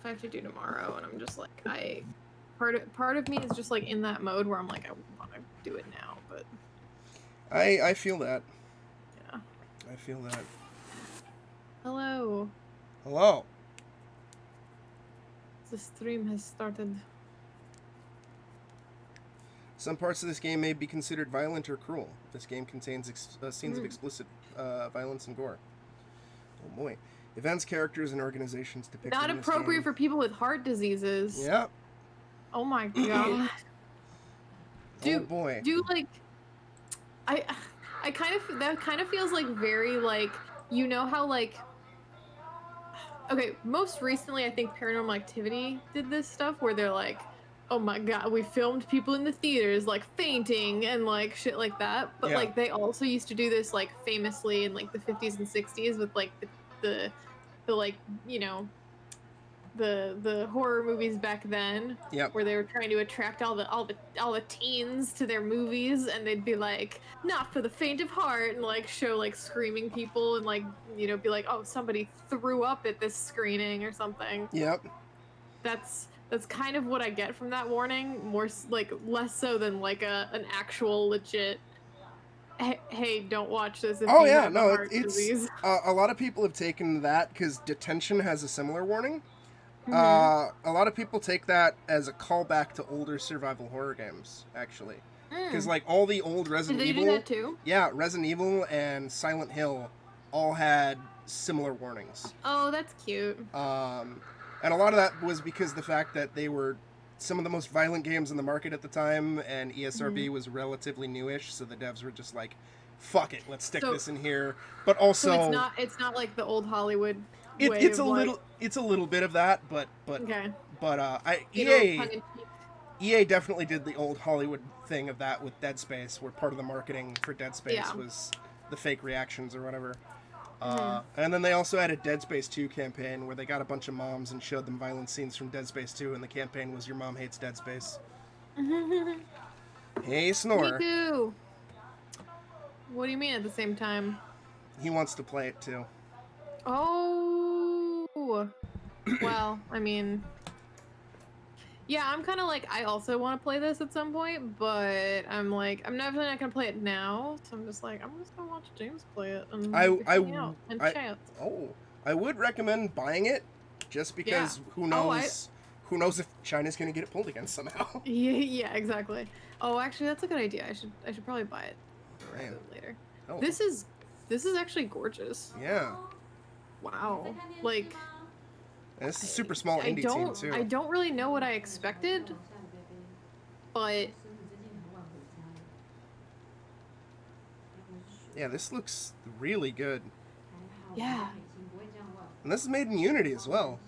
I have to do tomorrow, and I'm just like, part of me is just like in that mode where I'm like, I want to do it now, but I feel that. yeah. I feel that. Hello. Hello. The stream has started. Some parts of this game may be considered violent or cruel. This game contains scenes of explicit violence and gore. Oh boy. Events, characters, and organizations depicted Not in this appropriate game. for people with heart diseases. Yep. Oh my god. Oh boy. Do like I kind of that kind of feels like very like, you know how like, okay, most recently I think Paranormal Activity did this stuff where they're like, oh my god, we filmed people in the theaters like fainting and like shit like that. But Yeah. like they also used to do this like famously in like the 50s and 60s with like the like, you know, the horror movies back then, Yep. where they were trying to attract all the teens to their movies, and they'd be like, not for the faint of heart, and like show like screaming people and like, you know, be like, oh, somebody threw up at this screening or something. Yep. That's kind of what I get from that warning, more like less so than like an actual legit, hey, don't watch this if Oh you yeah, have a no, heart it's disease. a lot of people have taken that because Detention has a similar warning. Mm-hmm. A lot of people take that as a callback to older survival horror games, actually, because Mm. like all the old Did Resident they do Evil, that too? yeah, Resident Evil and Silent Hill all had similar warnings. Oh, that's cute. And a lot of that was because the fact that they were some of the most violent games in the market at the time, and Mm-hmm. ESRB was relatively newish, so the devs were just like, "Fuck it, let's stick So this in here." But So also, it's not like the old Hollywood it, way it's a of like, little bit of that, okay, I you know, tongue in cheek. EA definitely did the old Hollywood thing of that with Dead Space, where part of the marketing for Dead Space Yeah. was the fake reactions or whatever. Mm-hmm. And then they also had a Dead Space 2 campaign where they got a bunch of moms and showed them violent scenes from Dead Space 2, and the campaign was "Your mom hates Dead Space." Hey, Me Snore. too. What do you mean at the same time? He wants to play it too. Oh, well, I mean, yeah, I'm kind of like, I also want to play this at some point, but I'm like, I'm definitely not gonna play it now. So I'm just like, I'm just gonna watch James play it and I, I, hang out and I, chat. oh, I would recommend buying it, just Yeah. because who Oh, knows, who knows if China's gonna get it pulled again somehow. yeah, exactly. Oh, actually, that's a good idea. I should probably buy it rather Man. than later. Oh, This is actually gorgeous. yeah. Wow. Like, And this is a super small indie team too. I don't really know what I expected, but Yeah, this looks really good. yeah, And this is made in Unity as well.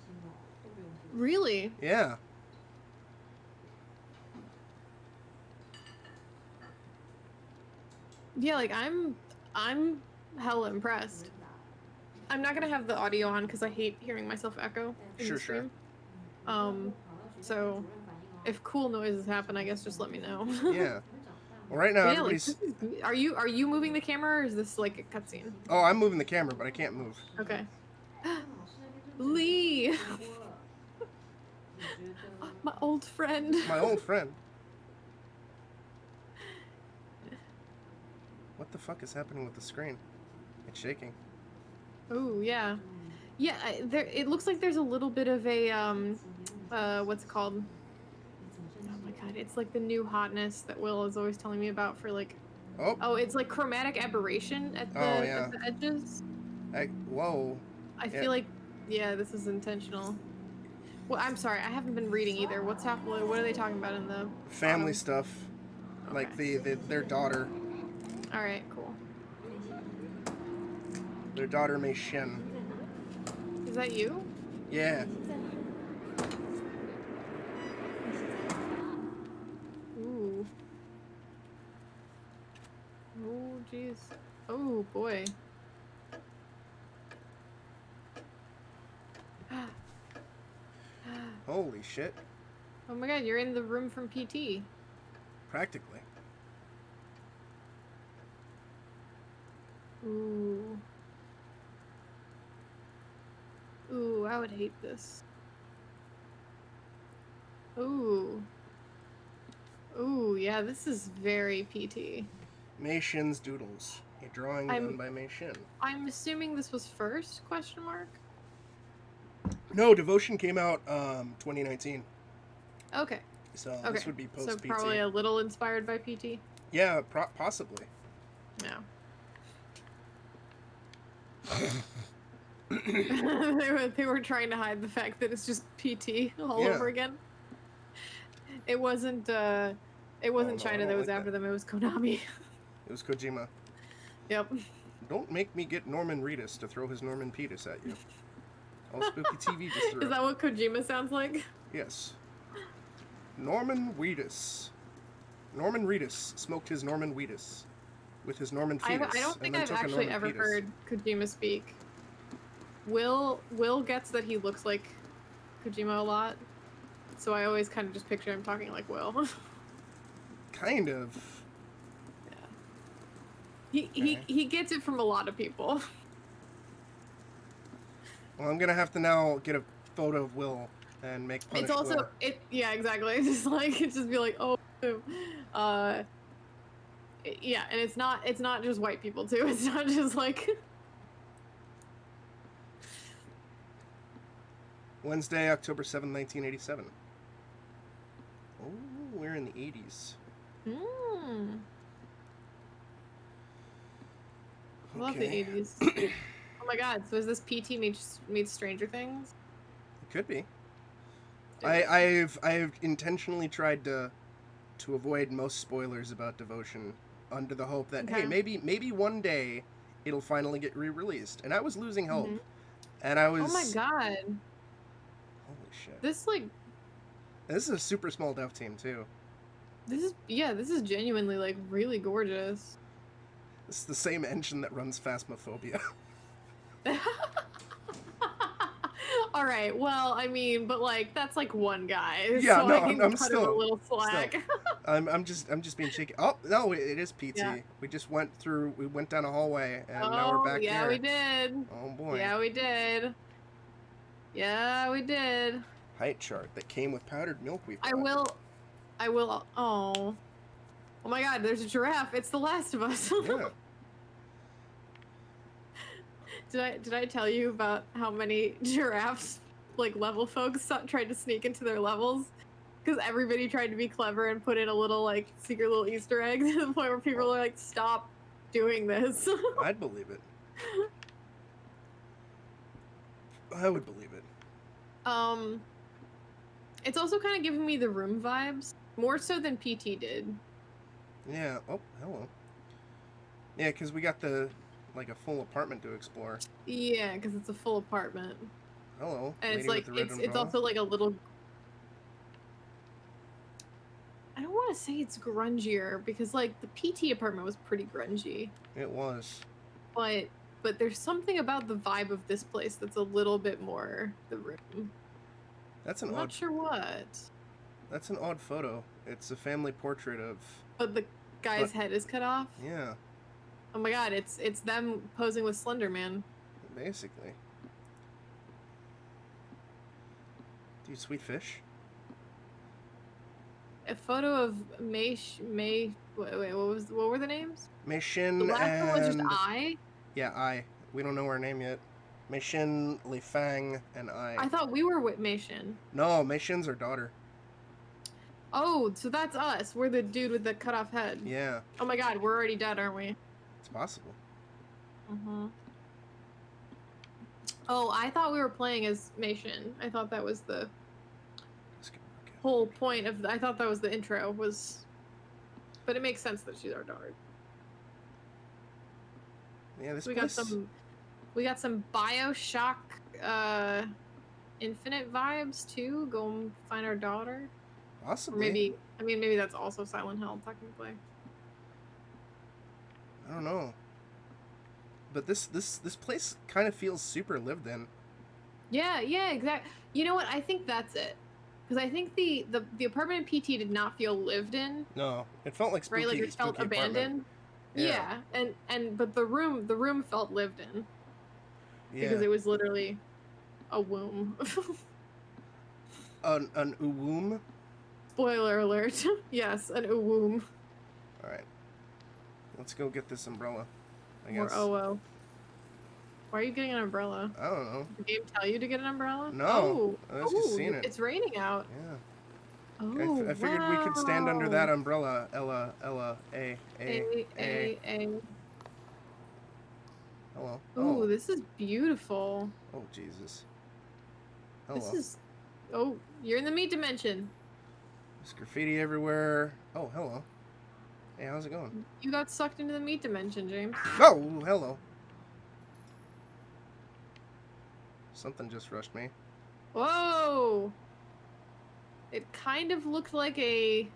really. Yeah. Yeah, like I'm hella impressed. I'm not gonna have the audio on because I hate hearing myself echo in Sure, the stream. So if cool noises happen, I guess just let me know. Yeah. Well, right now But yeah, like, everybody's. are you moving the camera or is this like a cutscene? Oh, I'm moving the camera, but I can't move. Okay. Lee, my old friend. My old friend. What the fuck is happening with the screen? It's shaking. Oh yeah, yeah. There, it looks like there's a little bit of a what's it called? Oh my god, it's like the new hotness that Will is always telling me about for like. Oh. Oh, it's like chromatic aberration at the, Oh, yeah. at the edges. Whoa. I Yeah. feel like, yeah, this is intentional. Well, I'm sorry, I haven't been reading either. What's happening? What are they talking about in the Family bottom? stuff. Okay. Like their daughter. All right, cool. Their daughter Mei Shen. Is that you? Yeah. Ooh. Oh, jeez. Oh, boy. Holy shit. Oh my god, you're in the room from PT. Practically. Ooh. Ooh, I would hate this. Ooh. Ooh, yeah, this is very PT. Mei Shin's Doodles, a drawing done by Mei Shin. I'm assuming this was first, question mark? No, Devotion came out 2019. Okay. So Okay. this would be post So PT. probably a little inspired by PT. Yeah, possibly. Yeah. they were trying to hide the fact that it's just PT all over again. It wasn't China that was after them, it was Konami. It was Kojima. Yep. Don't make me get Norman Reedus to throw his Norman Petus at you. All Spooky TV just threw. Is that what Kojima sounds like? Yes. Norman Reedus. Norman Reedus smoked his Norman Weedus with his Norman fetus. I don't think I've actually ever heard Kojima speak. Will gets that he looks like Kojima a lot, so I always kind of just picture him talking like Will. Kind of. Yeah. He gets it from a lot of people. Well, I'm gonna have to now get a photo of Will and make punish It's also Will. yeah, exactly. It's just like be like, oh, yeah, and it's not just white people too. It's not just like Wednesday, October 7th, 1987. Oh, we're in the 80s. Love the 80s. Oh my god, so is this PT meets Stranger Things? It could be. I've intentionally tried to avoid most spoilers about Devotion under the hope that hey, maybe one day it'll finally get re-released. And I was losing hope. And I was Oh my god. Holy shit. This is a super small dev team too. This is genuinely like really gorgeous. This is the same engine that runs Phasmophobia. All right. Well, I mean, but like that's like one guy. Yeah, so no, I can I'm cut still him a little slack. Still. I'm just being cheeky. Oh no, it is PT. Yeah. We just went down a hallway and now we're back here. Yeah, we did. Oh boy. Yeah, we did. Yeah, we did. Height chart that came with powdered milkweed. I will. Oh my god, there's a giraffe. It's The Last of Us. Yeah. Did I tell you about how many giraffes, like level folks, tried to sneak into their levels? Because everybody tried to be clever and put in a little like secret little Easter egg to the point where people are like, "Stop doing this." I'd believe it. I would believe it. It's also kind of giving me the Room vibes, more so than PT did. Yeah. Oh, hello. Yeah, because we got a full apartment to explore. Yeah, because it's a full apartment. Hello. And it's like it's also like a little. I don't want to say it's grungier because like the PT apartment was pretty grungy. It was. But there's something about the vibe of this place that's a little bit more The Room. I'm not sure what. That's an odd photo. It's a family portrait of. But the guy's head is cut off. Yeah. Oh my god, it's them posing with Slender Man. Basically. Dude, sweet fish. A photo of Mei. Wait, what were the names? Mei Shin the last and... one was just I. Yeah, I. We don't know her name yet. Mei Shin, Li Fang, and I. I thought we were with Mei Shin. No, Mei Shin's her daughter. Oh, so that's us. We're the dude with the cut off head. Yeah. Oh my god, we're already dead, aren't we? It's possible. Oh, I thought we were playing as Mei Shin. I thought that was the whole point of I thought that was the intro was, but it makes sense that she's our daughter. Yeah, this we place... got some BioShock Infinite vibes too. Go and find our daughter. Possibly. Or maybe that's also Silent Hill technically. I don't know. But this place kind of feels super lived in. Yeah, exactly. You know what? I think that's it. Because I think the apartment in PT did not feel lived in. No, it felt like spooky. Right, like it felt abandoned. Yeah, but the room felt lived in. Yeah. Because it was literally a womb. An womb. Spoiler alert. Yes, an womb. Alright. Let's go get this umbrella, I More guess. OO. Why are you getting an umbrella? I don't know. Did the game tell you to get an umbrella? No. Oh. I was just Oh, seeing it. it's raining out. Yeah. Oh, I figured we could stand under that wow. umbrella. Ella, A. Hello. Ooh, Oh. this is beautiful. Oh, Jesus. This Hello. is... Oh, you're in the meat dimension. There's graffiti everywhere. Oh, hello. Hey, how's it going? You got sucked into the meat dimension, James. Oh, hello. Something just rushed me. Whoa! It kind of looked like a...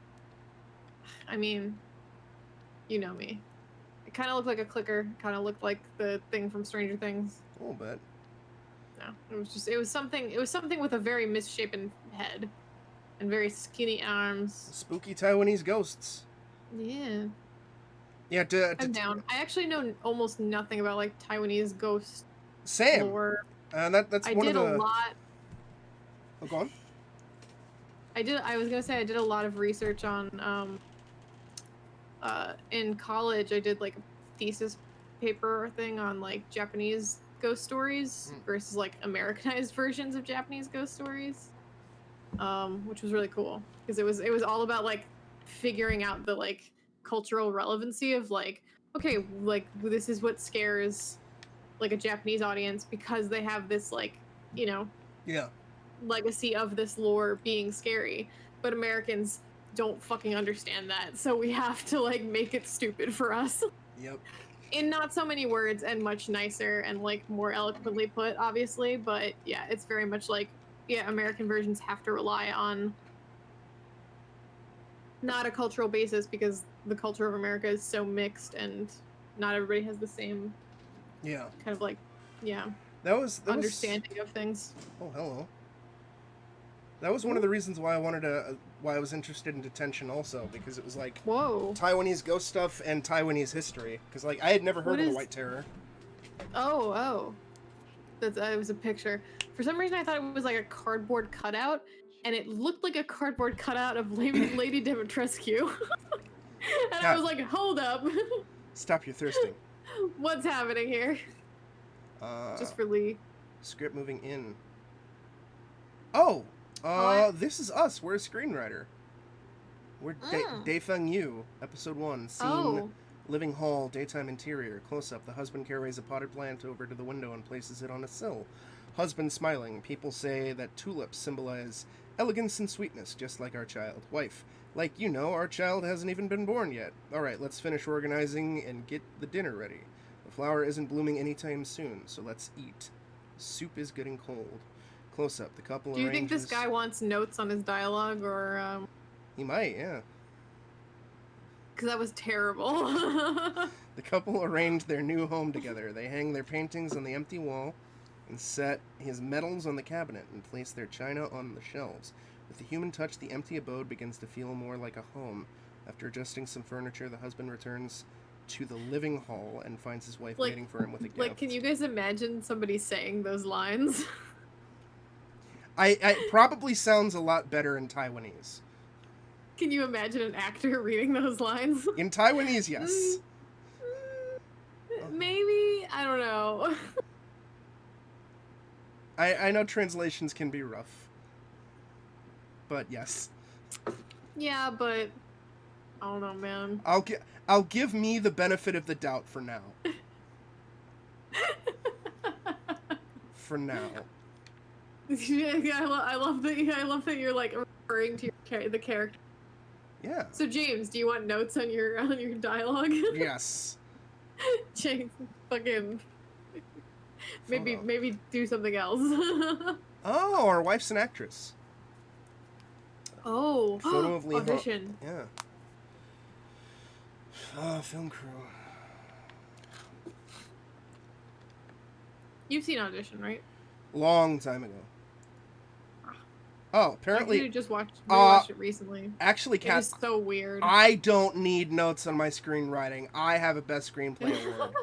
I mean, you know me. It kind of looked like a clicker. Kind of looked like the thing from Stranger Things. A little bit. No, it was something with a very misshapen head and very skinny arms. Spooky Taiwanese ghosts. Yeah. Yeah, I'm down. I actually know almost nothing about like Taiwanese ghost Sam. lore. That's I one did of the... a lot. Oh, go on. I was gonna say I did a lot of research on in college. I did like a thesis paper thing on like Japanese ghost stories versus like Americanized versions of Japanese ghost stories, which was really cool because it was all about like figuring out the like cultural relevancy of like, okay, like this is what scares like a Japanese audience because they have this like, you know, Yeah. legacy of this lore being scary, but Americans don't fucking understand that, so we have to like make it stupid for us. Yep. In not so many words and much nicer and like more eloquently put, obviously, but yeah, it's very much like, yeah, American versions have to rely on not a cultural basis because the culture of America is so mixed and not everybody has the same Yeah. kind of like, yeah, That was understanding of things. Oh, hello. That was one of the reasons why why I was interested in Detention also, because it was like Whoa. Taiwanese ghost stuff and Taiwanese history. Because like I had never heard of the White Terror. Oh. That was a picture. For some reason, I thought it was like a cardboard cutout, and it looked like a cardboard cutout of Lady Dimitrescu. And I was like, hold up. Stop your thirsting. What's happening here? Just for Lee. Script moving in. Oh! This is us. We're a screenwriter. We're Daefeng Yu, episode 1, scene living hall, daytime interior, close-up. The husband carries a potted plant over to the window and places it on a sill. Husband smiling. People say that tulips symbolize elegance and sweetness, just like our child. Wife. Like, you know, our child hasn't even been born yet. Alright, let's finish organizing and get the dinner ready. The flower isn't blooming anytime soon, so let's eat. Soup is getting cold. Close up, the couple Do you think arranges... this guy wants notes on his dialogue, or, He might, yeah. Because that was terrible. The couple arrange their new home together. They hang their paintings on the empty wall and set his medals on the cabinet and place their china on the shelves. With the human touch, the empty abode begins to feel more like a home. After adjusting some furniture, the husband returns to the living hall and finds his wife waiting for him with a gift. Like, can you guys imagine somebody saying those lines? I probably sounds a lot better in Taiwanese. Can you imagine an actor reading those lines? In Taiwanese, yes. Maybe? I don't know. I know translations can be rough. But yes. Yeah, but I don't know, man. I'll give me the benefit of the doubt for now. For now. Yeah, I love that you're like referring to the character. Yeah. So James, do you want notes on your dialogue? Yes. James, fucking maybe do something else. Oh, our wife's an actress. Oh, photo of Lee audition. Yeah. Oh, film crew. You've seen Audition, right? Long time ago. Oh, apparently I just rewatched it recently. Actually, It was so weird. I don't need notes on my screenwriting. I have a best screenplay award.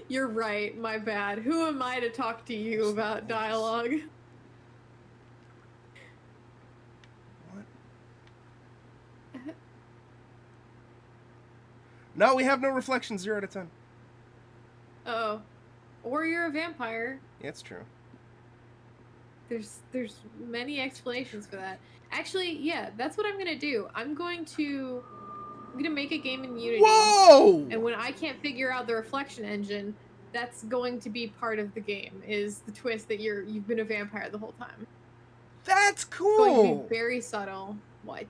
You're right. My bad. Who am I to talk to you about dialogue? What No, we have no reflection. 0 out of 10. Uh-oh. Or you're a vampire. Yeah, it's true. There's many explanations for that. Actually, yeah, that's what I'm gonna do. I'm gonna make a game in Unity. Whoa! And when I can't figure out the reflection engine, that's going to be part of the game, is the twist that you've been a vampire the whole time. That's cool. It's going to be very subtle. What?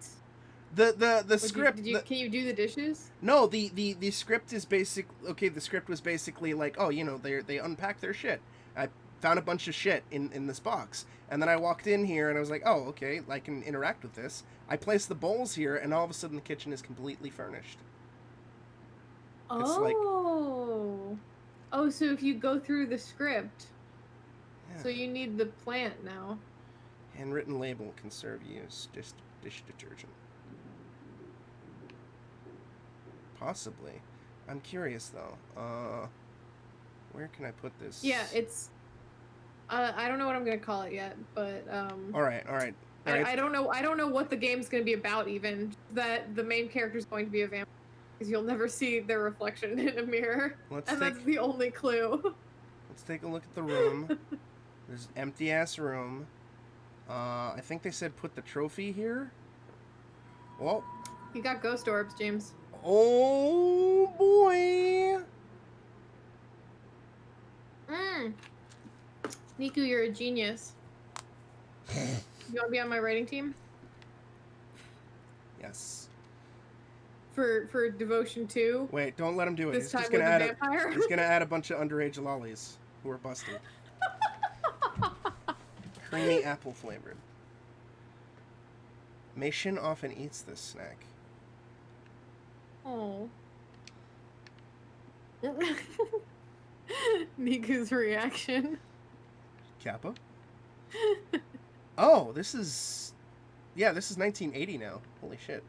The script. Can you do the dishes? No, the script is basic. Okay, the script was basically like, oh, you know, they unpack their shit. I found a bunch of shit in this box, and then I walked in here and I was like, oh, okay, I can interact with this. I placed the bowls here, and all of a sudden the kitchen is completely furnished. Oh. Oh, so if you go through the script, Yeah. so you need the plant now. Handwritten label can serve use. Dish detergent. Possibly. I'm curious though. Where can I put this? Yeah, it's. I don't know what I'm gonna call it yet, but All right. I don't know. I don't know what the game's gonna be about. Even that the main character's going to be a vampire, because you'll never see their reflection in a mirror, that's the only clue. Let's take a look at the room. There's an empty ass room. I think they said put the trophy here. Well, You got ghost orbs, James. oh boy. Niku, you're a genius. You want to be on my writing team? Yes. For Devotion 2? Wait, don't let him do it. This He's time just with gonna a add vampire? He's gonna add a bunch of underage lollies who are busted. Creamy apple flavored. Mason often eats this snack. Oh. Niku's reaction. Kappa? Oh, this is 1980 now. Holy shit.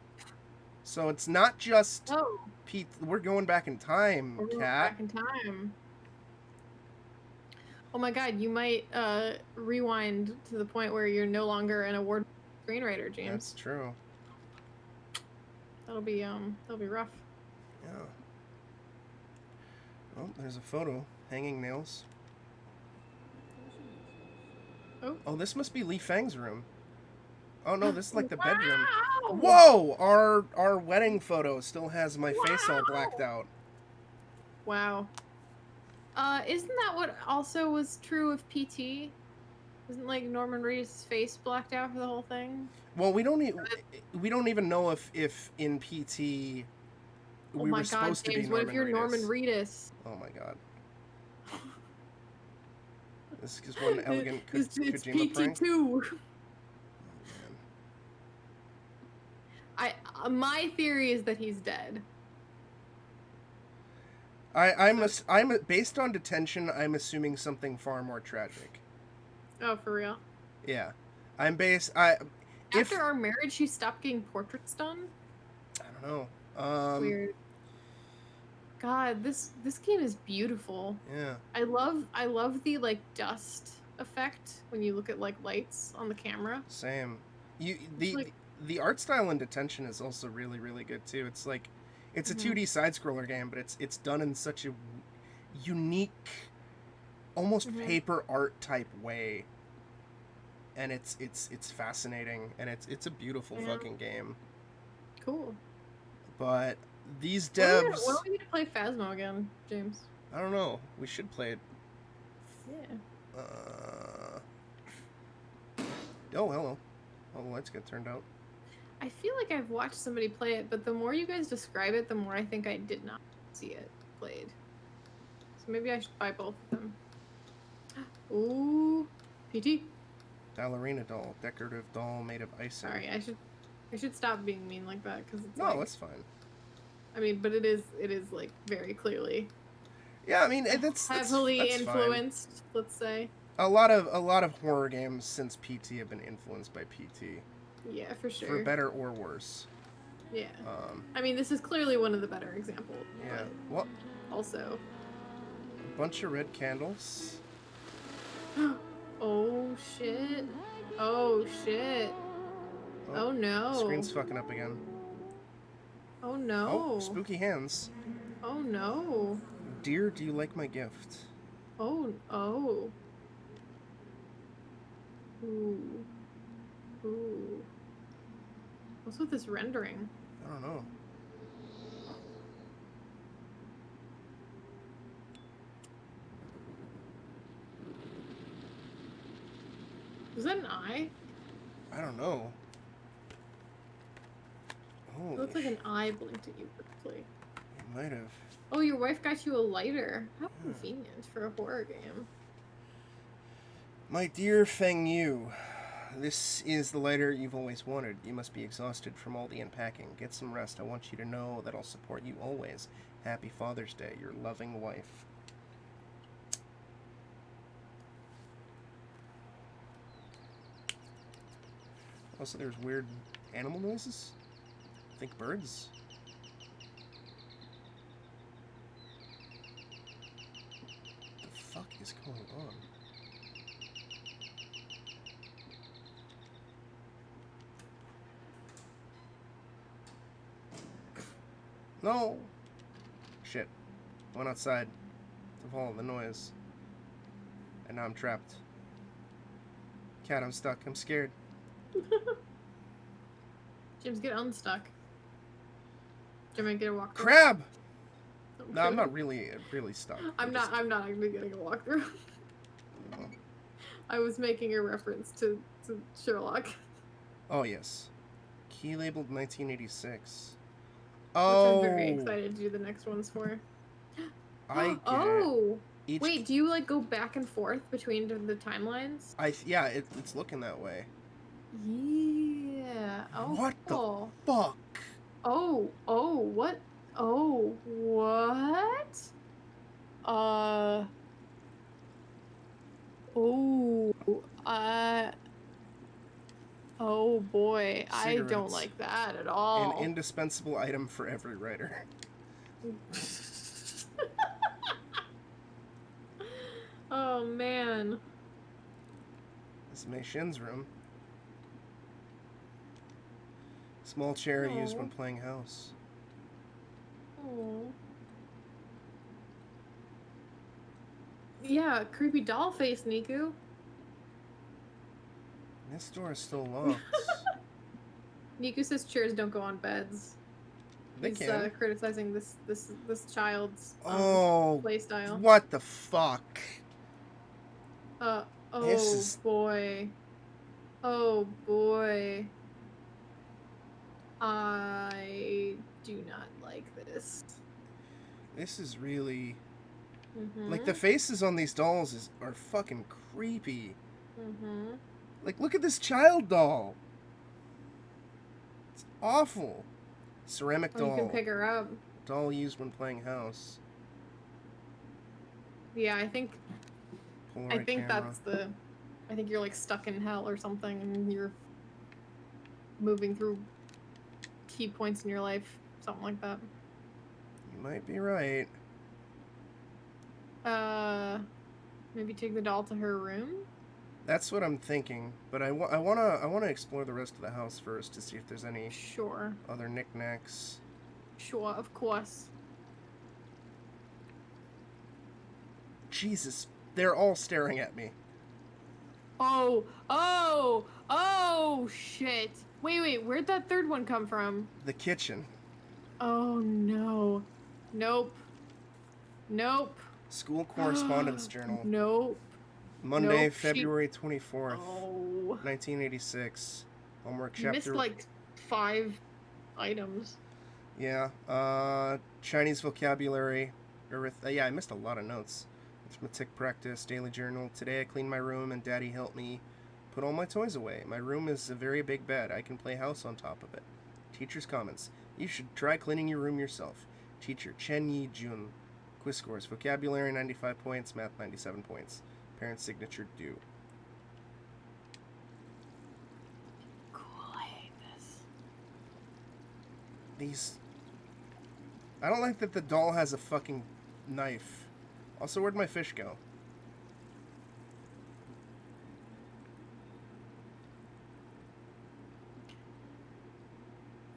So it's not just Pete. We're going back in time, We're going Cat. back in time. Oh my god, you might rewind to the point where you're no longer an award screenwriter, James. That's true. That'll be rough. Yeah. Oh, there's a photo. Hanging nails. Oh, this must be Li Fang's room. Oh no, this is like the bedroom. Whoa! Our wedding photo still has my face all blacked out. Wow. Isn't that what also was true of PT? Isn't like Norman Reedus' face blacked out for the whole thing? Well, we don't even know if in PT we were supposed to be Norman Reedus. What if you're Norman Reedus? Oh my god. This is one elegant it's Kojima prank. PT2. My theory is that he's dead. I'm based on detention. I'm assuming something far more tragic. Oh, for real? Yeah, After our marriage, she stopped getting portraits done. I don't know. Weird. God, this game is beautiful. Yeah. I love the like dust effect when you look at like lights on the camera. Same. The art style in Detention is also really, really good too. It's like it's a 2D side scroller game, but it's done in such a unique, almost paper art type way. And it's fascinating, and it's a beautiful fucking game. Cool. But these devs. When are we gonna play Phasmo again, James? I don't know. We should play it. Yeah. Oh, hello. Oh, the lights get turned out. I feel like I've watched somebody play it, but the more you guys describe it, the more I think I did not see it played. So maybe I should buy both of them. Ooh, PT. Ballerina doll, decorative doll made of icing. Sorry, I should stop being mean like that because it's no, that's fine. I mean, but it is like very clearly. Yeah, I mean that's heavily that's influenced. Fine. Let's say. A lot of horror games since PT have been influenced by PT. Yeah, for sure. For better or worse. Yeah. I mean, this is clearly one of the better examples. Yeah. What? Also. A bunch of red candles. Oh shit. Oh shit. Oh no. Screen's fucking up again. Oh Oh, no. spooky hands. Oh no. Dear, do you like my gift? Oh, oh. Ooh. Ooh. What's with this rendering? I don't know. Was that an eye? I don't know. It Holy looks like an eye blinked at you quickly. It might have. Oh, your wife got you a lighter. How Yeah. convenient for a horror game. My dear Feng Yu, this is the lighter you've always wanted. You must be exhausted from all the unpacking. Get some rest. I want you to know that I'll support you always. Happy Father's Day, your loving wife. Also, there's weird animal noises. I think birds. What the fuck is going on? No! Shit. I went outside to follow the noise. And now I'm trapped. Cat, I'm stuck. I'm scared. James, get unstuck. Jim, get a walk. Crab! No, I'm not really stuck. I'm not actually getting a walkthrough. Oh. I was making a reference to Sherlock. Oh, yes. Key labeled 1986. Oh. Which I'm very excited to do the next ones for. I get oh! Each Wait, do you like go back and forth between the timelines? Yeah, it's looking that way. Yeah. Oh. What the fuck? Oh, what? Oh, what? Oh, oh boy, Cigarettes. I don't like that at all. An indispensable item for every writer. Oh man. This is Mei Shin's room. Small chair used when playing house. Oh. Yeah, creepy doll face, Niku. This door is still locked. Niku says chairs don't go on beds. He's criticizing this child's play style. What the fuck? Oh is... boy. Oh boy. I do not like this. This is really... Like, the faces on these dolls are fucking creepy. Like, look at this child doll. It's awful. Ceramic doll. You can pick her up. Doll used when playing house. Yeah, I think camera. that's the... I think you're, like, stuck in hell or something, and you're moving through key points in your life. Something like that. You might be right. Maybe take the doll to her room? That's what I'm thinking, but I wanna explore the rest of the house first to see if there's any other knickknacks. Sure, of course. Jesus, they're all staring at me. Oh, shit. Wait, where'd that third one come from? The kitchen. Oh, no. Nope. School correspondence journal. Nope. Monday, February 24th, 1986. Homework chapter... You missed, like, 5 items. Yeah. Chinese vocabulary. Yeah, I missed a lot of notes. Arithmetic practice, daily journal. Today I cleaned my room and Daddy helped me put all my toys away. My room is a very big bed. I can play house on top of it. Teacher's comments. You should try cleaning your room yourself. Teacher Chen Yi Jun. Quiz scores. Vocabulary 95 points. Math 97 points. Parent signature due. Cool, I hate this. I don't like that the doll has a fucking knife. Also, where'd my fish go?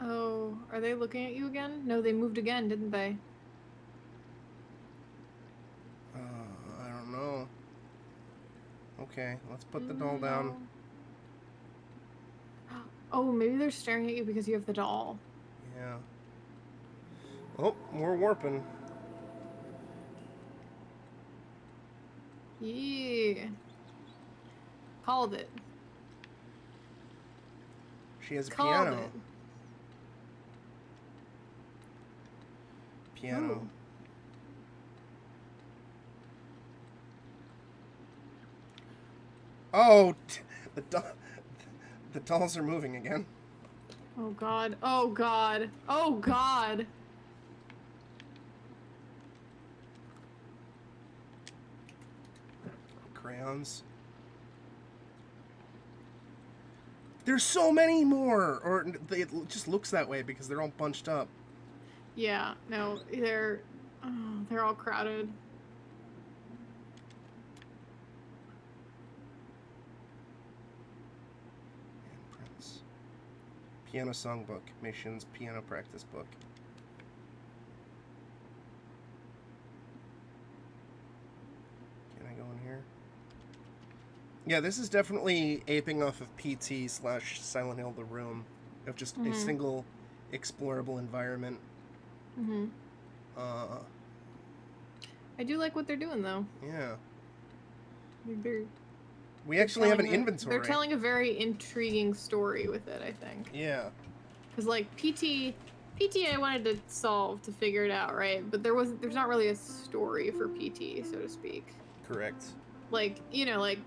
Oh, Are they looking at you again? No, they moved again, didn't they? I don't know. Okay, let's put the doll down. No. Oh, maybe they're staring at you because you have the doll. Yeah. Oh, we're warping. Yeah. Called it. She has a Called piano. it. Piano. Ooh. Oh, the dolls are moving again. Oh god. Oh god. Oh god. Crayons. There's so many more, or it just looks that way because they're all bunched up. Yeah, no, they're all crowded. Handprints. Piano songbook. Missions. Piano practice book. Can I go in here? Yeah, this is definitely aping off of PT/Silent Hill: The Room, of just a single explorable environment. I do like what they're doing though. Yeah. They're We actually have an inventory. They're telling a very intriguing story with it, I think. Yeah. Because like PT I wanted to solve to figure it out, right? But there's not really a story for PT, so to speak. Correct. Like, I'm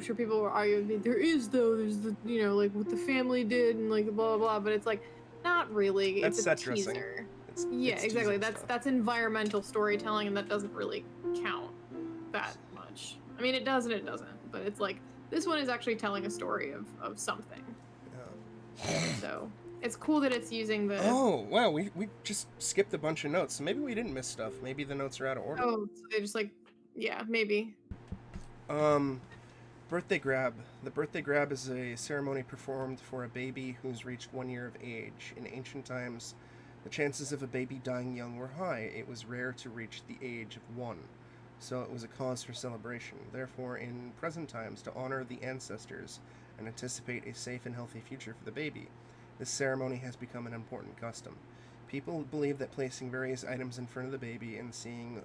sure people will argue with me, there is though, there's the, like what the family did and like blah blah blah, but it's like not really. That's it's a set dressing. teaser. It's Exactly. That's environmental storytelling, and that doesn't really count that much. I mean, it does and it doesn't, but it's like this one is actually telling a story of something. Yeah. So it's cool that it's using the. Oh wow, we just skipped a bunch of notes, so maybe we didn't miss stuff. Maybe the notes are out of order. Oh, so they just like, yeah, maybe. Birthday grab. The birthday grab is a ceremony performed for a baby who's reached 1 year of age. In ancient times, the chances of a baby dying young were high. It was rare to reach the age of 1, so it was a cause for celebration. Therefore, in present times, to honor the ancestors and anticipate a safe and healthy future for the baby, this ceremony has become an important custom. People believe that placing various items in front of the baby and seeing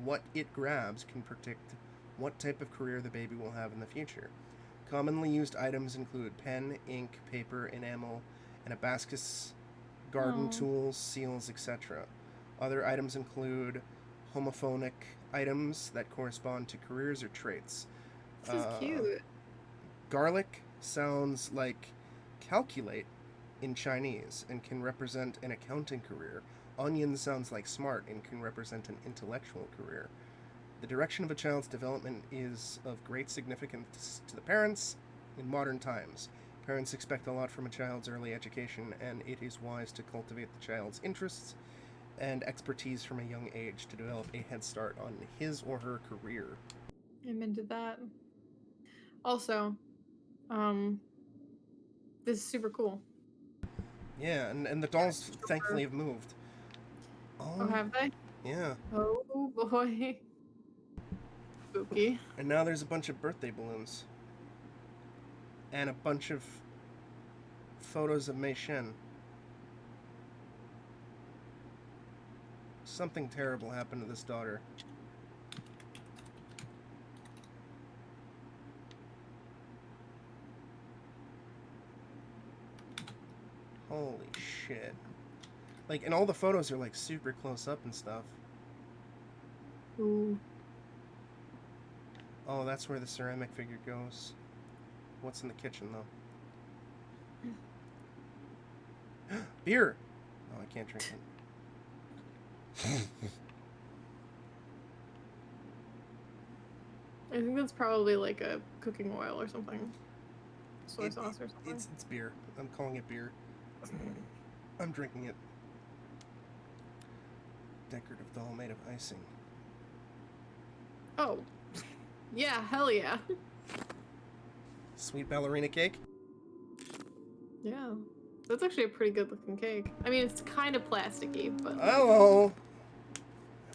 what it grabs can predict what type of career the baby will have in the future. Commonly used items include pen, ink, paper, enamel, and abacus, garden tools, seals, etc. Other items include homophonic items that correspond to careers or traits. This is cute. Garlic sounds like calculate in Chinese and can represent an accounting career. Onion sounds like smart and can represent an intellectual career. The direction of a child's development is of great significance to the parents in modern times. Parents expect a lot from a child's early education, and it is wise to cultivate the child's interests and expertise from a young age to develop a head start on his or her career. Amen to that. Also, this is super cool. Yeah, and the dolls thankfully have moved. Oh, have they? Yeah. Oh boy. Spooky. And now there's a bunch of birthday balloons. And a bunch of photos of Mei Shen. Something terrible happened to this daughter. Holy shit. Like, and all the photos are like super close up and stuff. Ooh. Oh, that's where the ceramic figure goes. What's in the kitchen, though? Beer! Oh, I can't drink it. I think that's probably like a cooking oil or something. Soy sauce or something. It's beer. I'm calling it beer. I'm drinking it. Decorative doll made of icing. Oh. Yeah, hell yeah. Sweet ballerina cake? Yeah. That's actually a pretty good looking cake. I mean, it's kind of plasticky, but like, Hello.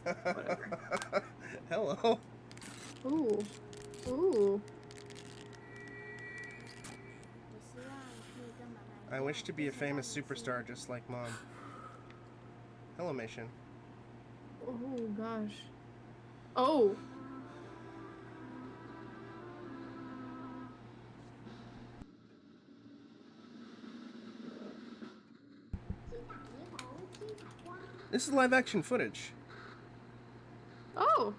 whatever. Hello. Ooh. Ooh. I wish to be a famous superstar just like Mom. Hello, Mission. Oh gosh. Oh. This is live action footage. Oh.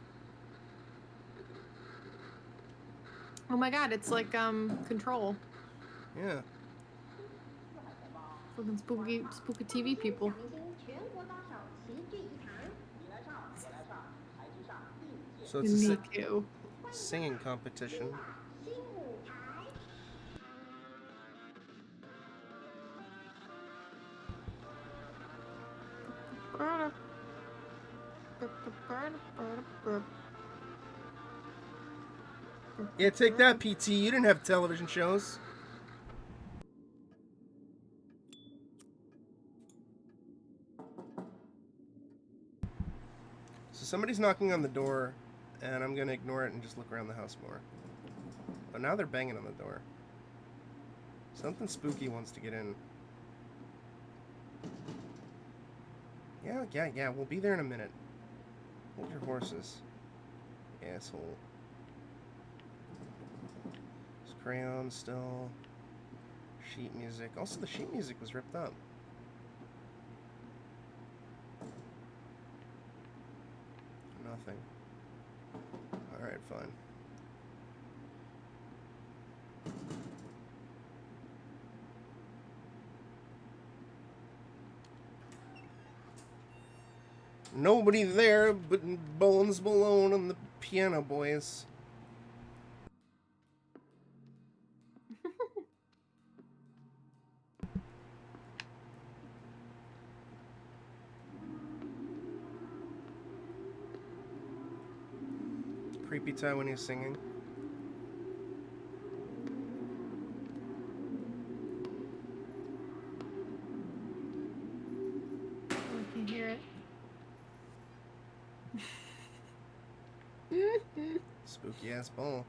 Oh my god, it's like Control. Yeah. Fucking spooky TV people. So it's a singing competition. Yeah, take that, PT. You didn't have television shows. So somebody's knocking on the door, and I'm gonna ignore it and just look around the house more. Oh, now they're banging on the door. Something spooky wants to get in. Yeah, we'll be there in a minute. Hold your horses. Asshole. There's crayons still. Sheet music. Also, the sheet music was ripped up. Nothing. Alright, fine. Nobody there but Bones Malone and the Piano Boys. Creepy Taiwanese singing. I can hear it. Spooky ass ball.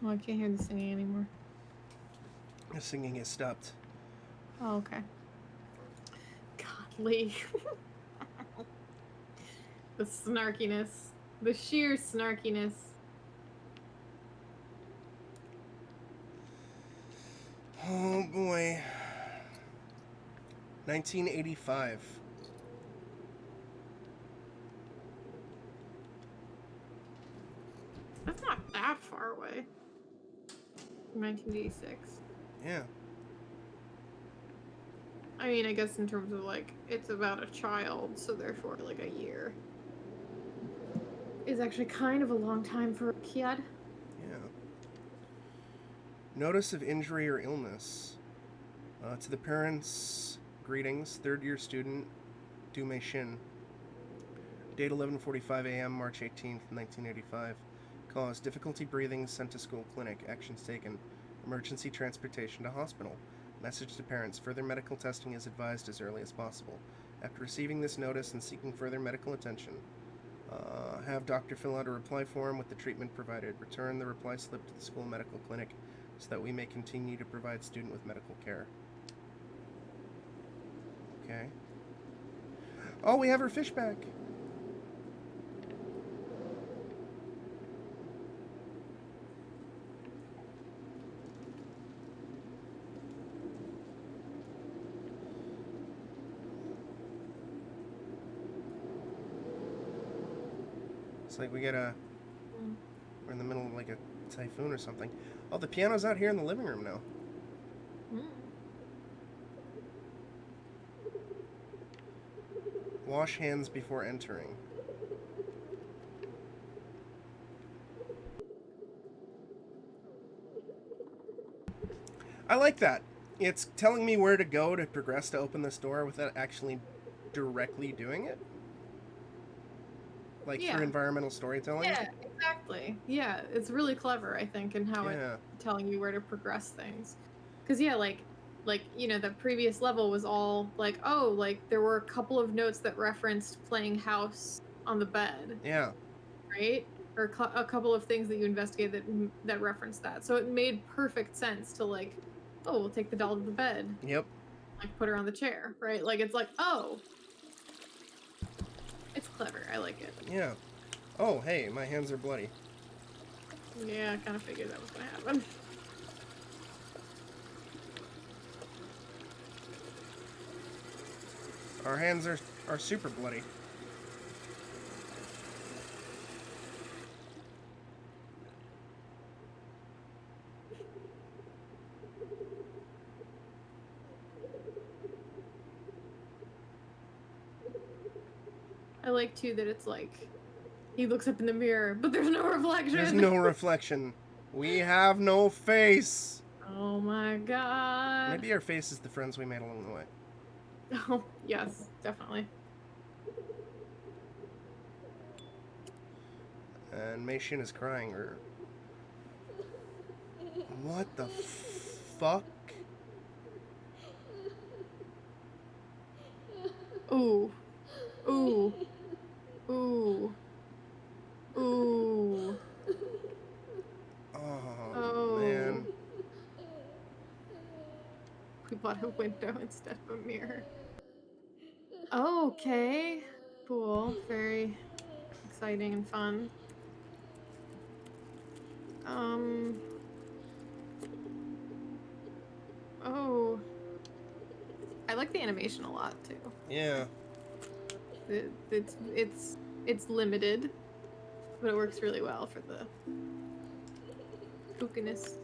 Oh, I can't hear the singing anymore. The singing has stopped. Oh, okay. Godly. The snarkiness. The sheer snarkiness. Oh boy. 1985. That's not that far away. 1986. Yeah. I mean, I guess in terms of like, it's about a child, so therefore, like a year is actually kind of a long time for a kid. Yeah. Notice of injury or illness. To the parents, greetings. Third year student, Du Mei Shin. Date 11:45 a.m., March 18th, 1985. Cause difficulty breathing, sent to school clinic. Actions taken. Emergency transportation to hospital. Message to parents. Further medical testing is advised as early as possible. After receiving this notice and seeking further medical attention, have doctor fill out a reply form with the treatment provided. Return the reply slip to the school medical clinic so that we may continue to provide student with medical care. Okay. Oh, we have her fish back. It's like we get a... We're in the middle of like a typhoon or something. Oh, the piano's out here in the living room now. Wash hands before entering. I like that. It's telling me where to go to progress to open this door without actually directly doing it. Like through environmental storytelling. Yeah, exactly. Yeah, it's really clever, I think, in how it telling you where to progress things. Because yeah, like you know, the previous level was all like, oh, like there were a couple of notes that referenced playing house on the bed. Yeah. Right? Or a couple of things that you investigate that reference that. So it made perfect sense to like, oh, we'll take the doll to the bed. Yep. Like put her on the chair, right? Like it's like, oh, it's clever. I like it. Yeah. Oh, hey, my hands are bloody. Yeah, I kind of figured that was gonna happen. Our hands are super bloody. I like too that it's like he looks up in the mirror, but there's no reflection. There's no reflection. We have no face. Oh my god. Maybe our face is the friends we made along the way. Oh, yes, definitely. And Mei Xin is crying, or... What the fuck? Ooh. Ooh. Ooh. Ooh. Oh, man. We bought a window instead of a mirror. Oh, okay. Cool. Very exciting and fun. Oh. I like the animation a lot too. Yeah. It's limited, but it works really well for the kookiness.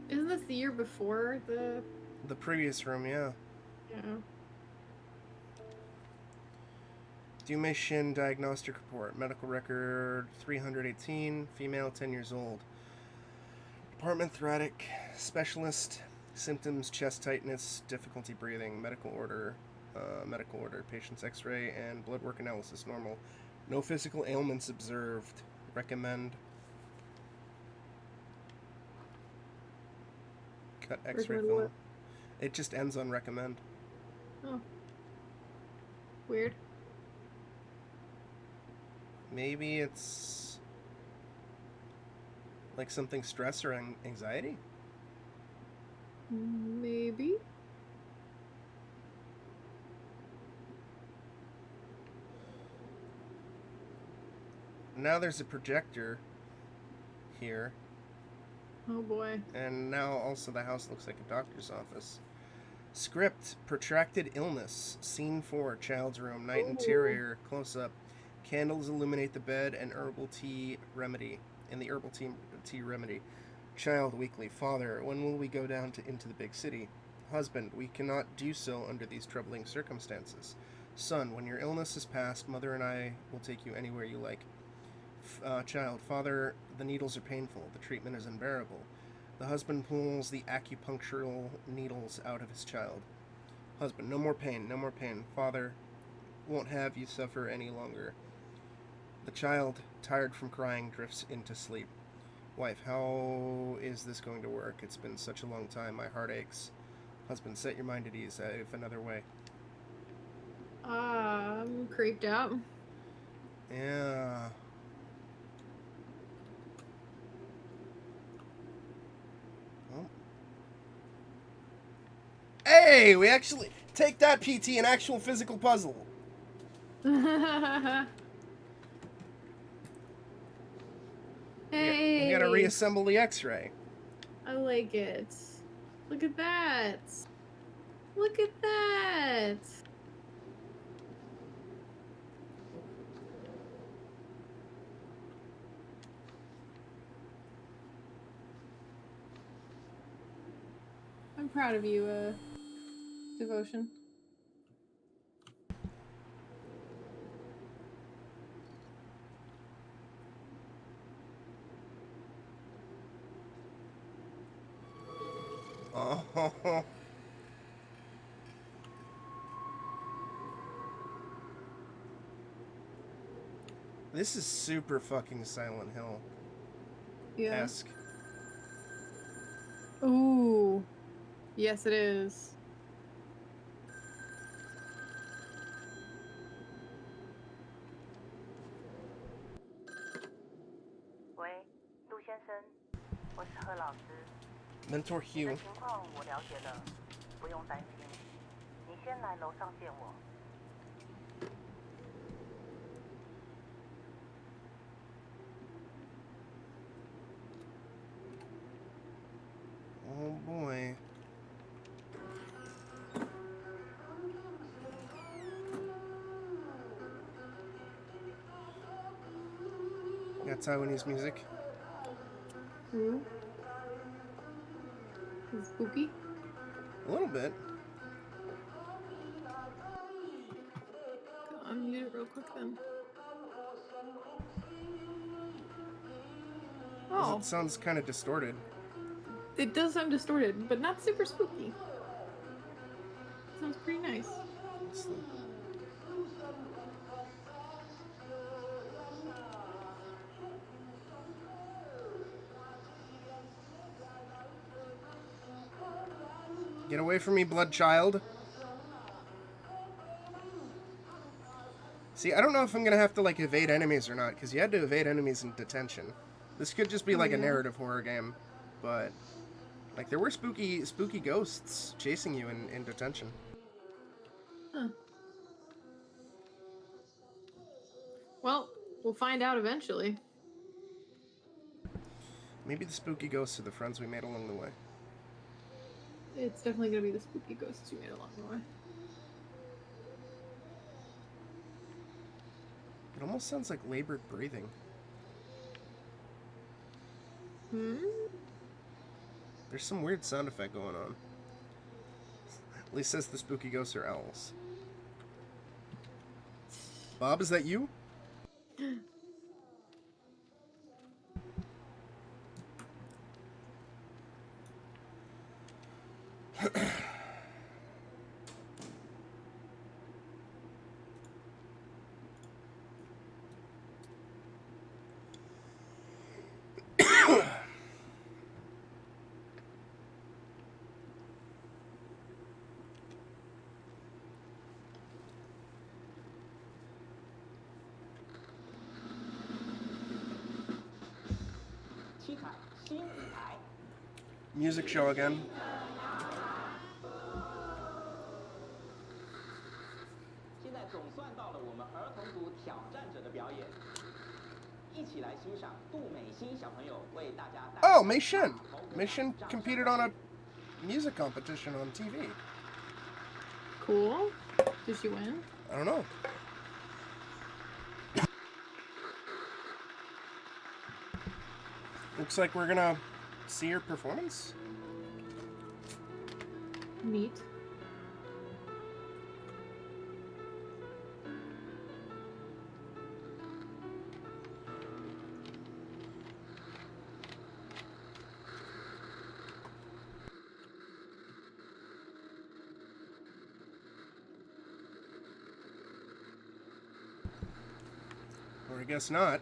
Isn't this the year before the previous room? Yeah. Yeah. Du Mei Xin diagnostic report. Medical record 318. Female, 10 years old. Department thoracic specialist. Symptoms: chest tightness, difficulty breathing. Medical order. Patient's X-ray and blood work analysis normal. No physical ailments observed. Recommend. Cut X-ray film. It just ends on recommend. Oh. Weird. Maybe it's like something stress or anxiety? Maybe. Now there's a projector here. Oh boy. And now also the house looks like a doctor's office. Script: protracted illness. Scene 4, child's room. Night interior. Close up. Candles illuminate the bed and herbal tea remedy. In the herbal tea remedy. Child weekly. Father: when will we go down into the big city? Husband: we cannot do so under these troubling circumstances. Son: when your illness is past, Mother and I will take you anywhere you like. Child: Father, the needles are painful. The treatment is unbearable. The husband pulls the acupunctural needles out of his child. Husband: no more pain, no more pain. Father: won't have you suffer any longer. The child, tired from crying, drifts into sleep. Wife: how is this going to work? It's been such a long time. My heart aches. Husband: set your mind at ease. I have another way. I'm creeped out. Yeah. Well. Hey, we actually take that, PT, an actual physical puzzle. Hey. We gotta reassemble the X-ray. I like it. Look at that. Look at that. I'm proud of you, Devotion. Oh. This is super fucking Silent Hill esque. Yeah. Ooh. Yes, it is. Mentor Hugh. Oh boy. Got Taiwanese music. Ooh. Is it spooky? A little bit. I'll unmute it real quick then. Oh. It sounds kind of distorted. It does sound distorted, but not super spooky. Sounds pretty nice. Get away from me, blood child. See, I don't know if I'm gonna have to, like, evade enemies or not, because you had to evade enemies in detention. This could just be, like, a narrative horror game, but, like, there were spooky ghosts chasing you in detention. Huh. Well, we'll find out eventually. Maybe the spooky ghosts are the friends we made along the way. It's definitely gonna be the spooky ghosts you made along the way. It almost sounds like labored breathing. There's some weird sound effect going on. At least says the spooky ghosts are owls. Bob, is that you? Music show again. Oh, Mei Shen. Mei Shen competed on a music competition on TV. Cool. Did she win? I don't know. Looks like we're gonna see her performance. Neat. Or I guess not.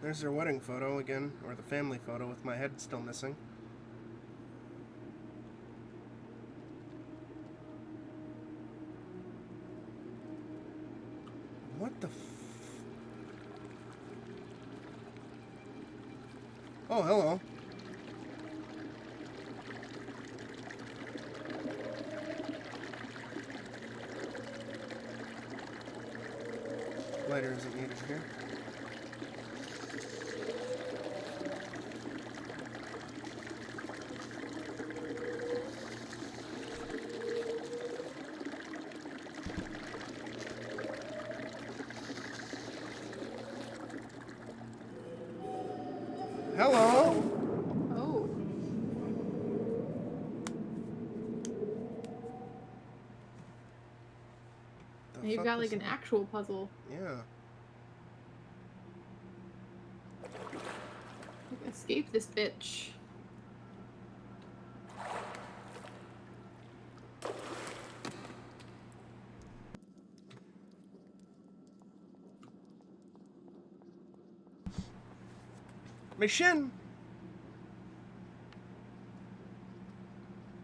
There's their wedding photo again, or the family photo with my head still missing. What the Oh, hello. Lighter isn't needed here. Hello. Oh. You've got like an actual puzzle. Yeah. Escape this bitch. My shin!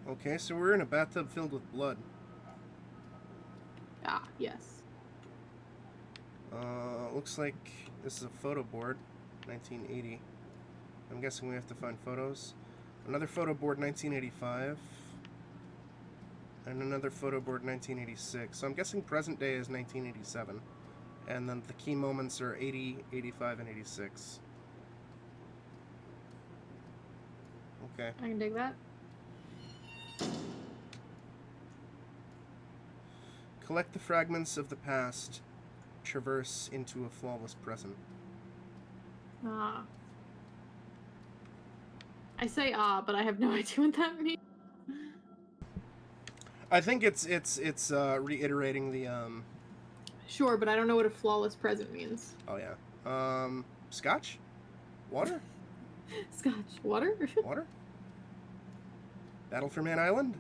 Okay, so we're in a bathtub filled with blood. Ah, yes. Looks like this is a photo board, 1980. I'm guessing we have to find photos. Another photo board, 1985. And another photo board, 1986. So I'm guessing present day is 1987. And then the key moments are 80, 85, and 86. Okay. I can dig that. Collect the fragments of the past, traverse into a flawless present. Ah. I say but I have no idea what that means. I think it's reiterating the Sure, but I don't know what a flawless present means. Oh yeah. Scotch? Water? Scotch. Water? Water? Battle for Man Island?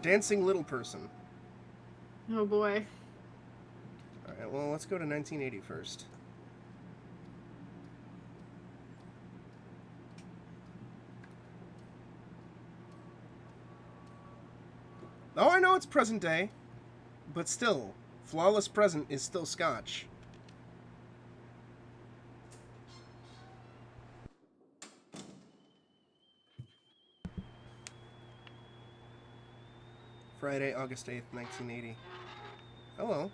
Dancing Little Person. Oh boy. Alright, well, let's go to 1980 first. Oh, I know it's present day, but still, flawless present is still Scotch. Friday, August 8th, 1980. Hello.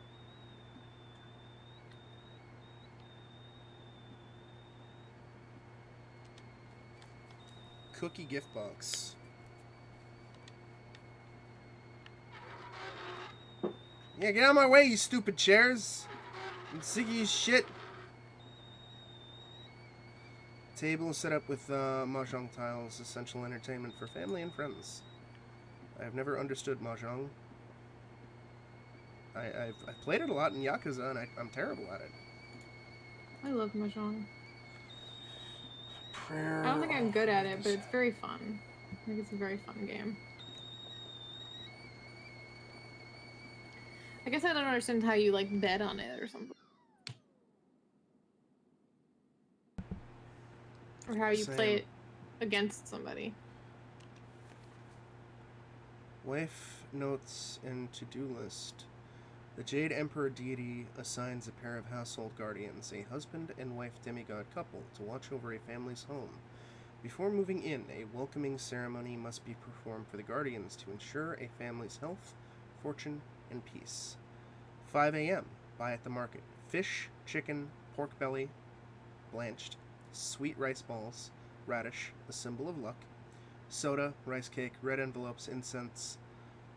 Cookie gift box. Yeah, get out of my way, you stupid chairs. I'm sick of your shit. Table is set up with mahjong tiles, essential entertainment for family and friends. I have never understood mahjong. I've played it a lot in Yakuza, and I'm terrible at it. I love mahjong. Prayer. I don't think I'm good at it, but it's very fun. I think it's a very fun game. I guess I don't understand how you like bet on it or something. Or how you play it against somebody. Wife notes and to-do list. The Jade Emperor deity assigns a pair of household guardians, a husband and wife demigod couple, to watch over a family's home. Before moving in, a welcoming ceremony must be performed for the guardians to ensure a family's health, fortune, and peace. 5 a.m. Buy at the market. Fish, chicken, pork belly, blanched, sweet rice balls, radish, a symbol of luck, soda, rice cake, red envelopes, incense,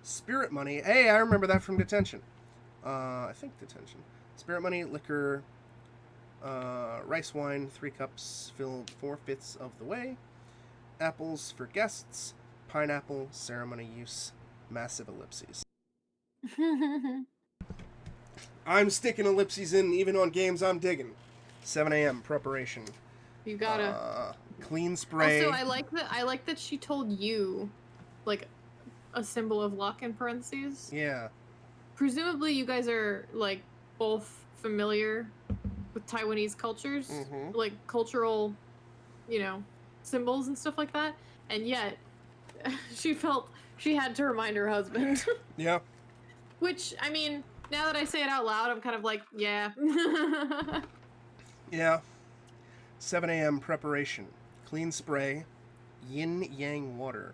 spirit money. Hey, I remember that from detention. I think detention. Spirit money, liquor, rice wine, 3 cups filled 4/5 of the way. Apples for guests. Pineapple, ceremony use. Massive ellipses. I'm sticking ellipses in even on games I'm digging. 7 a.m. preparation. You gotta clean spray. Also, I like that she told you, like, a symbol of luck in parentheses. Yeah. Presumably, you guys are like both familiar with Taiwanese cultures, like cultural, you know, symbols and stuff like that. And yet, she felt she had to remind her husband. Yeah. Which, I mean, now that I say it out loud, I'm kind of like, yeah. Yeah. 7 a.m. preparation. Clean spray. Yin-yang water.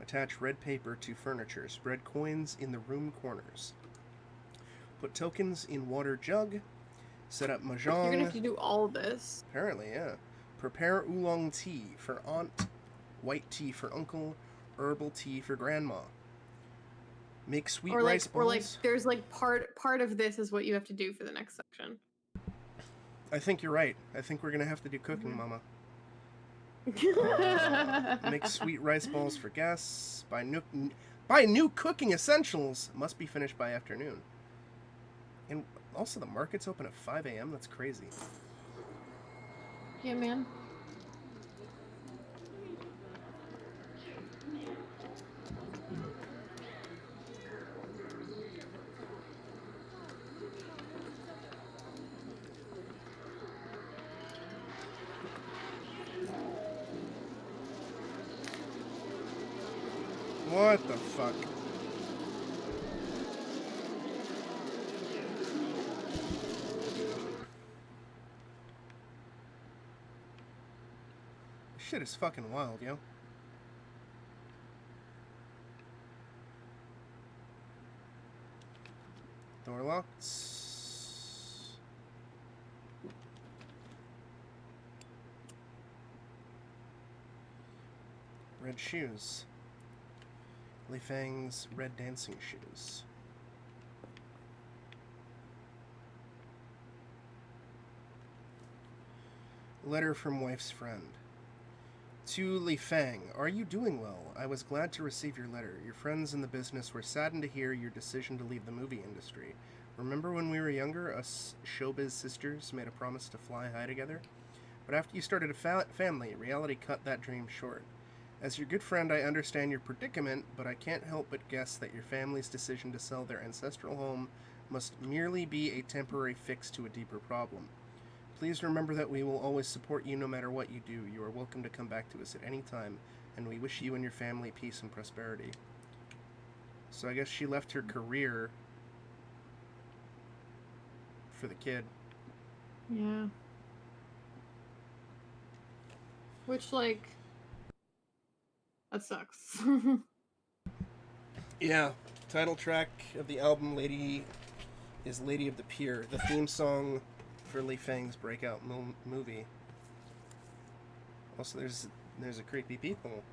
Attach red paper to furniture. Spread coins in the room corners. Put tokens in water jug. Set up mahjong. You're gonna have to do all this. Apparently, yeah. Prepare oolong tea for aunt. White tea for uncle. Herbal tea for grandma. Make sweet rice balls. Or like, there's like part of this is what you have to do for the next section. I think you're right. I think we're gonna have to do cooking, Mama. Make sweet rice balls for guests. Buy new cooking essentials. Must be finished by afternoon. And also, the market's open at 5 a.m. That's crazy. Yeah, man. What the fuck? This shit is fucking wild, yo. Door locked. Red shoes. Li Fang's red dancing shoes. Letter from wife's friend. To Li Fang, are you doing well? I was glad to receive your letter. Your friends in the business were saddened to hear your decision to leave the movie industry. Remember when we were younger, us showbiz sisters made a promise to fly high together? But after you started a family, reality cut that dream short. As your good friend, I understand your predicament, but I can't help but guess that your family's decision to sell their ancestral home must merely be a temporary fix to a deeper problem. Please remember that we will always support you no matter what you do. You are welcome to come back to us at any time, and we wish you and your family peace and prosperity. So I guess she left her career for the kid. Yeah. Which, like, that sucks. Yeah. Title track of the album Lady is Lady of the Pier, the theme song for Li Fang's breakout movie. Also, there's a creepy people.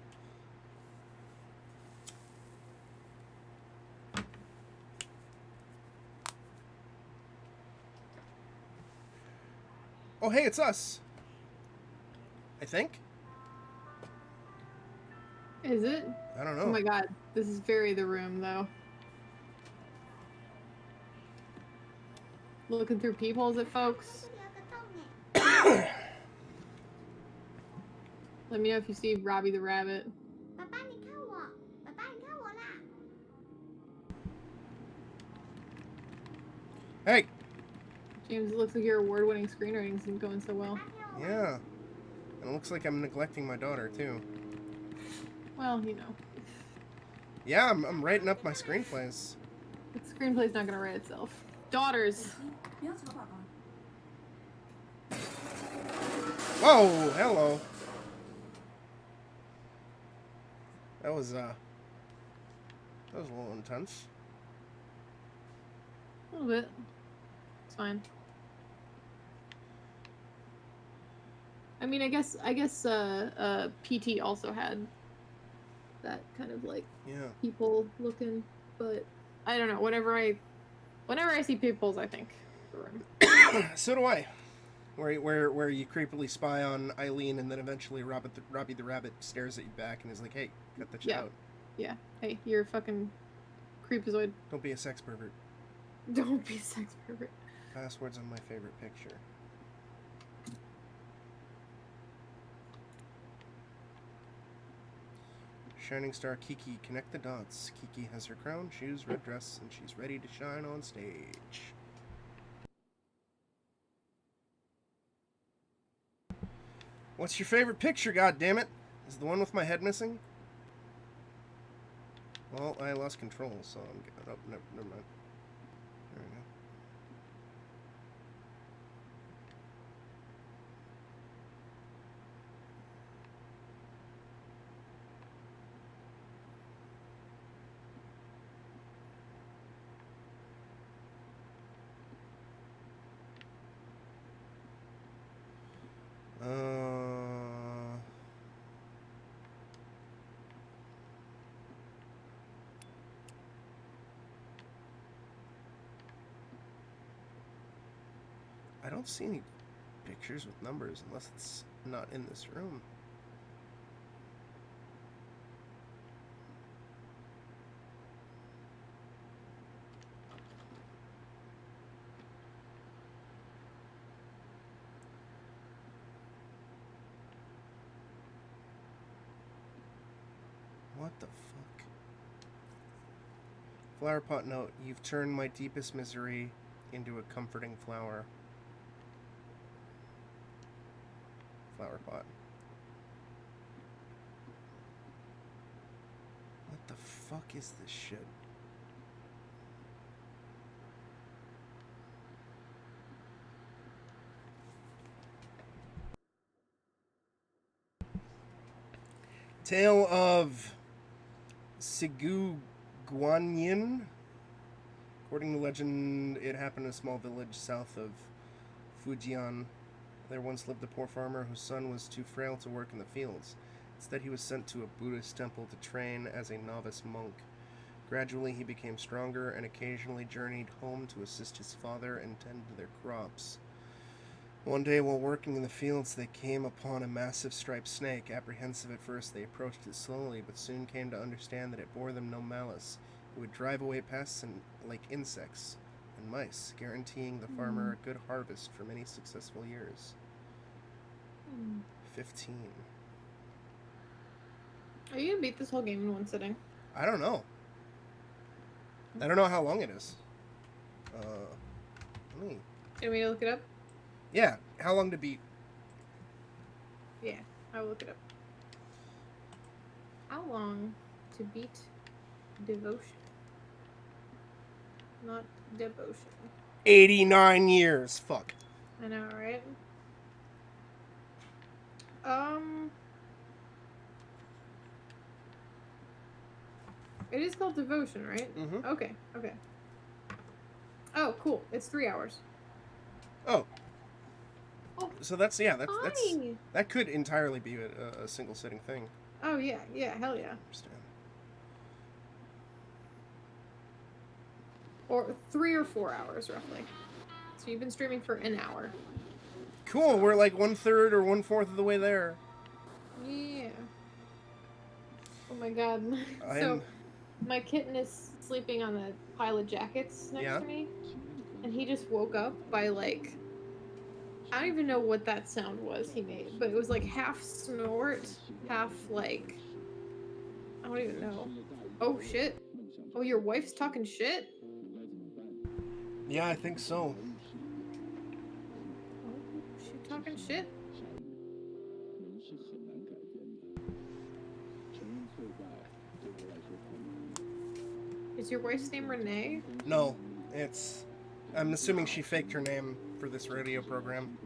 Oh, hey, it's us. I think. Is it? I don't know. Oh my god, this is very The Room, though. Looking through peepholes at folks. Let me know if you see Robbie the Rabbit. Hey! James, it looks like your award-winning screenwriting isn't going so well. Yeah. And it looks like I'm neglecting my daughter, too. Well, you know. Yeah, I'm writing up my screenplays. The screenplay's not gonna write itself. Daughters! Whoa! Hello. That was a little intense. A little bit. It's fine. I mean, I guess PT also had that kind of like people looking, but I don't know. Whenever I see people's, I think The Room. So do I. Where you creepily spy on Eileen, and then eventually Robbie the Rabbit stares at you back and is like, "Hey, cut that shit out." Yeah. Hey, you're a fucking creepazoid. Don't be a sex pervert. Don't be a sex pervert. Passwords on my favorite picture. Shining star Kiki, connect the dots. Kiki has her crown, shoes, red dress, and she's ready to shine on stage. What's your favorite picture, goddammit? Is it the one with my head missing? Well, I lost control, so I'm getting up. Oh, never mind. There we go. I don't see any pictures with numbers unless it's not in this room. What the fuck? Flower pot note. You've turned my deepest misery into a comforting flower. Flower pot. What the fuck is this shit? Tale of Sigu Guanyin. According to legend, it happened in a small village south of Fujian. There once lived a poor farmer whose son was too frail to work in the fields. Instead, he was sent to a Buddhist temple to train as a novice monk. Gradually, he became stronger and occasionally journeyed home to assist his father and tend to their crops. One day, while working in the fields, they came upon a massive striped snake. Apprehensive at first, they approached it slowly, but soon came to understand that it bore them no malice. It would drive away pests like insects and mice, guaranteeing the farmer a good harvest for many successful years. 15. Are you gonna beat this whole game in one sitting? I don't know. I don't know how long it is. Let me... You want me to look it up? Yeah, how long to beat? Yeah, I will look it up. How long to beat devotion? Not devotion. 89 years. Fuck. I know, right? It is called devotion, right? Mm-hmm. Okay. Oh, cool. It's 3 hours. Oh. Oh. So that's that could entirely be a single sitting thing. Oh yeah, hell yeah. I understand. Or 3 or 4 hours roughly. So you've been streaming for an hour. Cool. We're like 1/3 or 1/4 of the way there. Yeah. Oh my god. So my kitten is sleeping on the pile of jackets next to me, and he just woke up by like, I don't even know what that sound was he made, but it was like half snort, half like, I don't even know. Oh shit. Oh, your wife's talking shit? Yeah, I think so. Oh, she talking shit? Is your wife's name Renee? No, it's... I'm assuming she faked her name for this radio program.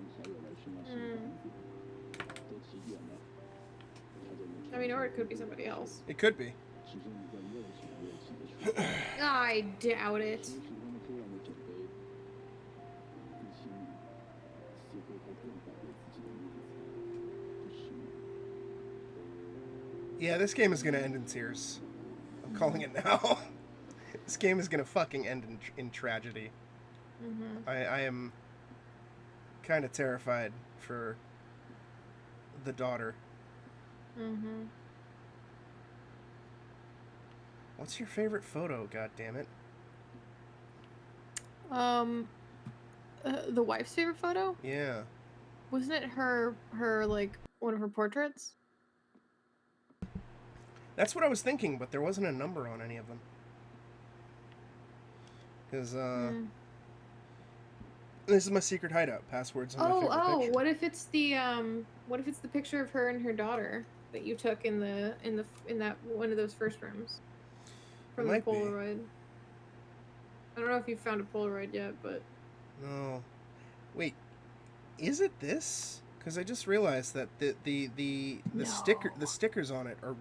I mean, or it could be somebody else. It could be. I doubt it. Yeah, this game is gonna end in tears. I'm calling it now. This game is gonna fucking end in tragedy. Mm-hmm. I am kind of terrified for the daughter. Mm-hmm. What's your favorite photo, goddammit? The wife's favorite photo? Yeah. Wasn't it her like one of her portraits? That's what I was thinking, but there wasn't a number on any of them. Because, this is my secret hideout. Passwords on my favorite picture. What if it's the picture of her and her daughter that you took in that one of those first rooms from the Polaroid? I don't know if you found a Polaroid yet, but no. Wait, is it this? Because I just realized that the stickers on it are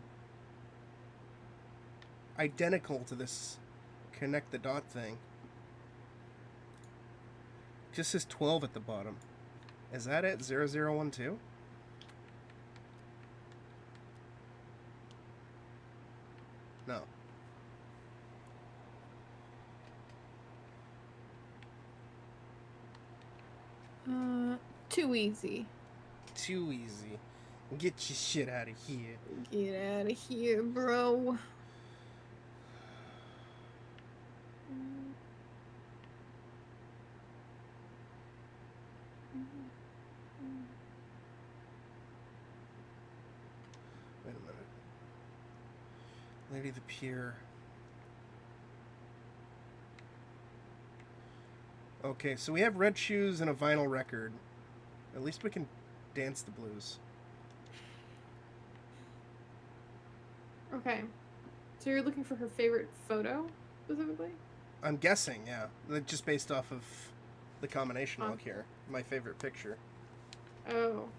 identical to this connect the dot thing. It just says 12 at the bottom. Is that it? 0012? No. Too easy. Too easy. Get your shit out of here. Get out of here, bro. Wait a minute. Lady of the Pier. Okay, so we have red shoes and a vinyl record. At least we can dance the blues. Okay. So you're looking for her favorite photo, specifically? I'm guessing, yeah. Just based off of the combination log here. My favorite picture. Oh.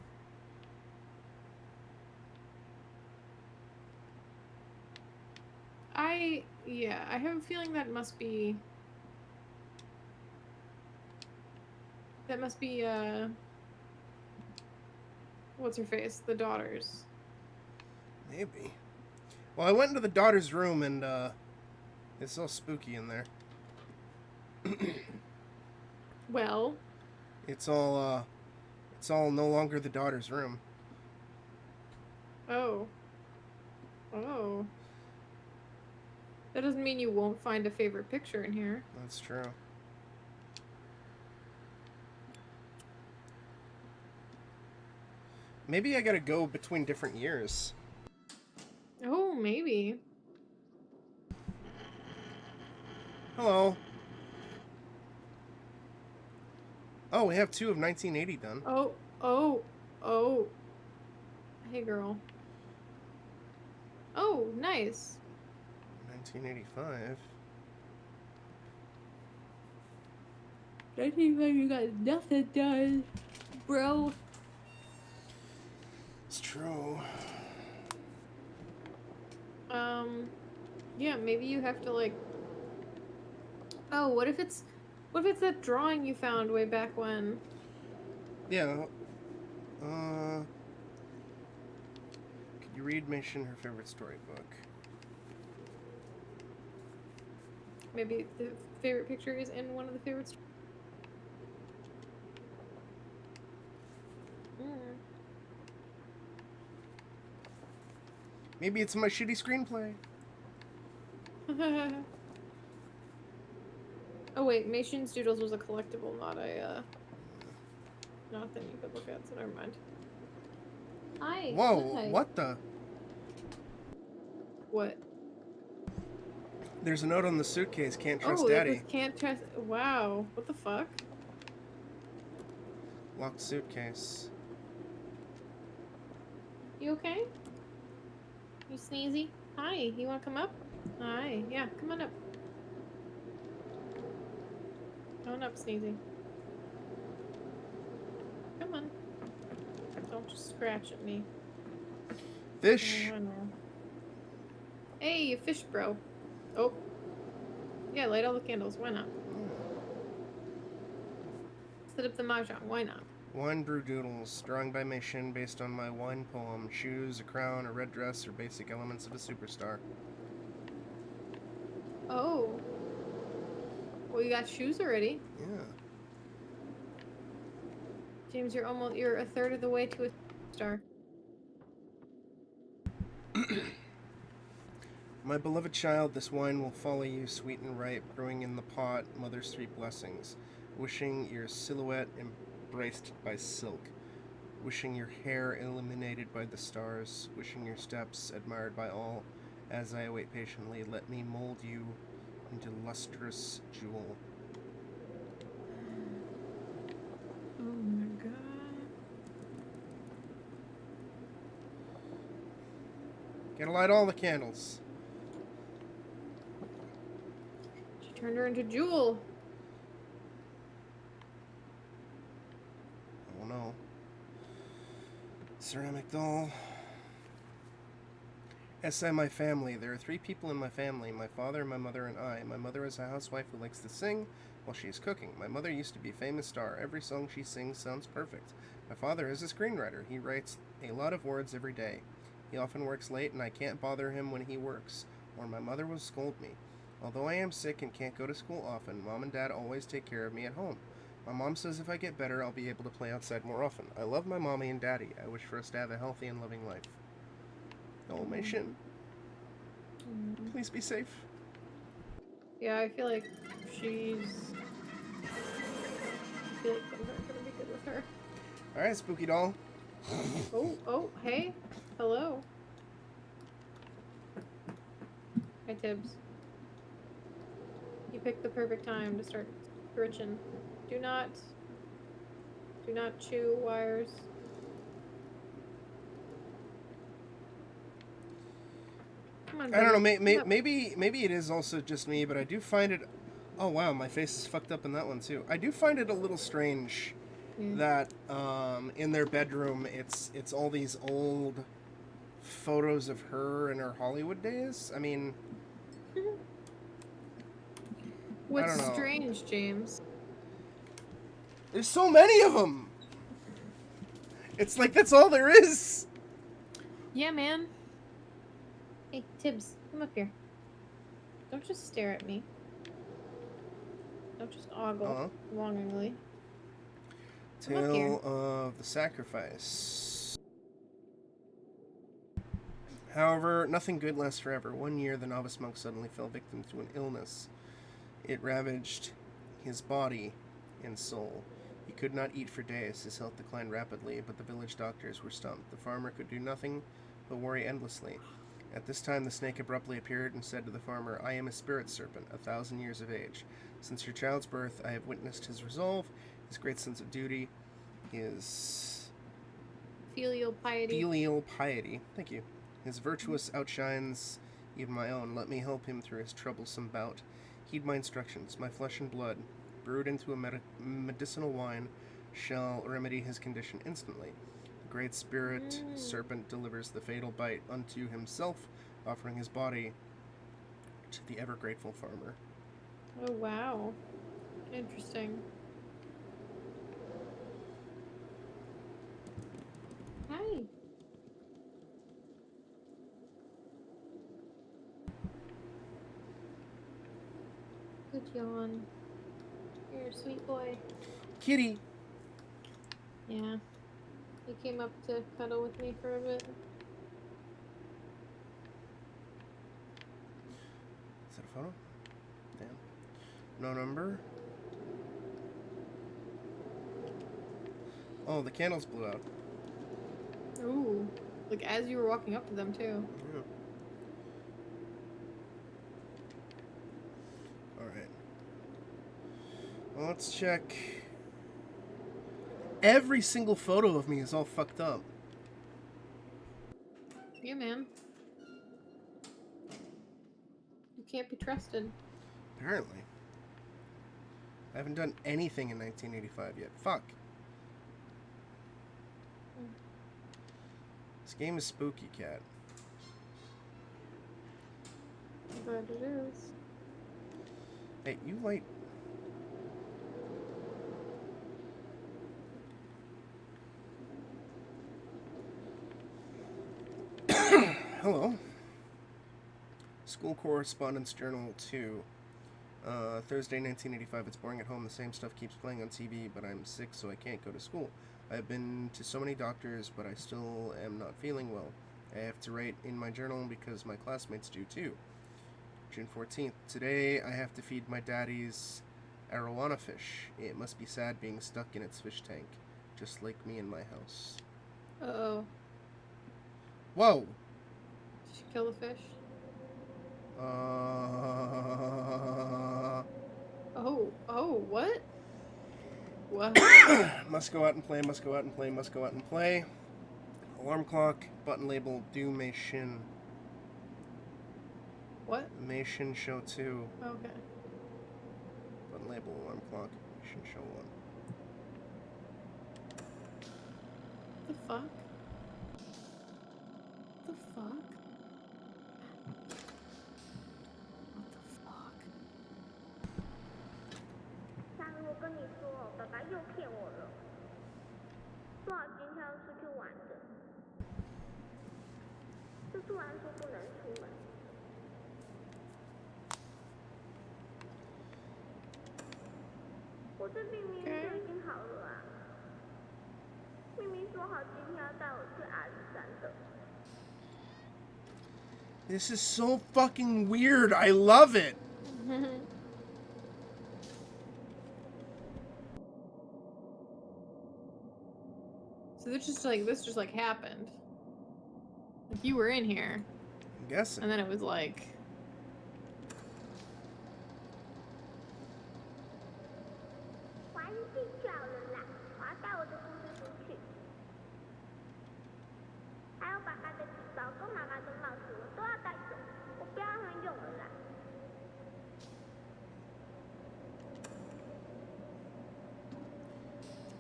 I have a feeling that must be... what's her face? The daughter's. Maybe. Well, I went into the daughter's room and, it's all spooky in there. Well... It's all no longer the daughter's room. Oh. Oh. That doesn't mean you won't find a favorite picture in here. That's true. Maybe I gotta go between different years. Oh, maybe. Hello. Oh, we have 2 of 1980 done. Oh. Hey, girl. Oh, nice. 1985. 1985, you got nothing done, bro. It's true. Yeah, maybe you have to, like... Oh, what if it's that drawing you found way back when? Yeah. Could you read Mission her favorite storybook? Maybe the favorite picture is in one of the favorites. Maybe it's my shitty screenplay. Oh wait, Mason's Doodles was a collectible, not a thing you could look at, so never mind. Hi. Whoa, hi. what the? What? There's a note on the suitcase, can't trust daddy. Can't trust... Wow, what the fuck? Locked suitcase. You okay? You sneezy? Hi, you wanna come up? Hi, yeah, come on up. Come on up, Sneezy. Come on. Don't just scratch at me. Fish! Oh, no. Hey, you fish, bro. Oh. Yeah, light all the candles. Why not? Set up the mahjong. Why not? Wine brew doodles, drawing by Mission based on my wine poem. Shoes, a crown, a red dress are basic elements of a superstar. Oh. Well, you got shoes already. Yeah. James, you're a third of the way to a star. My beloved child, this wine will follow you sweet and ripe, brewing in the pot, mother's 3 blessings. Wishing your silhouette embraced by silk. Wishing your hair illuminated by the stars. Wishing your steps admired by all. As I await patiently, let me mold you into lustrous jewel. Oh my god. Gotta light all the candles. She turned her into Jewel. Oh no. Ceramic doll. S.I. my family. There are 3 people in my family. My father, my mother, and I. My mother is a housewife who likes to sing while she is cooking. My mother used to be a famous star. Every song she sings sounds perfect. My father is a screenwriter. He writes a lot of words every day. He often works late and I can't bother him when he works, or my mother will scold me. Although I am sick and can't go to school often, Mom and Dad always take care of me at home. My mom says if I get better, I'll be able to play outside more often. I love my mommy and daddy. I wish for us to have a healthy and loving life. Oh, my shin. Please be safe. Yeah, I feel like things aren't gonna be good with her. Alright, spooky doll. Oh, hey. Hello. Hi, Tibbs. You picked the perfect time to start scritching. Do not chew wires. Come on, I don't buddy. know. Maybe it is also just me, but I do find it. Oh wow, my face is fucked up in that one too. I do find it a little strange that in their bedroom it's all these old photos of her in her Hollywood days. I mean, I What's don't know. strange, James? There's so many of them. It's like that's all there is. Yeah, man. Hey, Tibbs, come up here. Don't just stare at me. Don't just ogle longingly. Tale of the sacrifice. However, nothing good lasts forever. One year, the novice monk suddenly fell victim to an illness. It ravaged his body and soul. He could not eat for days. His health declined rapidly, but the village doctors were stumped. The farmer could do nothing but worry endlessly. At this time, the snake abruptly appeared and said to the farmer, "I am a spirit serpent, 1,000 years of age. Since your child's birth, I have witnessed his resolve, his great sense of duty, his filial piety. Thank you. His virtuous outshines even my own. Let me help him through his troublesome bout. Heed my instructions. My flesh and blood, brewed into a medicinal wine, shall remedy his condition instantly. The great spirit serpent delivers the fatal bite unto himself, offering his body to the ever grateful farmer." Oh, wow. Interesting. Hi. Good yawn. You're a sweet boy. Kitty! Yeah. He came up to cuddle with me for a bit. Is that a photo? Damn. No number? Oh, the candles blew out. Ooh. Like as you were walking up to them, too. Yeah. Alright. Well, let's check. Every single photo of me is all fucked up. Yeah, man. You can't be trusted. Apparently. I haven't done anything in 1985 yet. Fuck. This game is spooky, cat. But it is. Hey, you light. Hello. School Correspondence Journal 2. Thursday, 1985. It's boring at home. The same stuff keeps playing on TV, but I'm sick, so I can't go to school. I've been to so many doctors, but I still am not feeling well. I have to write in my journal because my classmates do too. June 14th. Today, I have to feed my daddy's arowana fish. It must be sad being stuck in its fish tank, just like me in my house. Uh-oh. Whoa! Did you kill the fish? Oh, what? What? Must go out and play, must go out and play, must go out and play. Alarm clock, button label, do Mei Shin. What? Mei Shin show 2. Okay. Button label, alarm clock, Mei Shin show 1. The fuck? The fuck? What the fuck? 假如我跟你说，爸爸又骗我了，说好今天要出去玩的，就突然说不能出门。我这病明明就已经好了啊，明明说好今天要带我去阿里山的。This is so fucking weird. I love it. So this just like happened. Like you were in here. I'm guessing. And then it was like 妈的帽子我都要带走，我不要让他用了啦。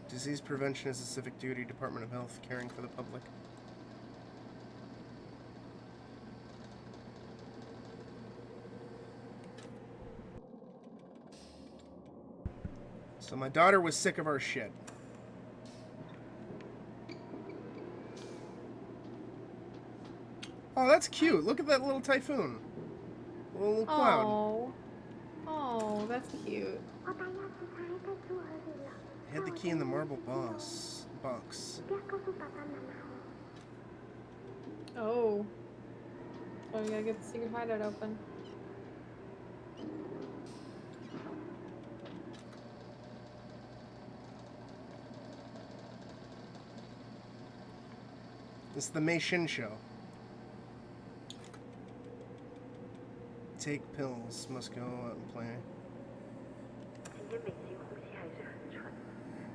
Disease prevention is a civic duty. Department of Health, caring for the public. So my daughter was sick of our shit. Oh, that's cute. Look at that little typhoon. Little cloud. Oh, that's cute. 我把钥匙藏在桌里了。 Hid the key in the marble box. 不要告诉爸爸妈妈哦。 Oh. Oh, we gotta get the secret hideout open. This is the Mei Shin show. Take pills. Must go out and play. 今天美琪呼吸还是很喘，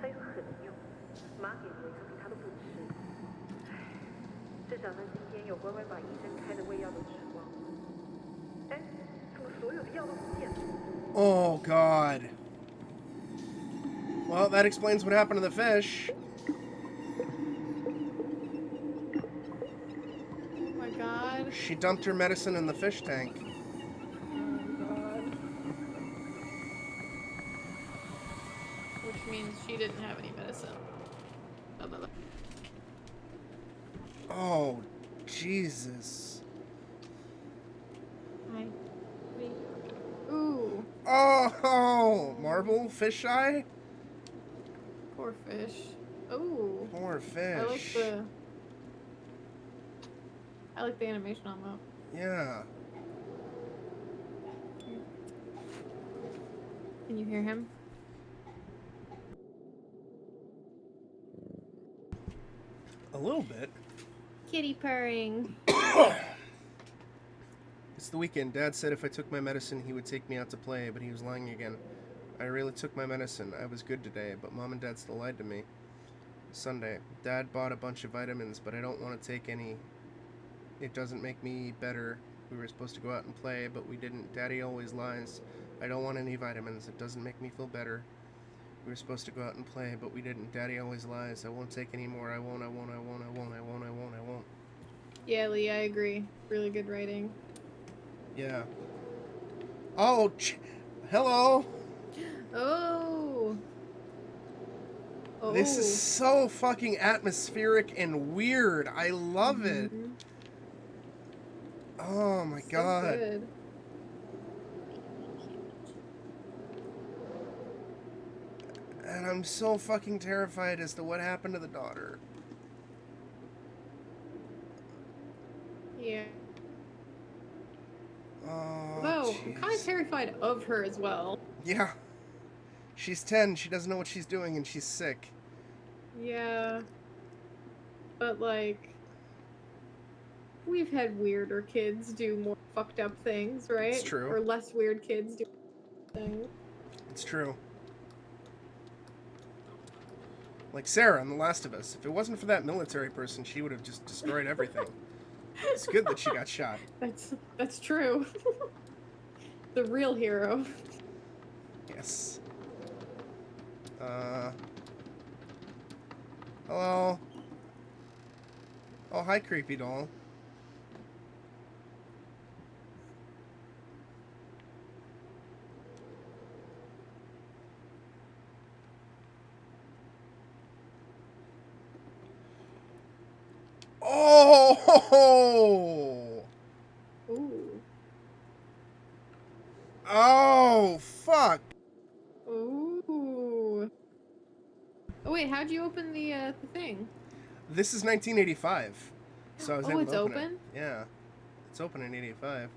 她又很用，妈给的维他命她都不吃。唉，至少她今天有乖乖把医生开的胃药都吃光。哎，怎么所有的药都不见了？ Oh, God. Well, that explains what happened to the fish. Oh my god. She dumped her medicine in the fish tank. Oh god. Which means she didn't have any medicine. Oh, Jesus. Hi. Ooh. Oh, marble fish eye? Poor fish. Ooh. Poor fish. I like the animation on that. Yeah. Can you hear him? A little bit. Kitty purring. It's the weekend. Dad said if I took my medicine, he would take me out to play, but he was lying again. I really took my medicine. I was good today, but Mom and Dad still lied to me. Sunday. Dad bought a bunch of vitamins, but I don't want to take any. It doesn't make me better. We were supposed to go out and play, but we didn't. Daddy always lies. I don't want any vitamins. It doesn't make me feel better. We were supposed to go out and play, but we didn't. Daddy always lies. I won't take any more. I won't. Yeah, Lee, I agree. Really good writing. Yeah. Oh, hello. Oh. Oh. This is so fucking atmospheric and weird. I love it. Oh my god. Good. And I'm so fucking terrified as to what happened to the daughter. Yeah. Oh, Though, I'm kind of jeez. terrified of her as well. Yeah. She's 10. She doesn't know what she's doing, and she's sick. Yeah. But, like, we've had weirder kids do more fucked up things, right? It's true. Or less weird kids do things. It's true. Like Sarah in The Last of Us. If it wasn't for that military person, she would have just destroyed everything. It's good that she got shot. That's true. The real hero. Yes. Hello. Oh, hi, creepy doll. Oh! Ooh. Oh, fuck. Ooh. Oh wait, how'd you open the thing? This is 1985. So I was able it's to open open? it. Yeah. It's open in 85.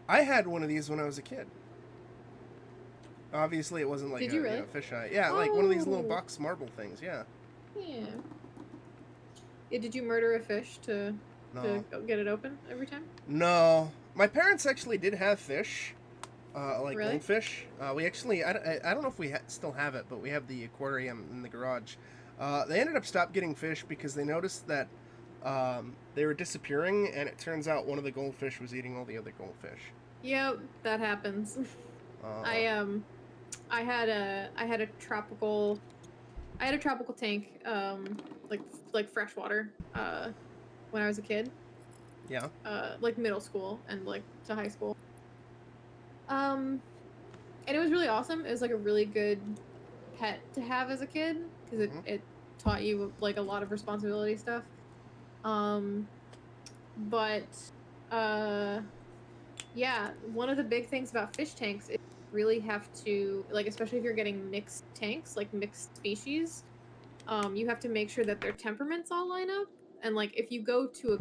I had one of these when I was a kid. Obviously, it wasn't like Did a you really? fisheye. Yeah, like one of these little Oh. box marble things. Yeah. Yeah. Yeah, did you murder a fish to No. get it open every time? No. My parents actually did have fish. Like Really? goldfish. We actually, I don't know if we still have it, but we have the aquarium in the garage. They ended up stopped getting fish because they noticed that They were disappearing, and it turns out one of the goldfish was eating all the other goldfish. Yep, that happens. I had a tropical tank, like freshwater, when I was a kid. Yeah. Like middle school and like to high school. And it was really awesome. It was like a really good pet to have as a kid because it taught you like a lot of responsibility stuff. But yeah, one of the big things about fish tanks is you really have to, like, especially if you're getting mixed tanks, like mixed species, you have to make sure that their temperaments all line up. And like if you go to a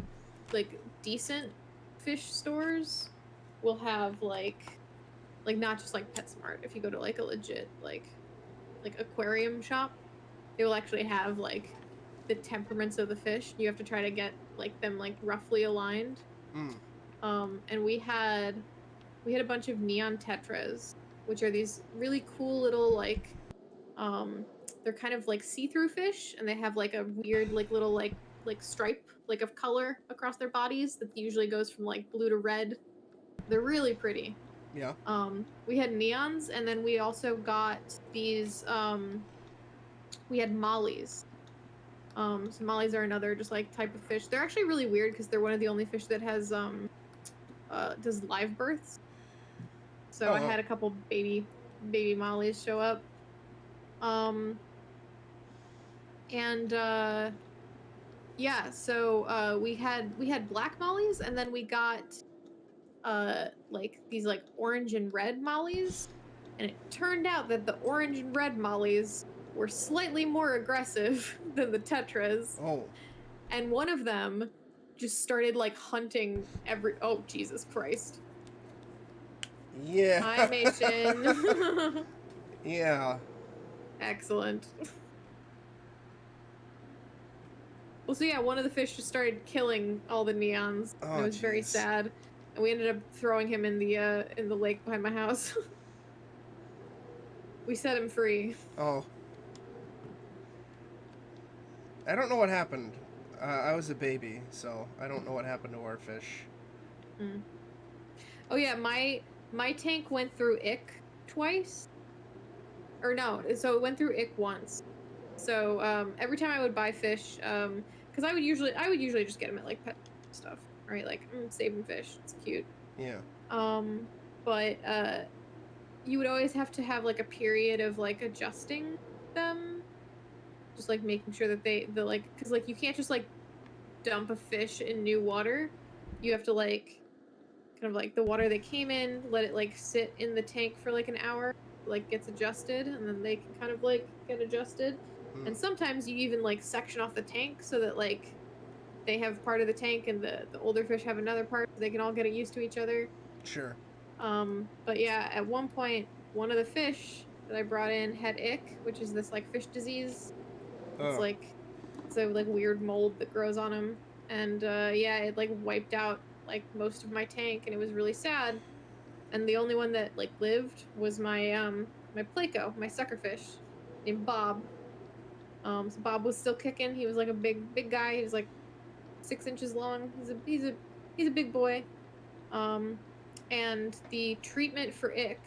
like decent fish stores, will have like not just like PetSmart. If you go to like a legit like aquarium shop, they will actually have like the temperaments of the fish. You have to try to get like them like roughly aligned. Mm. And we had a bunch of neon tetras, which are these really cool little like they're kind of like see-through fish, and they have like a weird like little like stripe like of color across their bodies that usually goes from like blue to red. They're really pretty. Yeah. We had neons, and then we also got these we had mollies. So mollies are another just like type of fish. They're actually really weird because they're one of the only fish that has does live births. So I had a couple baby mollies show up. And yeah, so we had black mollies, and then we got like these like orange and red mollies, and it turned out that the orange and red mollies were slightly more aggressive than the tetras. Oh. And one of them just started like hunting oh Jesus Christ. Yeah. Hi, Machen. Yeah. Excellent. Well, so yeah, one of the fish just started killing all the neons. Oh, and it was very sad. And we ended up throwing him in the lake behind my house. We set him free. Oh. I don't know what happened. I was a baby, so I don't know what happened to our fish. Mm. Oh yeah, my tank went through ick twice. Or no, so it went through ick once. So every time I would buy fish, because I would usually just get them at like pet stuff, right? Like saving fish, it's cute. Yeah. But you would always have to have like a period of like adjusting them, just like making sure that the like, because like you can't just like dump a fish in new water. You have to like kind of like the water they came in, let it like sit in the tank for like an hour, like gets adjusted, and then they can kind of like get adjusted. And sometimes you even like section off the tank so that like they have part of the tank and the older fish have another part, so they can all get used to each other. Sure. But yeah, at one point, one of the fish that I brought in had ick, which is this like fish disease. It's like a like weird mold that grows on them, and yeah, it like wiped out like most of my tank, and it was really sad. And the only one that like lived was my my pleco, my suckerfish, named Bob. So Bob was still kicking. He was like a big guy. He was like 6 inches long. He's a big boy. And the treatment for ick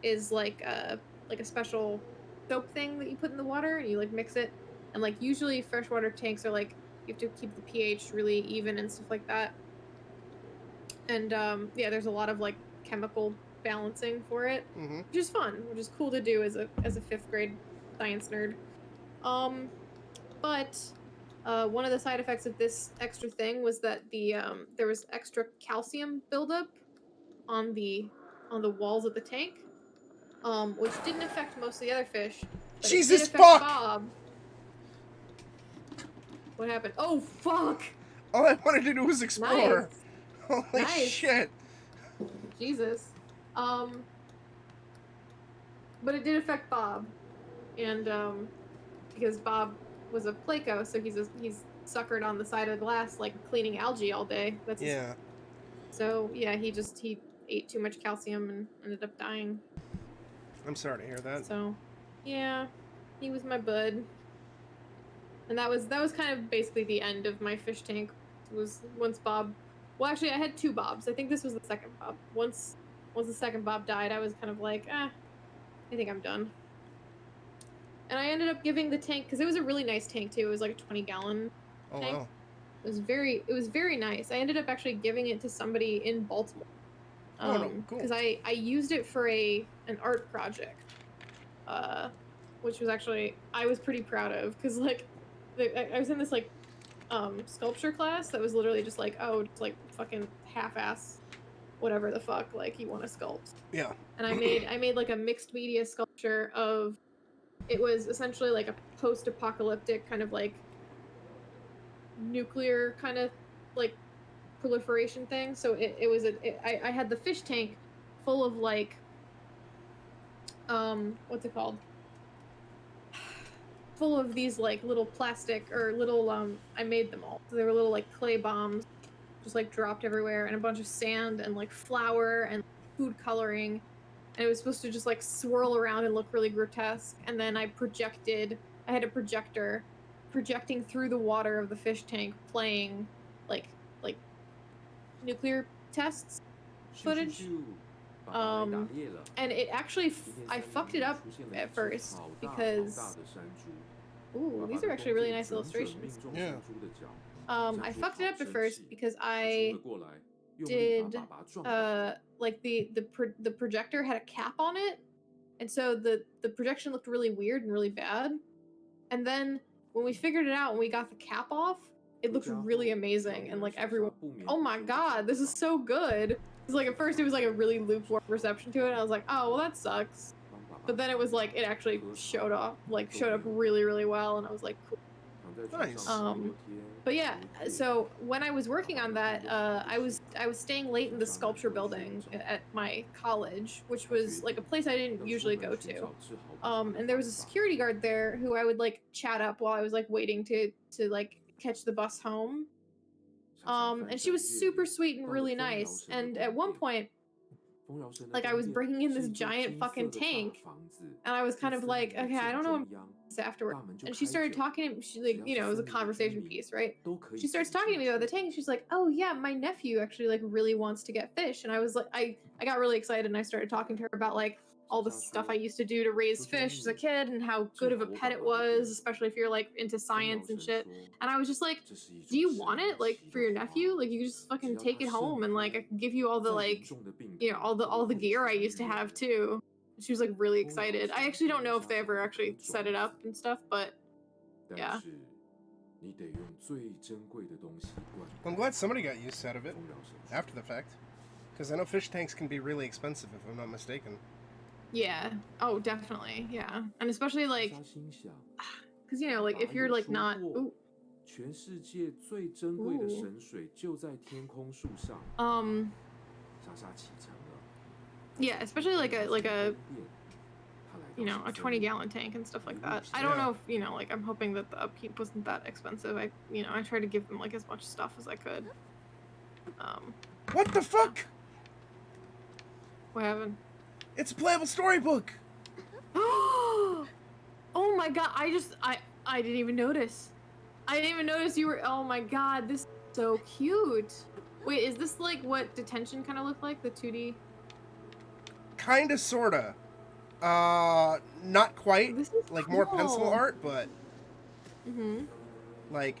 is like a special soap thing that you put in the water, and you like mix it. And like usually freshwater tanks are like you have to keep the pH really even and stuff like that. And yeah, there's a lot of like chemical balancing for it, which is fun, which is cool to do as a 5th grade science nerd. But one of the side effects of this extra thing was that there was extra calcium buildup on the walls of the tank, which didn't affect most of the other fish. But Jesus it did affect fuck! Bob. What happened? Oh fuck! All I wanted to do was explore. Nice. Holy shit! Jesus. But it did affect Bob, and because Bob was a pleco, so he's suckered on the side of the glass like cleaning algae all day. That's so yeah, he ate too much calcium and ended up dying. I'm sorry to hear that. So yeah, he was my bud. And that was kind of basically the end of my fish tank. Was once Bob. Well, actually, I had 2 Bobs. I think this was the second Bob. Once the second Bob died, I was kind of like, I think I'm done. And I ended up giving the tank because it was a really nice tank too. It was like a 20-gallon tank. Wow. It was very nice. I ended up actually giving it to somebody in Baltimore. Cool. Because I used it for an art project, which was actually I was pretty proud of because like I was in this like sculpture class that was literally just like, oh, just like fucking half-ass whatever the fuck like you want to sculpt. Yeah. And I made like a mixed media sculpture of, it was essentially like a post-apocalyptic kind of like nuclear kind of like proliferation thing. So I had the fish tank full of like what's it called? Full of these like little plastic or little I made them all. So they were little like clay bombs just like dropped everywhere, and a bunch of sand and like flour and food coloring. And it was supposed to just like swirl around and look really grotesque. And then I had a projector projecting through the water of the fish tank playing like nuclear tests footage. And it actually I fucked it up at first because ooh, these are actually really nice illustrations. Yeah. I fucked it up at first because I did like the projector had a cap on it, and so the projection looked really weird and really bad. And then when we figured it out and we got the cap off, it looked really amazing, and like everyone, oh my god, this is so good. Because like at first it was like a really lukewarm reception to it, and I was like, oh well, that sucks. But then it was like it actually showed up really, really well, and I was like, cool. Nice. But yeah, so when I was working on that, I was staying late in the sculpture building at my college, which was like a place I didn't usually go to. And there was a security guard there who I would like chat up while I was like waiting to like catch the bus home. And she was super sweet and really nice. And at one point, like I was bringing in this giant fucking tank, and I was kind of like, okay, I don't know what this afterward. And she started talking to me. She like, you know, it was a conversation piece, right? She starts talking to me about the tank, and she's like, oh yeah, my nephew actually like really wants to get fish. And I was like, I got really excited, and I started talking to her about like all the stuff I used to do to raise fish as a kid and how good of a pet it was, especially if you're like into science and shit. And I was just like, do you want it like for your nephew? Like you can just fucking take it home, and like I can give you all the like, you know, all the gear I used to have too. She was like really excited. I actually don't know if they ever actually set it up and stuff, but yeah. I'm glad somebody got use out of it after the fact, because I know fish tanks can be really expensive if I'm not mistaken. Yeah. Oh, definitely. Yeah. And especially like, because you know, like if you're like not. Ooh. Yeah, especially like a you know, a 20-gallon tank and stuff like that. I don't know if, you know, like I'm hoping that the upkeep wasn't that expensive. I tried to give them like as much stuff as I could. What the fuck? What happened? It's a playable storybook. Oh my god! I didn't even notice. I didn't even notice you were. Oh my god! This is so cute. Wait, is this like what detention kind of looked like? The 2D. Kinda, sorta. Not quite. This is like cool. more pencil art, but. Mhm. Like,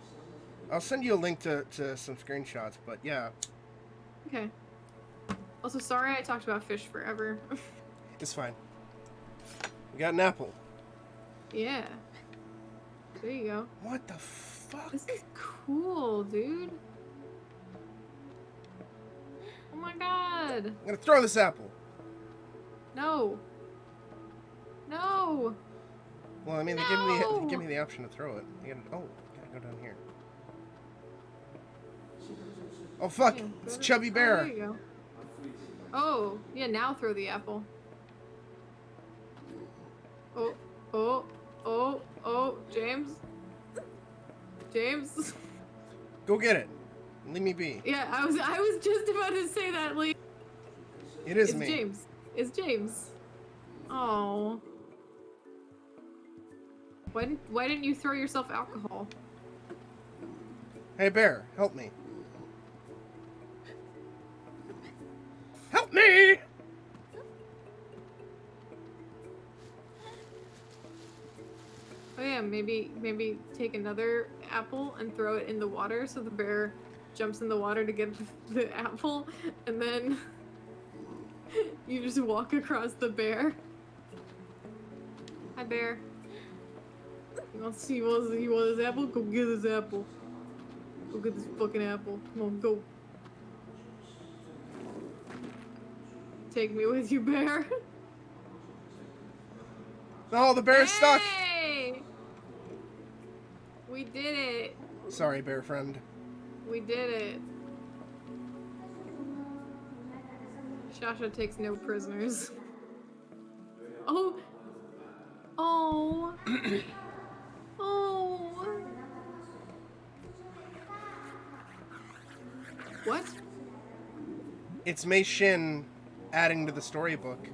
I'll send you a link to some screenshots, but yeah. Okay. Also, sorry I talked about fish forever. It's fine. We got an apple. Yeah. There you go. What the fuck? This is cool, dude. Oh my god. I'm gonna throw this apple. No. No. Well, I mean, they give me the option to throw it. Gotta go down here. Oh fuck! Yeah, It's Chubby Bear. Oh, there you go. Oh, yeah, now throw the apple. Oh, James? James? Go get it. Leave me be. Yeah, I was just about to say that, Lee. It's me. James. It's James. Oh. Why didn't you throw yourself alcohol? Hey, bear, help me. Help me! Oh yeah, maybe take another apple and throw it in the water so the bear jumps in the water to get the apple, and then you just walk across the bear. Hi, bear. You want his apple? Go get his apple. Go get this fucking apple. Come on, go. Take me with you, bear. Oh, the bear's stuck! Hey! We did it. Sorry, bear friend. We did it. Shasha takes no prisoners. Oh. Oh. Oh. What? It's Mei Shin adding to the storybook.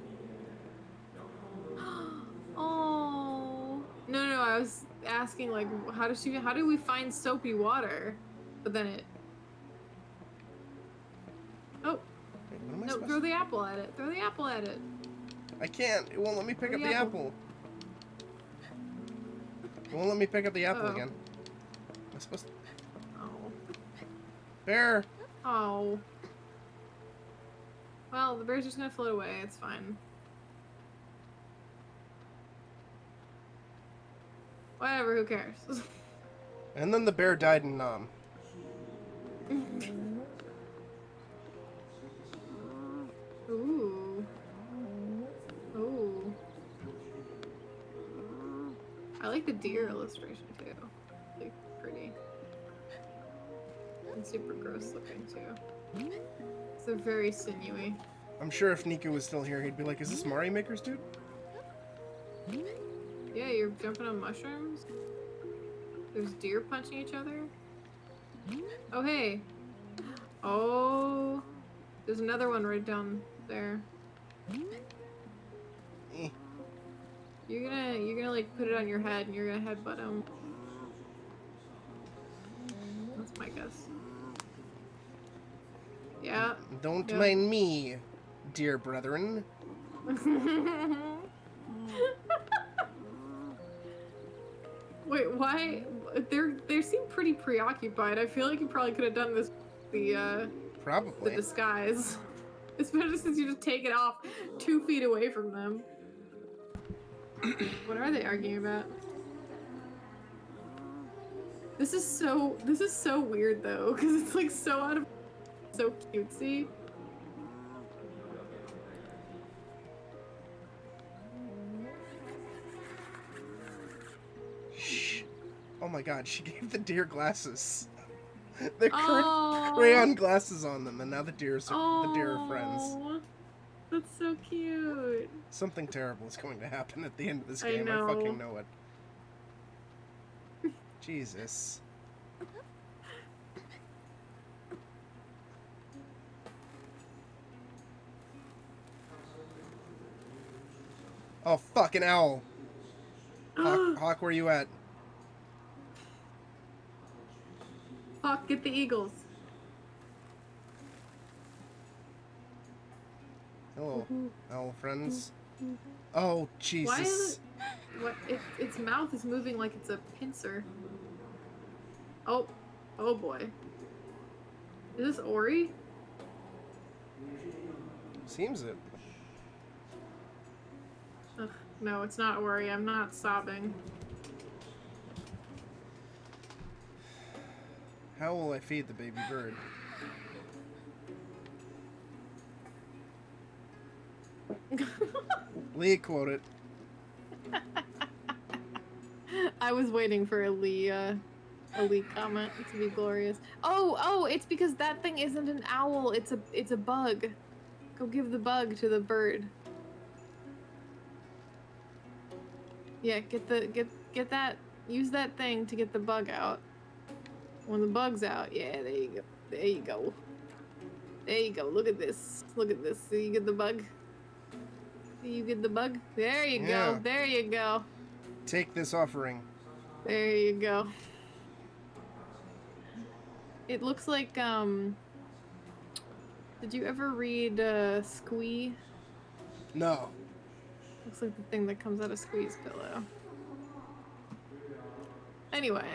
Oh. No, I was asking, like, how do we find soapy water? But then it... Oh. Wait, what am I No, supposed throw to... the apple at it. Throw the apple at it. I can't. It won't let me pick Throw up the the apple. apple. It won't let me pick up the apple Uh-oh. again. Am I supposed to... Oh. Bear! Oh. Well, the bear's just gonna float away. It's fine. Whatever, who cares? And then the bear died in Nam. Ooh. Ooh. I like the deer illustration too. Like, pretty. And super gross looking too. They're very sinewy. I'm sure if Nika was still here, he'd be like, is this Mario Maker's dude? Yeah, you're jumping on mushrooms. There's deer punching each other. Oh, hey. Oh. There's another one right down there. Eh. You're gonna like put it on your head and you're gonna headbutt him. That's my guess. Yeah. Don't Yep. mind me, dear brethren. Wait, why? They seem pretty preoccupied. I feel like you probably could have done this with the Probably. disguise. Especially since you just take it off 2 feet away from them. What are they arguing about? This is so weird though, because it's like so out of so cutesy. Shh. Oh my god, she gave the deer glasses. They're Oh. crayon glasses on them, and now the deer are friends. Oh, that's so cute. Something terrible is going to happen at the end of this I game. I know. fucking know it. Jesus. Oh, fucking owl. Hawk, where you at? Hawk, get the eagles. Hello, owl friends. Oh, Jesus. Why is it? What? Its mouth is moving like it's a pincer. Oh, oh boy. Is this Ori? Seems it. Ugh, no, it's not Ori. I'm not sobbing. How will I feed the baby bird? Lee, quote it. I was waiting for a Lee comment to be glorious. Oh, it's because that thing isn't an owl. It's a bug. Go give the bug to the bird. Yeah, get that. Use that thing to get the bug out. When the bug's out, yeah, there you go. There you go. There you go. Look at this. Look at this. See, you get the bug. See, you get the bug. There you Yeah. go. There you go. Take this offering. There you go. It looks like, did you ever read, Squee? No. Looks like the thing that comes out of Squee's pillow. Anyway.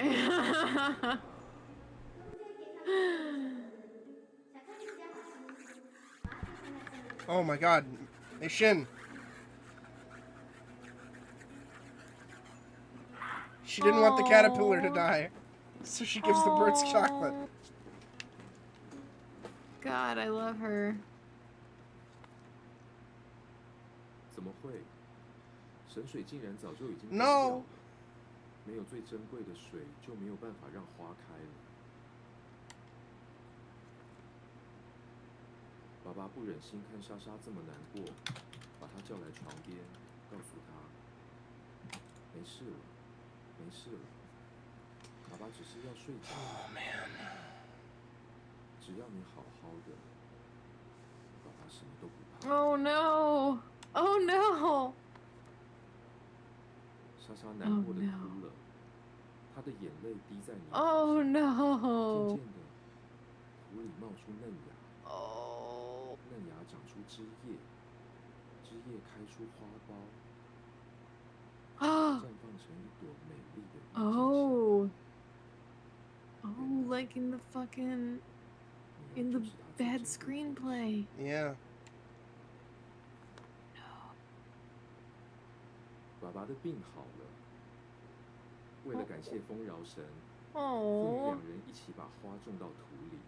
Oh my god. Hey, Shin. She didn't want the caterpillar to die, so she gives the birds chocolate. God, I love her. 怎么会？神水竟然早就已经干掉 No. 了。没有最珍贵的水，就没有办法让花开了。爸爸不忍心看莎莎这么难过，把她叫来床边，告诉她：“没事了，没事了，爸爸只是要睡觉。Oh man. 只要你好好的，爸爸什么都不怕。” Oh no! Oh no! 莎莎难过的哭了，她的眼泪滴在泥土上。 Oh 渐 no! 渐的，土里冒出嫩芽。 Oh. 嫩芽长出枝叶，枝叶开出花苞，绽放成一朵美丽的郁金香。Oh. Oh, like in the fucking... in the bad screenplay. Yeah. 爸爸的病好了，为了感谢丰饶神，父女 Oh. 两人一起把花种到土里。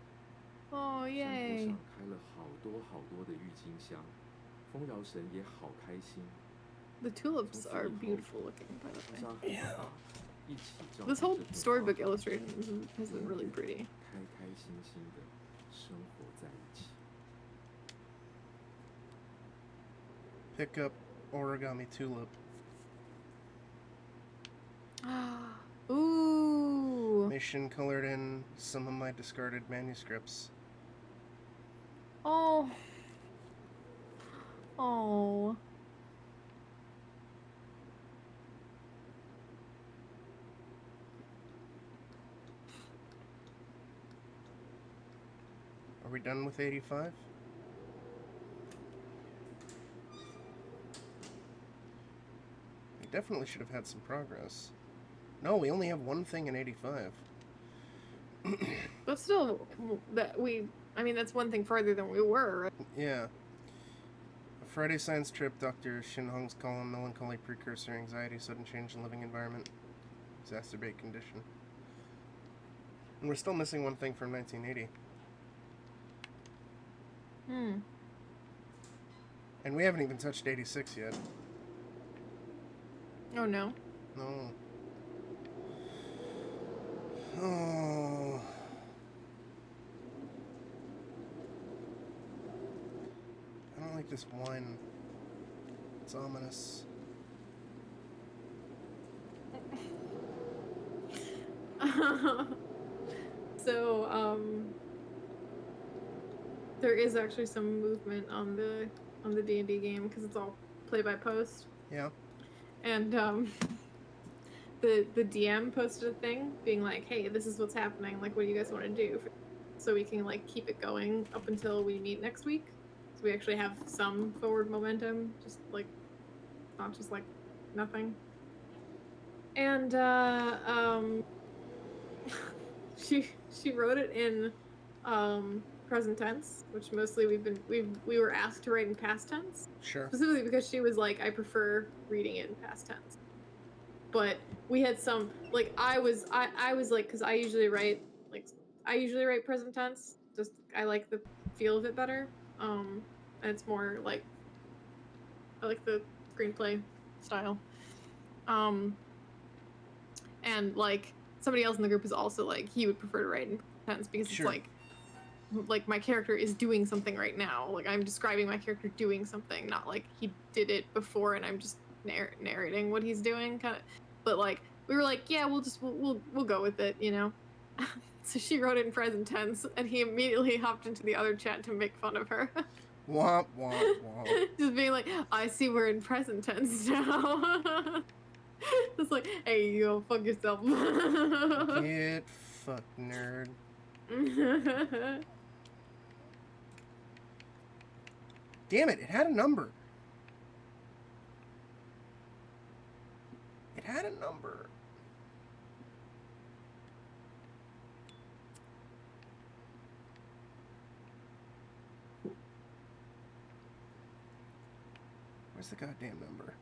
Oh, 山坡 yay. 上开了好多好多的郁金香，丰饶神也好开心。 The tulips are beautiful looking, by the 莎 way. 莎和爸爸一起照顾 This 这 whole 朵花， storybook illustration has been really pretty. 开开心心的生活在一起。 Pick up origami tulip. Ooh. Mission colored in some of my discarded manuscripts. Oh. Oh. Are we done with 85? We definitely should have had some progress. No, we only have one thing in 85. But still, I mean, that's one thing farther than we were, right? Yeah. A Friday science trip, Dr. Shinhong's column, melancholy precursor, anxiety, sudden change in living environment, exacerbate condition. And we're still missing one thing from 1980. And we haven't even touched 86 yet. Oh, no. No. Oh. I don't like this wine. It's ominous. So, there is actually some movement on the D&D game because it's all play by post. Yeah. And the DM posted a thing being like, "Hey, this is what's happening. Like, what do you guys want to do?" So we can like keep it going up until we meet next week. So we actually have some forward momentum, just like not just like nothing. And she wrote it in present tense, which mostly we were asked to write in past tense. Sure. Specifically because she was like, I prefer reading it in past tense. But we had some like I was like, because I usually write present tense. Just I like the feel of it better. And it's more like I like the screenplay style. And like somebody else in the group is also like he would prefer to write in tense because Sure. it's like my character is doing something right now. Like I'm describing my character doing something, not like he did it before and I'm just narrating what he's doing, kind of. But like we were like, yeah, we'll go with it, you know. So she wrote it in present tense, and he immediately hopped into the other chat to make fun of her. Womp womp womp. Just being like, I see we're in present tense now. It's like, hey, you go fuck yourself. Get fucked, nerd. Damn it, it had a number. It had a number. Where's the goddamn number?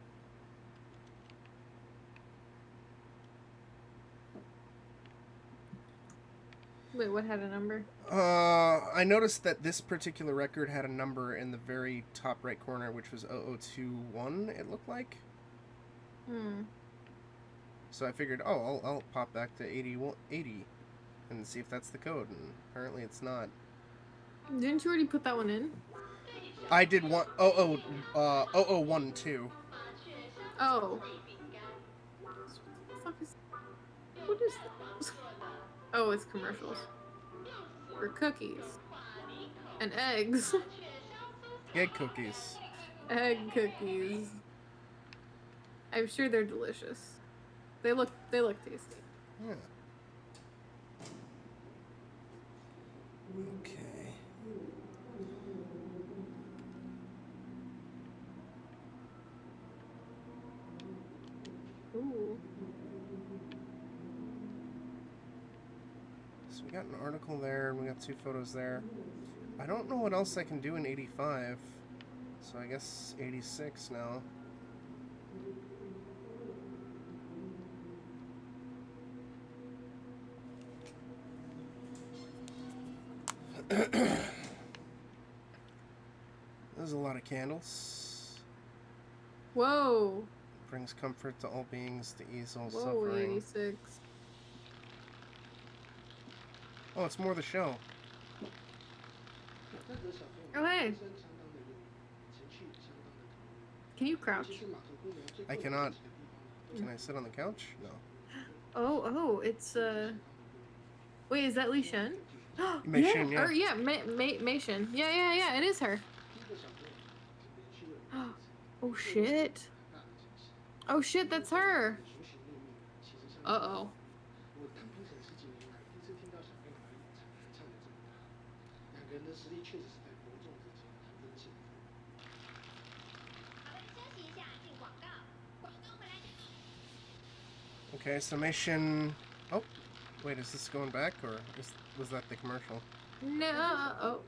Wait, what had a number? I noticed that this particular record had a number in the very top right corner, which was 0021, it looked like. So I figured, oh, I'll pop back to 80 and see if that's the code, and apparently it's not. Didn't you already put that one in? I did 0012. Oh. What is this? Oh, it's commercials. For cookies. And eggs. Egg cookies. Egg cookies. I'm sure they're delicious. They look tasty. Yeah. Okay. Ooh. So we got an article there, and we got 2 photos there. I don't know what else I can do in 85, so I guess 86 now. There's a lot of candles. Whoa. Brings comfort to all beings to ease all Whoa, suffering. 86. Oh, it's more of the show. Oh, hey. Can you crouch? I cannot. Can I sit on the couch? No. Oh, it's, Wait, is that Li Shen? Mei Shen, yeah. Or, yeah, Mei Shen. Yeah, it is her. Oh, shit. Oh, shit, that's her. Uh-oh. Okay, so Mei Shen... Oh, wait, is this going back, or was that the commercial? No. Oh.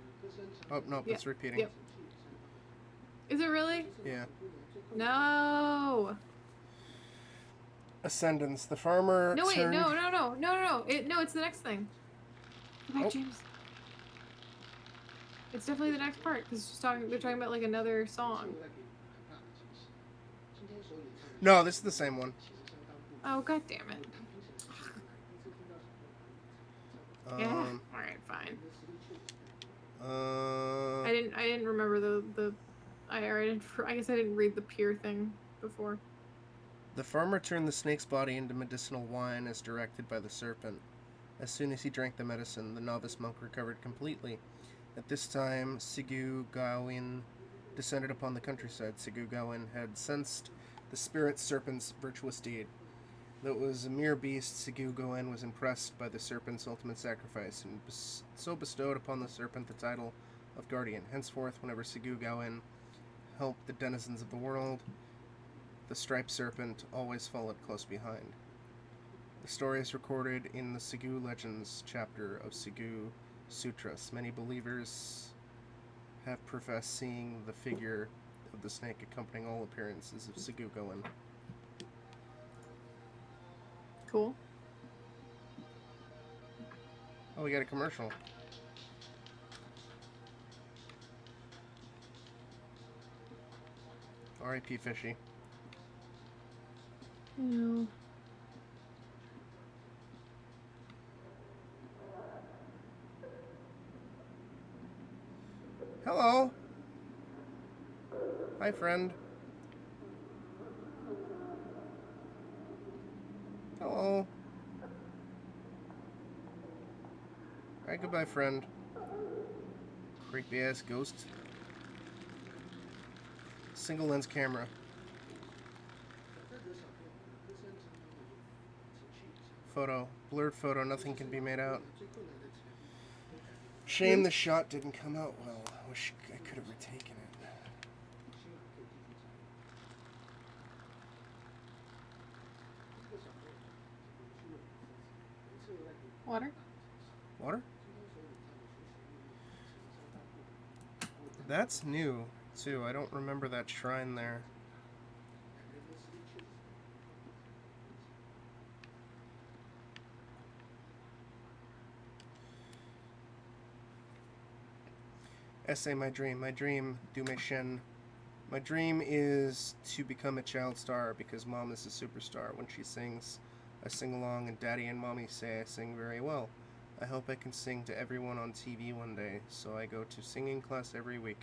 Oh, nope, it's repeating. Yep. Is it really? Yeah. No. Ascendance. The farmer No, wait, turned... no. It's the next thing. Go back, James. It's definitely the next part, because they're talking about, like, another song. No, this is the same one. Oh, god damn it. Yeah. Alright, fine. I didn't remember I guess I didn't read the peer thing before. The farmer turned the snake's body into medicinal wine as directed by the serpent. As soon as he drank the medicine, the novice monk recovered completely. At this time, Sigu Gawain descended upon the countryside. Sigu Gawain had sensed the spirit serpent's virtuous deed. Though it was a mere beast, Sigu Gawain was impressed by the serpent's ultimate sacrifice, and so bestowed upon the serpent the title of guardian. Henceforth, whenever Sigu Gawain helped the denizens of the world, the striped serpent always followed close behind. The story is recorded in the Sigu Legends chapter of Sigu Sutras. Many believers have professed seeing the figure of the snake accompanying all appearances of Sigu Gawain. Cool. Oh, we got a commercial. R.I.P. Fishy. No. Hello. Hi, friend. Hello. Alright, goodbye, friend. Creepy ass ghost. Single lens camera. photo. Blurred photo, nothing can be made out. Shame the shot didn't come out well. I wish I could have retaken it. Water? Water? That's new, too. I don't remember that shrine there. Essay my dream. My dream, Dume Shen. My dream is to become a child star because mom is a superstar. When she sings, I sing along, and daddy and mommy say I sing very well. I hope I can sing to everyone on TV one day, so I go to singing class every week.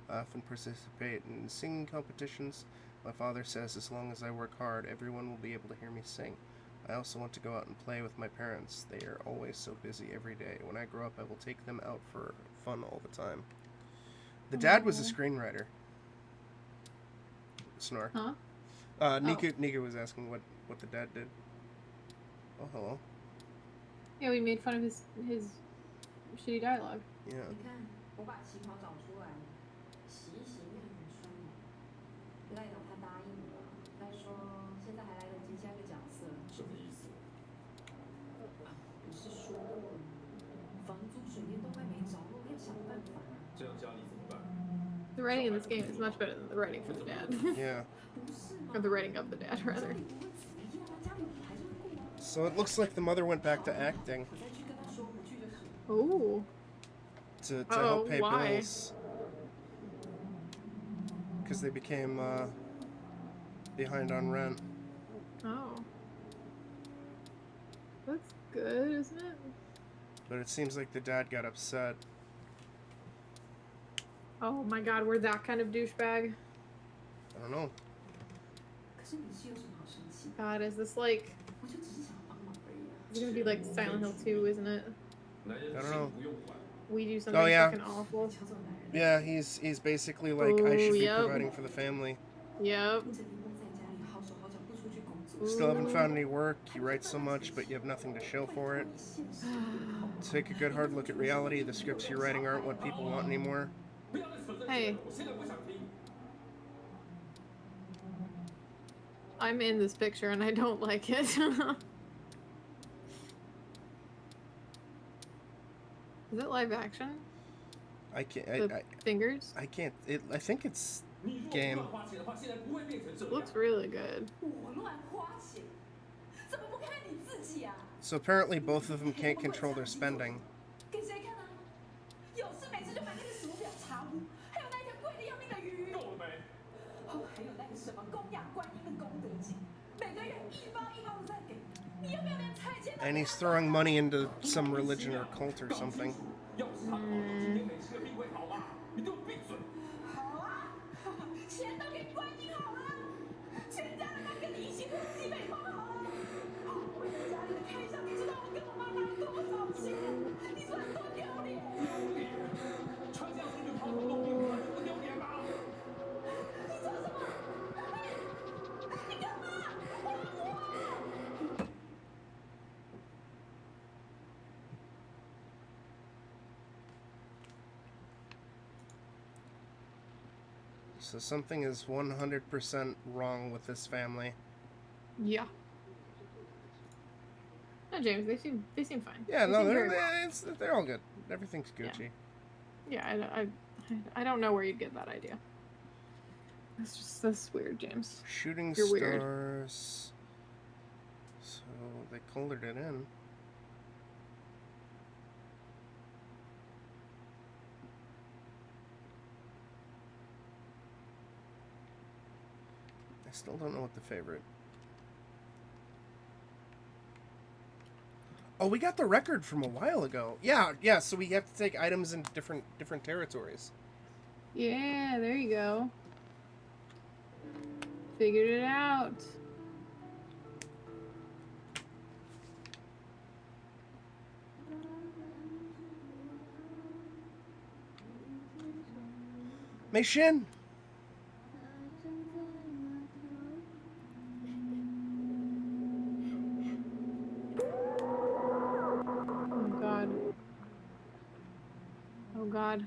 I often participate in singing competitions. My father says as long as I work hard, everyone will be able to hear me sing. I also want to go out and play with my parents. They are always so busy every day. When I grow up, I will take them out for fun all the time. The dad was a screenwriter. Snore. Huh? Nika was asking what the dad did. Oh, hello. Yeah, we made fun of his shitty dialogue. Yeah. 你看，我把旗袍找出来了，洗一洗应该很顺嘛。赖导他答应了，他说现在还来得及加个角色。什么意思？不是说过了吗？房租、水电都快没着落，要想办法。这样家里怎么办？ The writing in this game is much better than the writing for the dad. Yeah. 不是吗？ Or the writing of the dad, 家 rather. 里不会怎么样啊，家里还是会顾啊。 So it looks like the mother went back to acting 我再去跟他说回去就是。 Oh. to Oh, help pay why? bills. Because they became behind on rent. Oh. That's good, isn't it? But it seems like the dad got upset. Oh my god, we're that kind of douchebag. I don't know. 可是你是有什么好生气？ God, is this like... 我就只是想帮忙而已啊。 It's gonna be like Silent Hill 2, isn't it? 男人 I don't 心 know. 不用管。 We do something Oh, yeah. fucking awful. 叫做男人。 Yeah, he's basically like, I should Oh, be yep. providing for the family. Yep. 你整天窝在家里，好手好脚不出去工作。 Still haven't found any work. You write so much, but you have nothing to show for it. Take a good hard look at reality. The scripts you're writing aren't what people want anymore. 不要再扯这些 Hey. 了，我现在不想听。 I'm in this picture and I don't like it. Is it live action? I can't. The fingers? I can't. I think it's 你如果 game. 不乱花钱的话，现在不会变成这样。 Looks really good. 我乱花钱，怎么不看看你自己啊？ So apparently both of them can't control their spending. 给谁看啊？有事没事就买那个什么表茶壶，还有那一条贵的要命的鱼。够了没？哦，还有那个什么供养观音的功德金，每个月一包一包的在给。你要不要连菜钱都 And he's throwing money into some religion or cult or something. 要是他保证今天没吃的病会好吗？你给我闭嘴！好啊？钱都给观音好了，全家人都跟你一起喝西北风好了。为了家里的开销，你知道我跟我妈拿了多少钱？你说多丢脸？丢脸！穿这样出去跑跑动病还不丢脸吗？你做什么？哎，你干嘛？还我！ So something is 100% wrong with this family. Yeah. No, James, they seem fine. Yeah, They no, seem very well. they're all good. Everything's Gucci. Yeah, I don't know where you'd get that idea. That's weird, James. Shooting You're weird. stars. So they colored it in. I still don't know what the favorite. Oh, we got the record from a while ago. Yeah, so we have to take items in different territories. Yeah, there you go. Figured it out. Mei Shin! Oh god.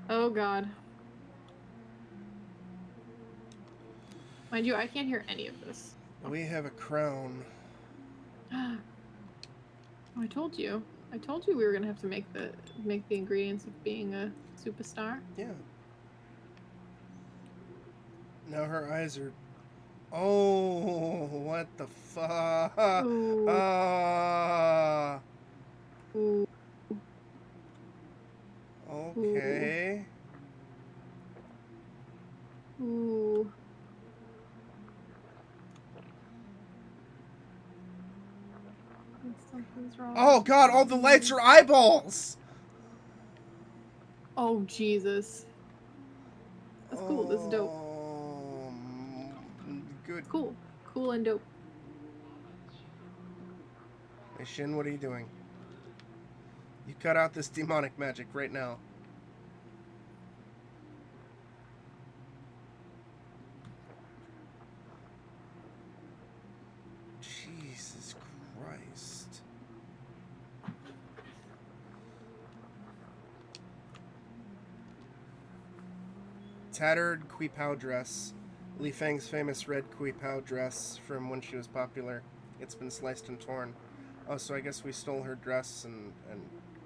Oh god. Mind you, I can't hear any of this. We have a crown. Oh, I told you. I told you we were gonna have to make the ingredients of being a superstar. Yeah. Now her eyes are. Oh, what the fuck? Ooh. Ooh. Okay. Ooh. Something's wrong. Oh god, all the lights are eyeballs! Oh Jesus. That's cool. This is dope. Good. Cool. Cool and dope. Hey Shin, what are you doing? You cut out this demonic magic right now. Jesus Christ. Tattered Kui Pao dress. Li Fang's famous red Kui Pao dress from when she was popular. It's been sliced and torn. Oh, so I guess we stole her dress and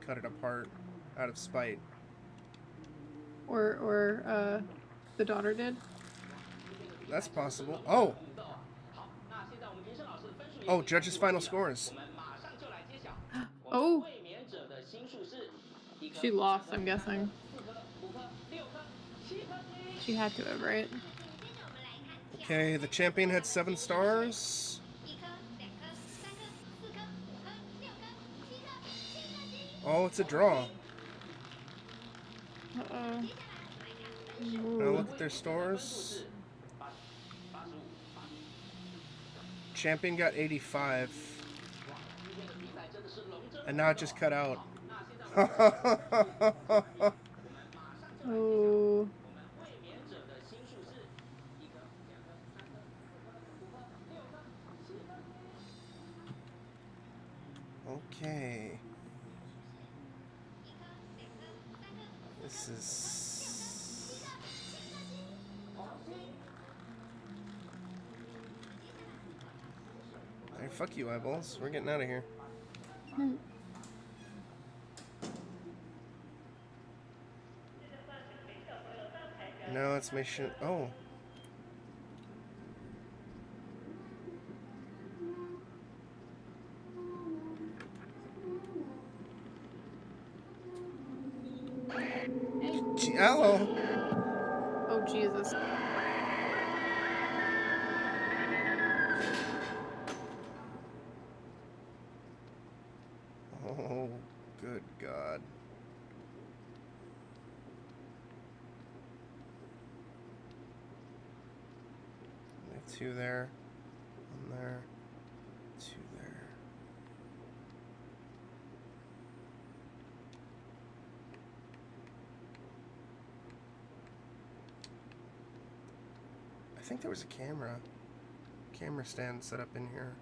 cut it apart out of spite. Or the daughter did? That's possible. Oh! Oh, judges' final scores. Oh! She lost, I'm guessing. She had to have, right? Okay, the champion had 7 stars. Oh, it's a draw. Uh-oh. Now look at their stores. Champion got 85. And now it just cut out. Oh. Okay. This is... Alright, fuck you, eyeballs. We're getting out of here. Now it's mission... Oh. Hello. Oh, Jesus. Oh, good God. Only 2 there. 1 there. 2 there. I think there was a camera stand set up in here.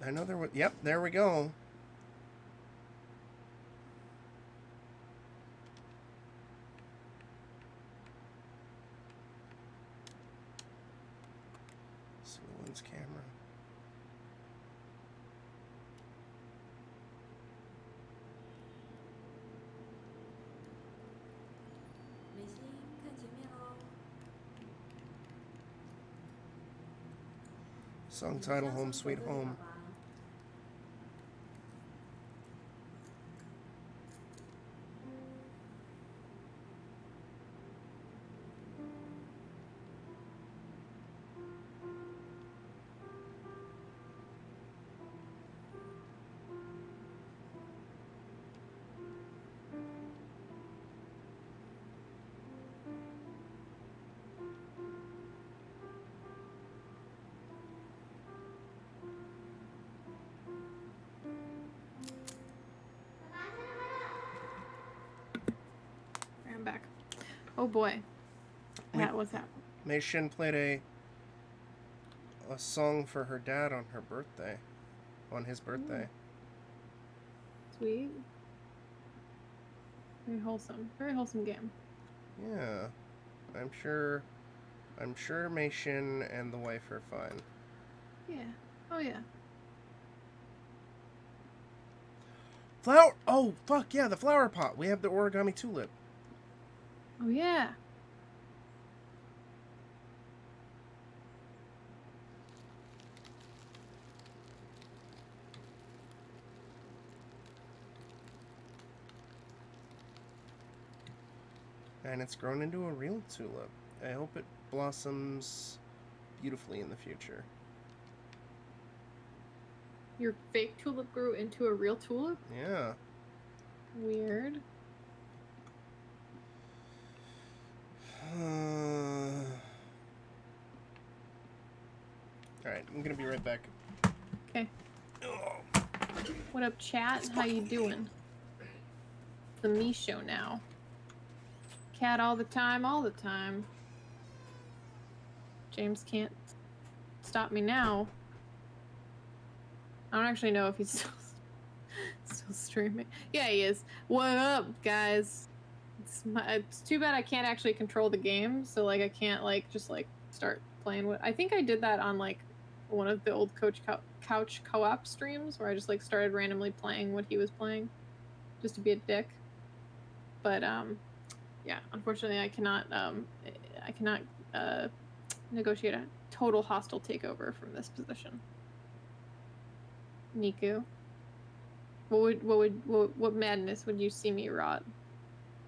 I know there was. Yep, there we go. Single lens camera. Song title: Home Sweet Home. I'm back. Oh boy. What's that? Mei Shin played a a song for her dad on her birthday. On his birthday. Sweet. Very wholesome. Very wholesome game. Yeah. I'm sure Mei Shin and the wife are fine. Yeah. Oh, yeah. Flower... Oh, fuck, yeah, the flower pot. We have the origami tulip. Oh, yeah. And it's grown into a real tulip. I hope it blossoms beautifully in the future. Your fake tulip grew into a real tulip? Yeah. Weird. Alright, I'm gonna be right back. Okay. What up, chat? How you doing? It's the me show now. Cat all the time, all the time. James can't stop me now. I don't actually know if he's still streaming. Yeah, he is. What up, guys? It's too bad I can't actually control the game, so like I can't like just like start playing with. I think I did that on like one of the old couch co-op streams where I just like started randomly playing what he was playing, just to be a dick. But yeah, unfortunately I cannot negotiate a total hostile takeover from this position. Niku, what madness would you see me rot?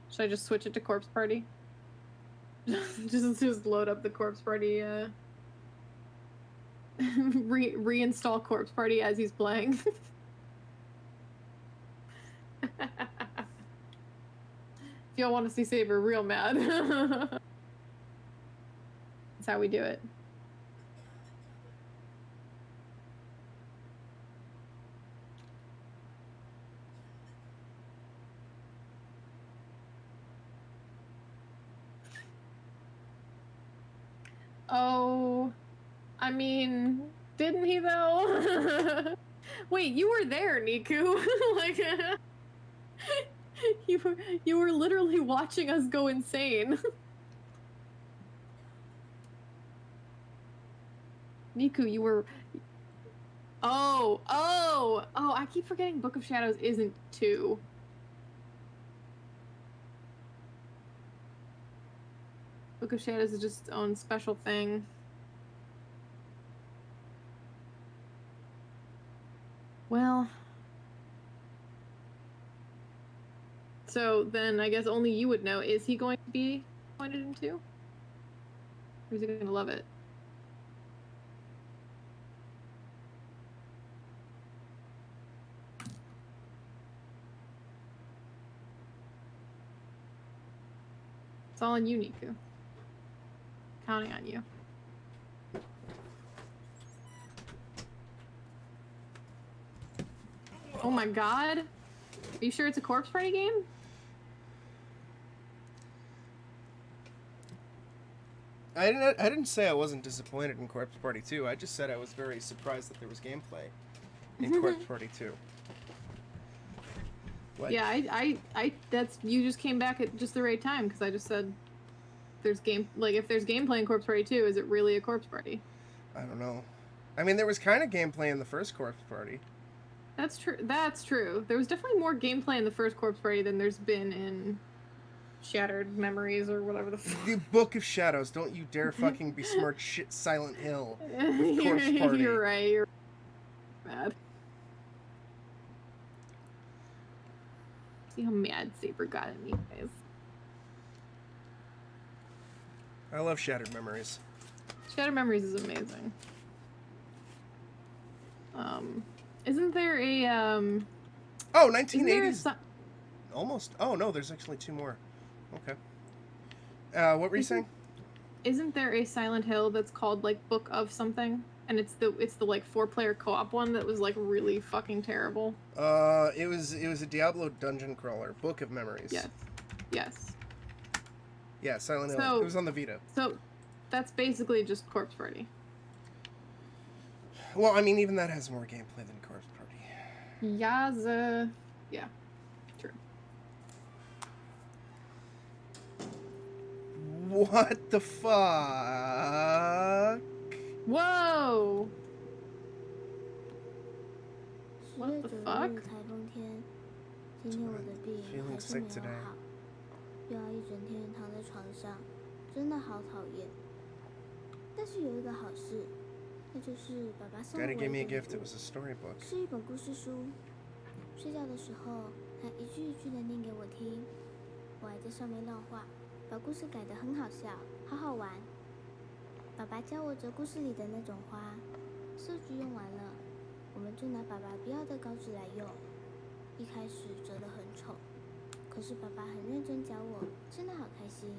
Should I just switch it to Corpse Party? just load up the Corpse Party, reinstall Corpse Party as he's playing. If y'all want to see Saber real mad. That's how we do it. Oh, I mean, didn't he though? Wait, you were there, Niku. Like, you were literally watching us go insane. Niku, you were. Oh, I keep forgetting Book of Shadows isn't 2. Book of Shadows is just its own special thing. Well, so then I guess only you would know. Is he going to be appointed in 2? Or is he going to love it? It's all on you, Niku. Counting on you. Oh my god. Are you sure it's a Corpse Party game? I didn't say I wasn't disappointed in Corpse Party 2. I just said I was very surprised that there was gameplay in Corpse Party 2. What? Yeah, I that's you just came back at just the right time because I just said there's if there's gameplay in Corpse Party 2, is it really a Corpse Party? I don't know. I mean, there was kind of gameplay in the first Corpse Party. That's true. That's true. There was definitely more gameplay in the first Corpse Party than there's been in Shattered Memories or whatever the fuck. The Book of Shadows. Don't you dare fucking besmirch shit Silent Hill with Corpse Party. You're right. You're mad. See how mad Saber got at me, guys. I love Shattered Memories. Shattered Memories is amazing. Isn't there a Oh, 1980s. Almost. Oh no, there's actually 2 more. Okay. What were you saying? Isn't there a Silent Hill that's called like Book of something? And it's the like 4-player co-op one that was like really fucking terrible. It was a Diablo dungeon crawler, Book of Memories. Yes. Yes. Yeah, Silent Hill. So, it was on the Vita. So that's basically just Corpse Party. Well, I mean, even that has more gameplay than Carved Party. Yaza. Yeah. True. What the fuck? Whoa! What 10月 the 9 fuck? 日台风天，今天我的病 Feeling 还是 sick 没有 today. 好，又要一整天躺在床上，真的好讨厌。但是有一个好事，那就是爸爸送了我 Daddy 一 gave 个 me a 礼 gift. It 物， was a storybook. 是一本故事书。睡觉的时候，他一句一句的念给我听，我还在上面乱画，把故事改得很好笑，好好玩。爸爸教我折故事里的那种花，色具用完了，我们就拿爸爸不要的稿纸来用。一开始折得很丑，可是爸爸很认真教我，真的好开心。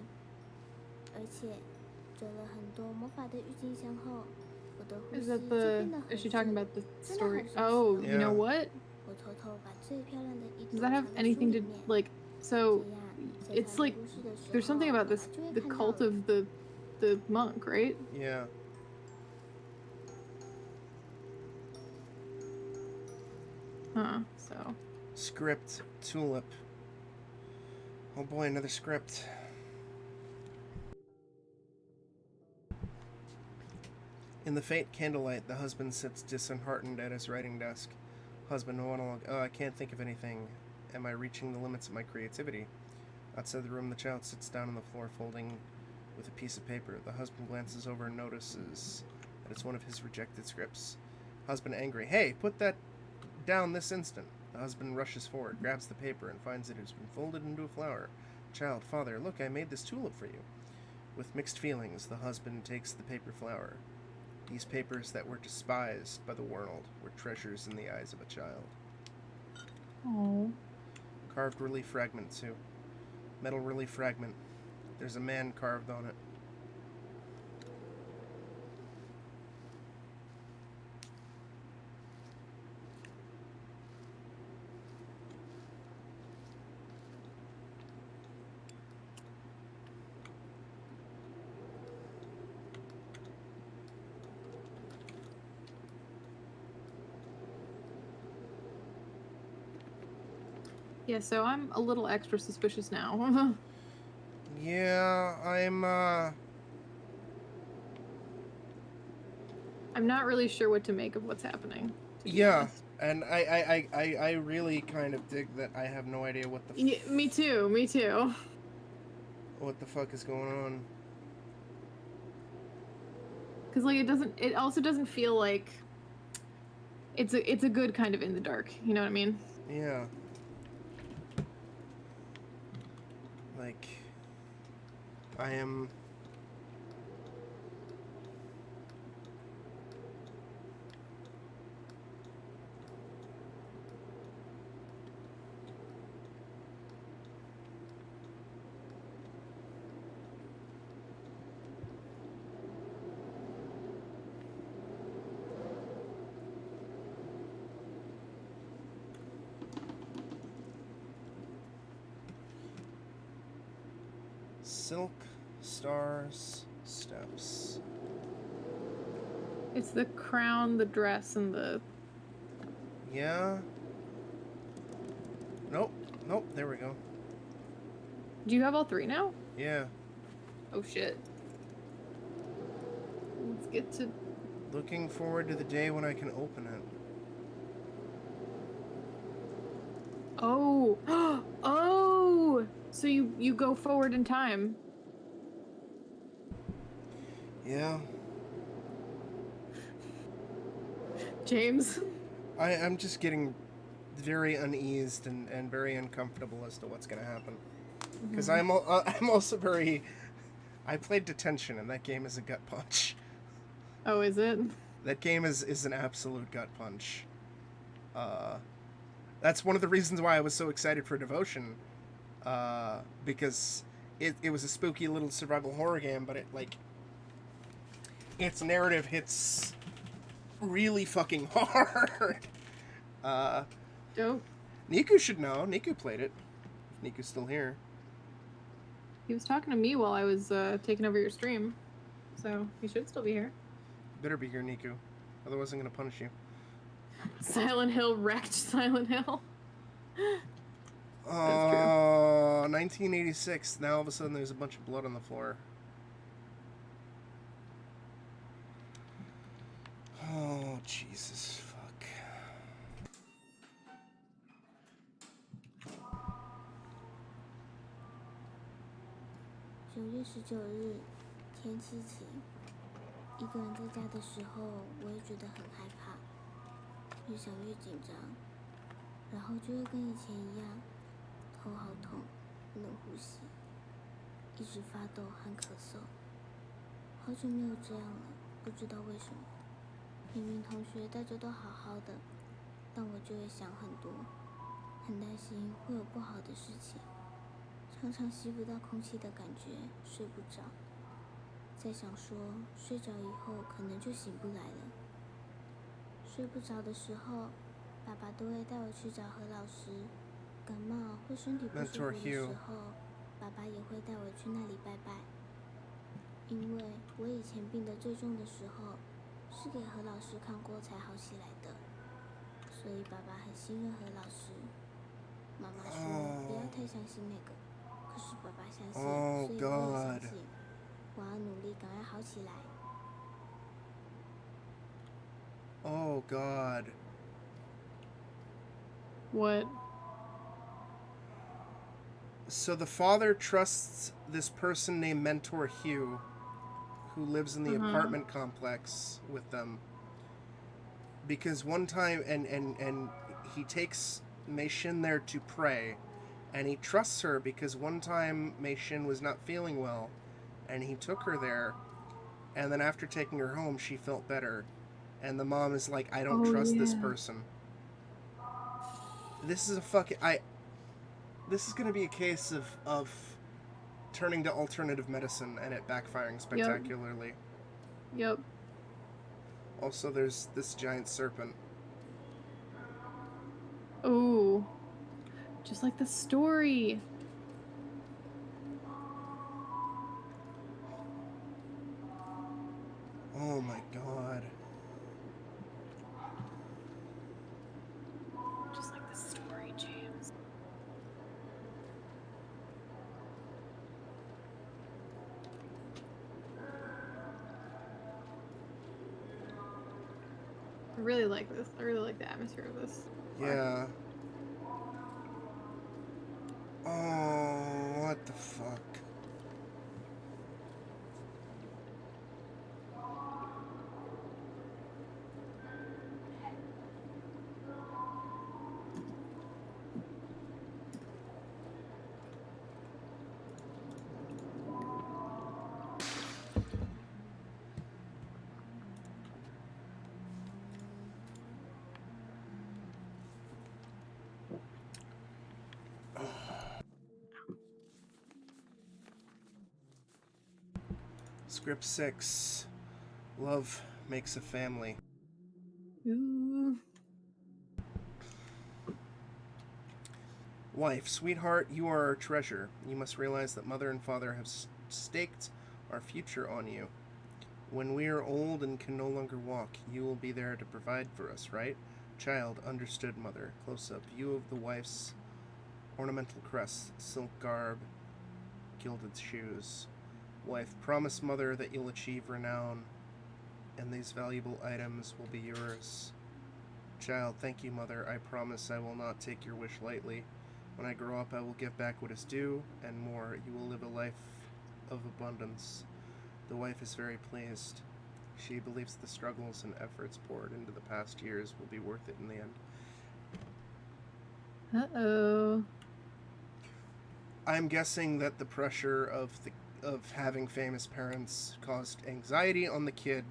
而且折了很多魔法的郁金香后，我的呼 Is 吸 that 就 the? 变得很 Is she talking 顺。 about the 真的好 story? 神奇 Oh, 哦！ you know Yeah. what? 我偷偷把最漂亮的一 Does 朵 that have 藏在书 anything 里 to 面， like? 这 So 样在 it's 讲 like 故事的时 there's 候， something 爸 about 爸 this 就会 the 看到 cult 了。 of the monk, right? Yeah. Huh. So Script tulip. Oh boy, another script. In the faint candlelight, the husband sits disheartened at his writing desk. Husband monologue. Oh, I can't think of anything. Am I reaching the limits of my creativity? Outside the room, the child sits down on the floor, folding with a piece of paper. The husband glances over and notices that it's one of his rejected scripts. Husband angry. Hey, put that down this instant. The husband rushes forward, grabs the paper, and finds it has been folded into a flower. Child, father, look, I made this tulip for you. With mixed feelings, the husband takes the paper flower. These papers that were despised by the world were treasures in the eyes of a child. oh. Carved relief fragment, too. Metal relief fragment. There's a man carved on it. Yeah, so I'm a little extra suspicious now. Yeah, I'm not really sure what to make of what's happening. To be yeah, honest. and I really kind of dig that I have no idea what the Yeah, me too. Me too. what the fuck is going on. Because like it also doesn't feel like it's a good kind of in the dark. You know what I mean? Yeah. Like, I am... Silk, stars, steps. It's the crown, the dress, and the... Yeah? Nope, nope, there we go. Do you have all three now? Yeah. Oh shit. Let's get to... Looking forward to the day when I can open it. Oh! Oh! So you go forward in time. Yeah. James? I'm just getting very uneased and very uncomfortable as to what's gonna happen. Because I'm also very... I played Detention, and that game is a gut punch. Oh, is it? That game is an absolute gut punch. That's one of the reasons why I was so excited for Devotion. Because it was a spooky little survival horror game, but it, like... Its narrative hits really fucking hard. Dope. Niku should know. Niku played it. If Niku's still here. He was talking to me while I was taking over your stream. So he should still be here. Better be here, Niku. Otherwise, I'm gonna punish you. Silent Hill wrecked Silent Hill. Oh, 1986. Now all of a sudden there's a bunch of blood on the floor. Oh, Jesus, fuck.9月19日，天气晴。一个人在家的时候，我也觉得很害怕，越想越紧张，然后就会跟以前一样，头好痛，不能呼吸，一直发抖和咳嗽。好久没有这样了，不知道为什么。明明同学大家都好好的，但我就会想很多，很担心会有不好的事情，常常吸不到空气的感觉，睡不着。在想说，睡着以后可能就醒不来了。睡不着的时候，爸爸都会带我去找何老师。感冒或身体不舒服的时候，爸爸也会带我去那里拜拜。因为我以前病得最重的时候，是给何老师看过才好起来的，所以爸爸很信任何老师。妈妈说不要太相信那个，可是爸爸相信，所以我也相信。我要努力赶快好起来。Oh, God. What? So the father trusts this person named Mentor Hugh, who lives in the apartment complex with them. Because one time, and he takes Mei Xin there to pray, and he trusts her because one time Mei Xin was not feeling well, and he took her there, and then after taking her home, she felt better. And the mom is like, I don't trust this person. This is a fucking... This is going to be a case of turning to alternative medicine and it backfiring spectacularly. Yep. Also, there's this giant serpent. Ooh. Just like the story. Oh my God. Just like the story, James. I really like this. I really like the atmosphere of this. Yeah. Oh, what the fuck? Script 6. Love makes a family. Ooh. Wife, sweetheart, you are our treasure. You must realize that mother and father have staked our future on you. When we are old and can no longer walk, you will be there to provide for us, right? Child, understood, mother. Close up. View of the wife's ornamental crest, silk garb, gilded shoes. Wife, promise mother that you'll achieve renown, and these valuable items will be yours. Child, thank you, mother. I promise I will not take your wish lightly. When I grow up, I will give back what is due, and more. You will live a life of abundance. The wife is very pleased. She believes the struggles and efforts poured into the past years will be worth it in the end. Uh-oh. I'm guessing that the pressure of having famous parents caused anxiety on the kid,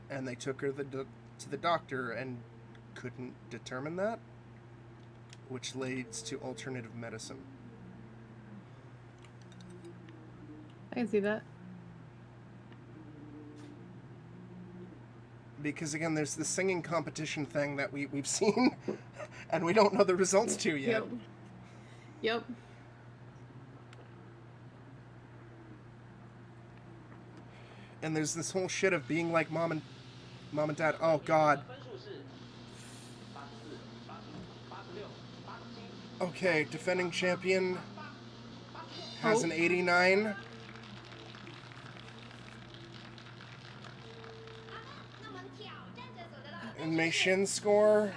and they took her to the doctor and couldn't determine that, which leads to alternative medicine. I can see that. Because again, there's the singing competition thing that we've seen, and we don't know the results to yet. Yep. And there's this whole shit of being like mom and dad. Oh god. Okay, defending champion has an 89. And Mei Shin score.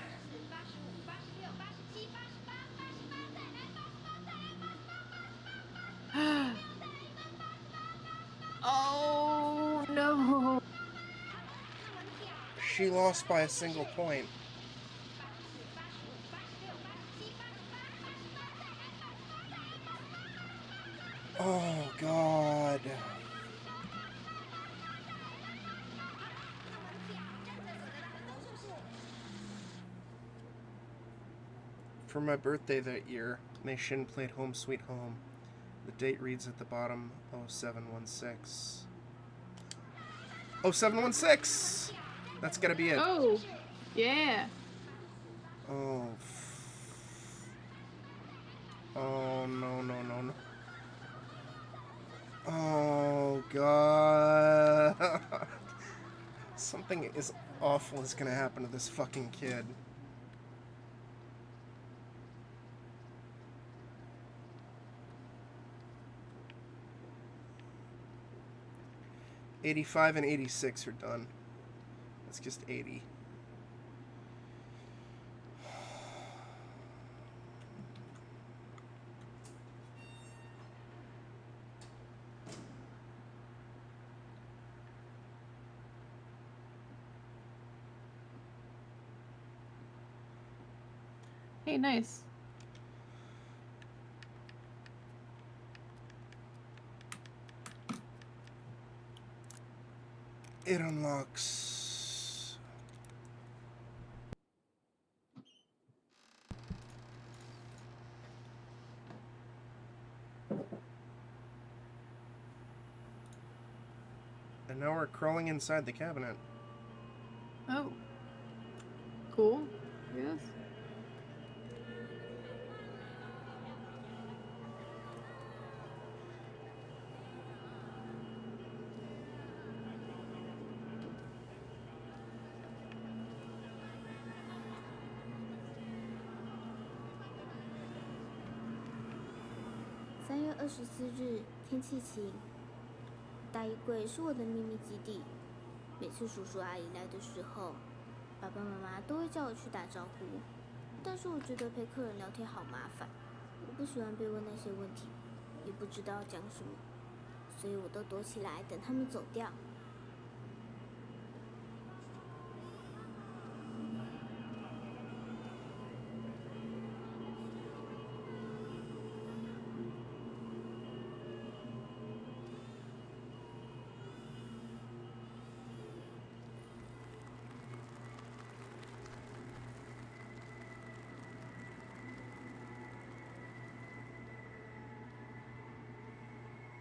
Oh no. She lost by a single point. Oh god. For my birthday that year, Mei Shin played Home Sweet Home. The date reads at the bottom 0716. 0716! That's gotta be it. Oh, yeah. Oh. Oh, no. Oh, God. Something is awful is gonna happen to this fucking kid. '85 and '86 are done. It's just 80. Hey, nice. It unlocks. And now we're crawling inside the cabinet. Oh. Cool. Yes.3月24日，天气晴。大衣柜是我的秘密基地，每次叔叔阿姨来的时候，爸爸妈妈都会叫我去打招呼。但是我觉得陪客人聊天好麻烦，我不喜欢被问那些问题，也不知道讲什么，所以我都躲起来等他们走掉。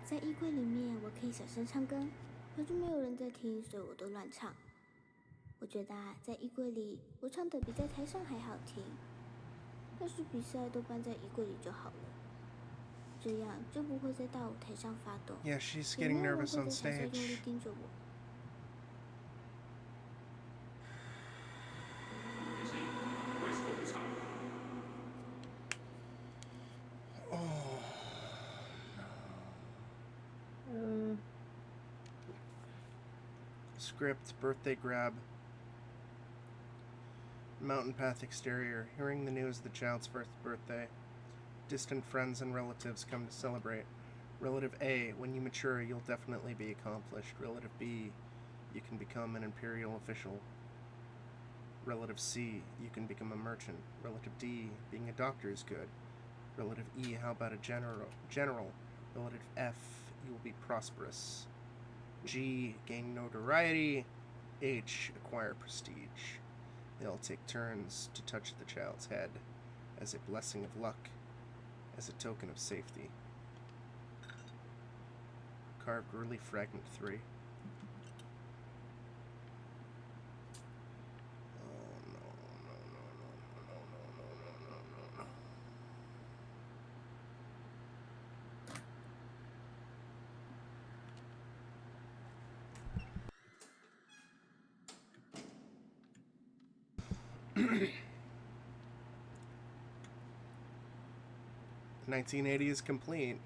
在衣柜里面，我可以小声唱歌，反正没有人在听，所以我都乱唱。我觉得在衣柜里，我唱的比在台上还好听。要是比赛都办在衣柜里就好了，这样就不会在大舞台上发抖。Yeah, she's getting nervous on 也没有人会在台上用力 stage. 盯着我。Script, birthday grab. Mountain path exterior. Hearing the news of the child's first birthday. Distant friends and relatives come to celebrate. Relative A, when you mature, you'll definitely be accomplished. Relative B, you can become an imperial official. Relative C, you can become a merchant. Relative D, being a doctor is good. Relative E, how about a general? Relative F, you will be prosperous. G, gain notoriety. H, acquire prestige. They all take turns to touch the child's head as a blessing of luck, as a token of safety. Carved relief fragment 3. Oh no. 1980 is complete.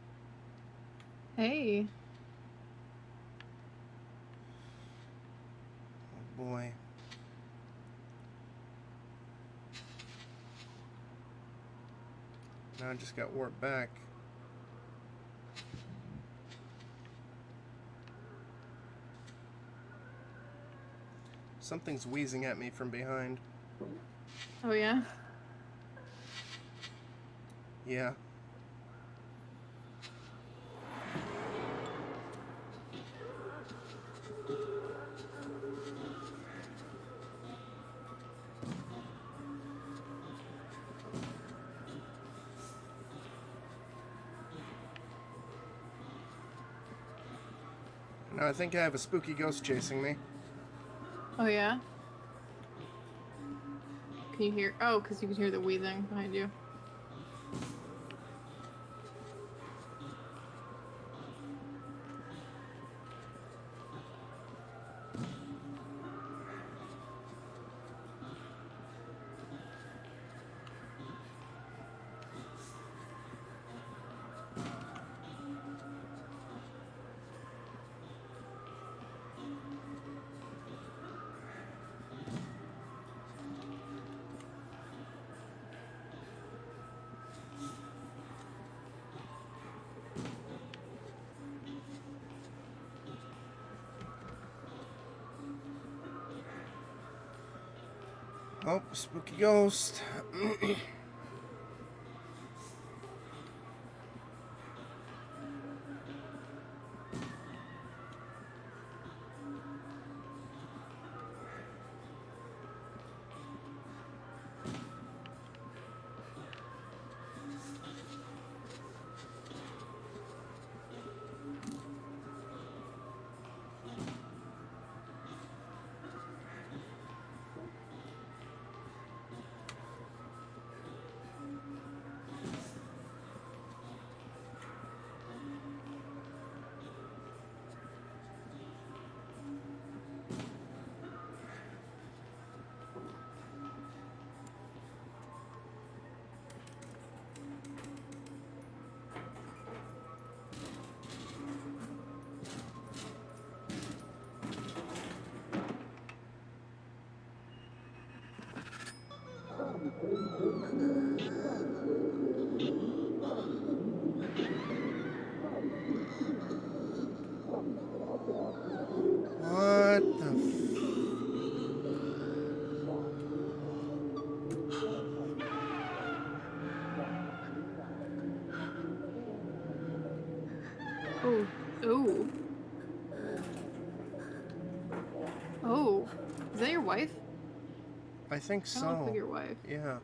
Hey. Oh boy. Now I just got warped back. Something's wheezing at me from behind. Oh, yeah? Yeah. Now I think I have a spooky ghost chasing me. Oh, yeah? Can you hear? Oh, because you can hear the wheezing behind you. Oh, spooky ghost. What the Oh. Oh. Oh. Is that your wife? I think Kind of looks like so. your wife. Yeah.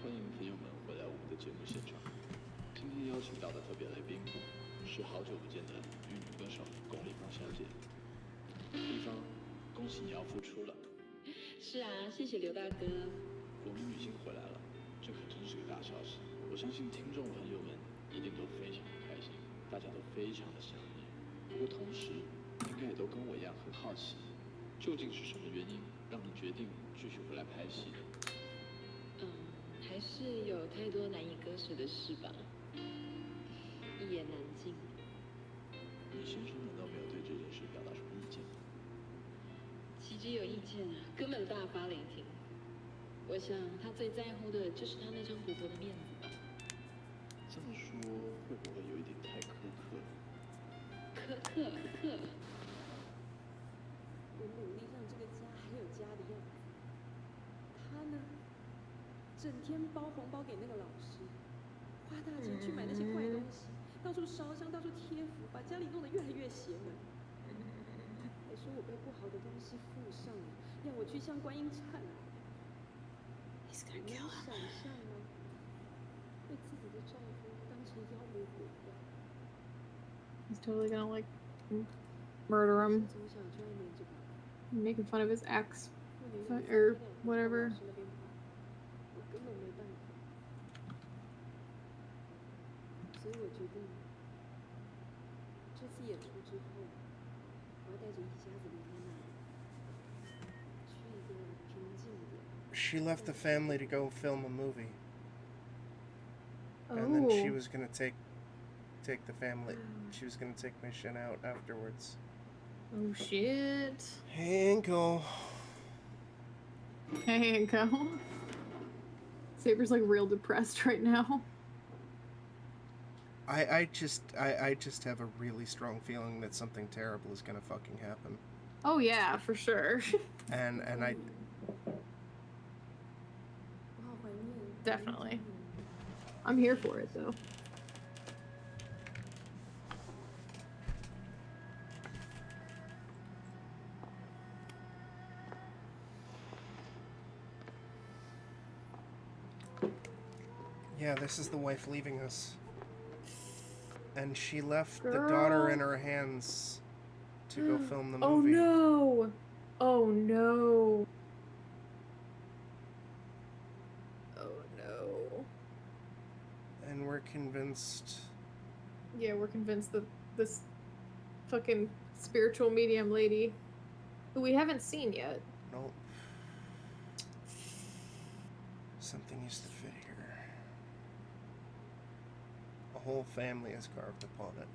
欢迎朋友们回来我们的节目现场。今天邀请到的特别来宾是好久不见的玉女歌手龚丽芳小姐。丽芳，恭喜你要复出了。是啊，谢谢刘大哥。我们女星回来了，这可真是个大消息。我相信听众朋友们一定都非常的开心，大家都非常的想你。不过同时，应该也都跟我一样很好奇，究竟是什么原因让你决定继续回来拍戏的？还是有太多难以割舍的事吧，一言难尽。你先生难道没有对这件事表达什么意见？岂止有意见啊，根本大发雷霆。我想他最在乎的就是他那张薄薄的面子吧。这么说会不会有一点太苛刻了？苛刻。我努力让这个家还有家的样子，他呢，整天包红包给那个老师，花大钱去买那些怪东西，到处烧香，到处贴符，把家里弄得越来越邪门。还说我被不好的东西附上了，让我去向观音忏悔。你能想象吗？被自己的丈夫当成妖魔鬼怪。He's totally gonna like murder him, 从小就爱黏着爸爸， making fun of his ex 不能让 or 往 whatever. 老师那边跑，我根本没办法。所以我决定，这次演出之后，我要带着一家子离开那里，去一个平静点。 She left the family to go film a movie. Oh. And then she was gonna take the family. She was gonna take my shit out afterwards. Oh shit. Hey, Uncle. Hey, Uncle. Saber's like real depressed right now. I just have a really strong feeling that something terrible is gonna fucking happen. Oh yeah, for sure. And I 我好怀念。 Definitely. I'm here for it though. Yeah, this is the wife leaving us. And she left the daughter in her hands to go film the movie. Oh no! Oh no! Oh no. And we're convinced... Yeah, we're convinced that this fucking spiritual medium lady, who we haven't seen yet. Nope. Something used to fit here. A whole family is carved upon it.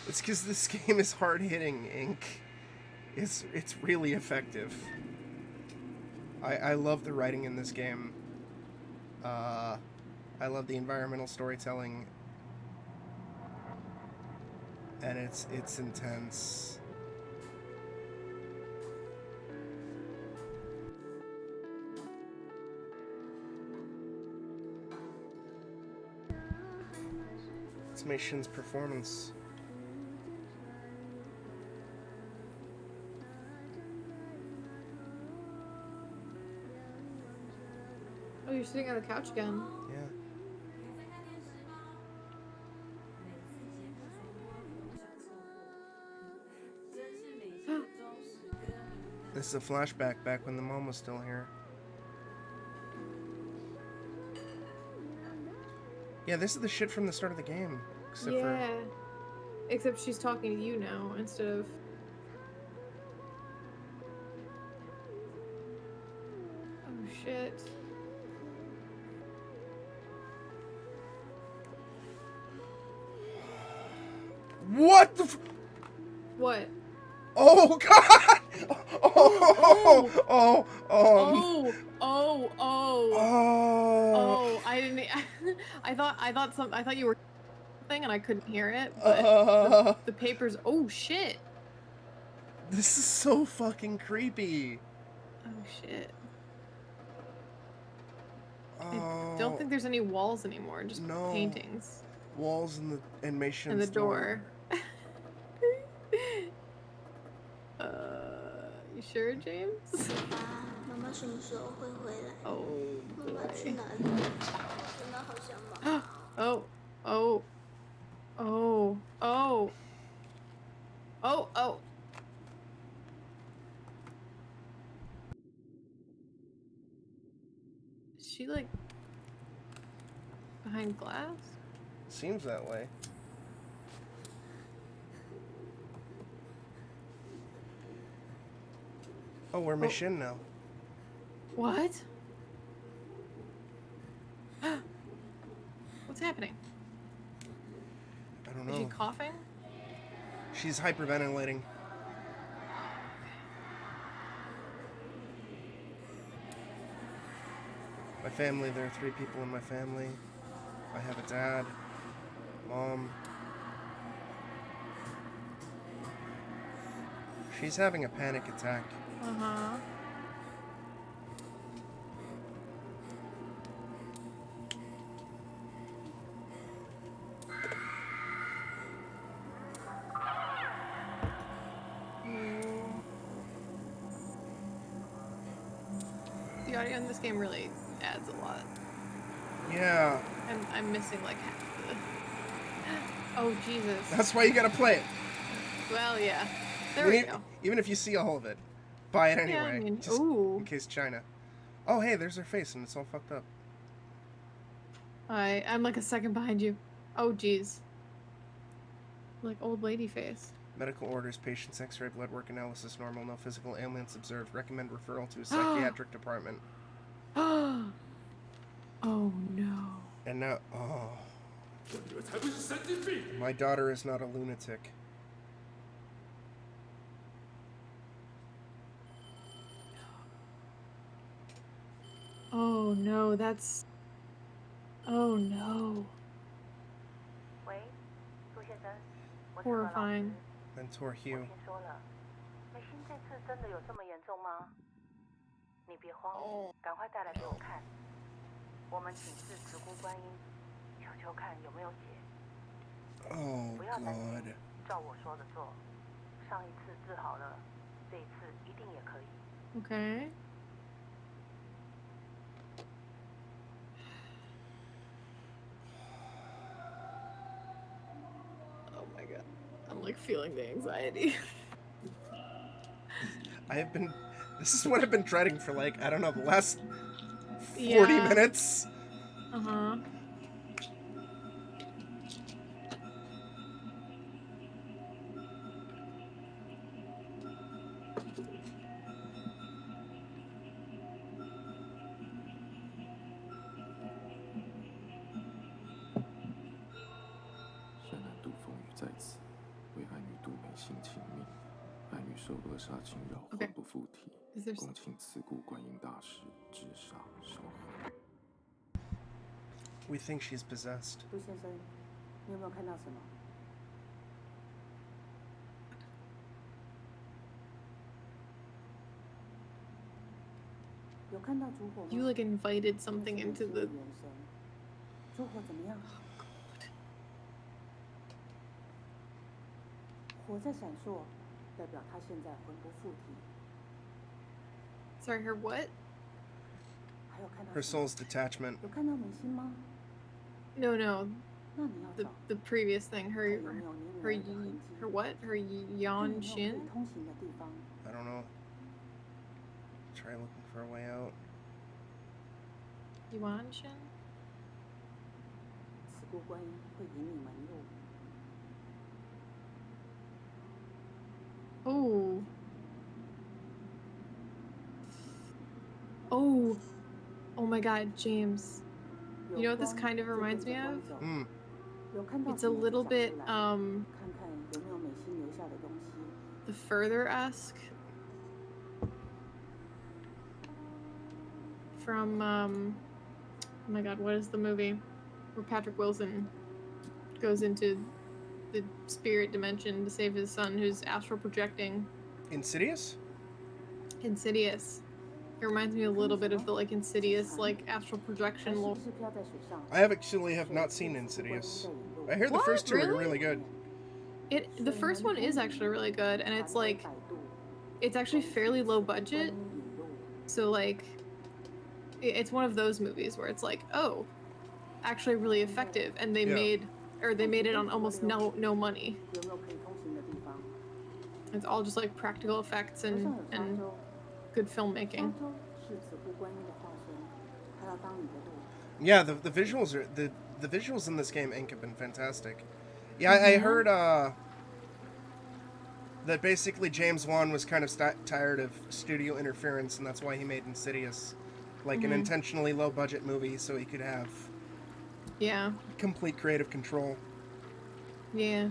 It's because this game is hard-hitting, Ink. It's really effective. I love the writing in this game. I love the environmental storytelling. And it's intense. It's Mei Shin's performance. Oh, you're sitting on the couch again. Yeah. This is a flashback back when the mom was still here. Yeah, this is the shit from the start of the game. Except she's talking to you now instead of... Oh shit. What the What? Oh god! I didn't. I thought you were thing and I couldn't hear it. But the papers. Oh shit! This is so fucking creepy. Oh shit! I don't think there's any walls anymore. Just paintings. Walls and Mei Shin's and the door. You sure, James? 妈妈什么时候会回来？ Oh 妈妈去 boy. 哪里？真的好想妈妈。 Oh, oh, oh, oh, oh, oh. Is she like behind glass? Seems that way. Oh, we're Mei Shin now. What? What's happening? I don't know. Is she coughing? She's hyperventilating. My family, there are 3 people in my family. I have a dad, mom. She's having a panic attack. Uh-huh. The audio in this game really adds a lot. Yeah. I'm missing like half the... Oh, Jesus. That's why you gotta play it. Well, yeah. There we go. Even if you see all of it, buy it anyway. Yeah, I mean, just ooh. in case China. Oh, hey, there's her face, and it's all fucked up. I'm like a second behind you. Oh, jeez. Like old lady face. Medical orders, patient's x-ray, blood work analysis normal, no physical ailments observed. Recommend referral to a psychiatric department. Oh no. And now, my daughter is not a lunatic. Oh no, that's... Oh no. Horrifying. Mentor Hugh. 美心这次真的有这么严重吗？你别慌，赶快带来给我看。我们请示慈姑观音，求求看有没有解。Oh, 不要担心 God. 照我说的做。上一次治好了，这一次一定也可以。Okay. Oh my god. I'm like feeling the anxiety. This is what I've been dreading for like, I don't know, the last 40 Yeah. minutes. Uh-huh. Okay. Is there We think she's possessed. 杜先生，你有没有看到什么？有看到烛火吗？ You like invited something into the... 烛火怎么样？火在闪烁，代表他现在魂不附体。 Sorry, her what? 还有看到 Her soul's detachment. 有看到美心吗？ No, no. 那你要 The 找 the previous thing. 还 Her 有没有你女 her 儿的痕迹？ her what? Her 看 Yan 有没有可以 Shin? 通行的地方。 I don't know. Try looking for a way out. Yuan Shin? 慈姑观音会引你门路。 Oh. Oh. Oh my god, James. You know what this kind of reminds me of? Hmm. 有看到 It's 什 a 么就 little 讲 bit 出来看看有没有美心留下的东西。 the Further-esque from oh my god, what is the movie where Patrick Wilson goes into the spirit dimension to save his son who's astral projecting? Insidious? Insidious. It reminds me a little bit of the like Insidious like astral projection 是 lo- 不是飘在水上？ I have not seen Insidious. I heard the What? first two are Really? really good. The first one is actually really good, and it's like it's actually fairly low budget. So like it's one of those movies where it's like, oh, actually really effective, and they Yeah. made it on almost no money. 有没有可以通行的地方？ It's all just like practical effects 河上有 and 沙洲， good 沙 filmmaking. 洲是慈姑观音的化身，她要当你的路。 Yeah, the visuals are the visuals in this game have been fantastic. Yeah, I heard that basically James Wan was kind of tired of studio interference, and that's why he made Insidious, like an intentionally low budget movie, so he could have Yeah. complete creative control. Yeah.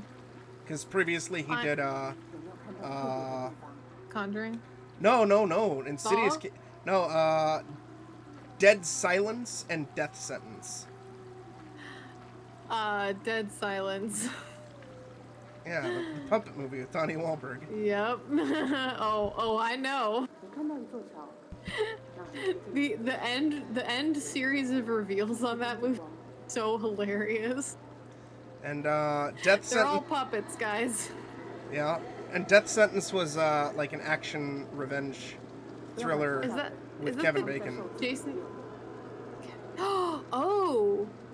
Because previously he I- did 有没有看到特别的地方？ Conjuring. no Insidious Saw? no Dead Silence and Death Sentence. Dead Silence. Yeah, the puppet movie with Donnie Wahlberg. Yep. oh, I know. 你看到一座桥，那很接近 The end series of reveals on that movie so hilarious. And They're Death Sentence. all puppets, guys. Yeah, and Death Sentence was like an action revenge thriller Is that with is that Kevin the Bacon. Jason?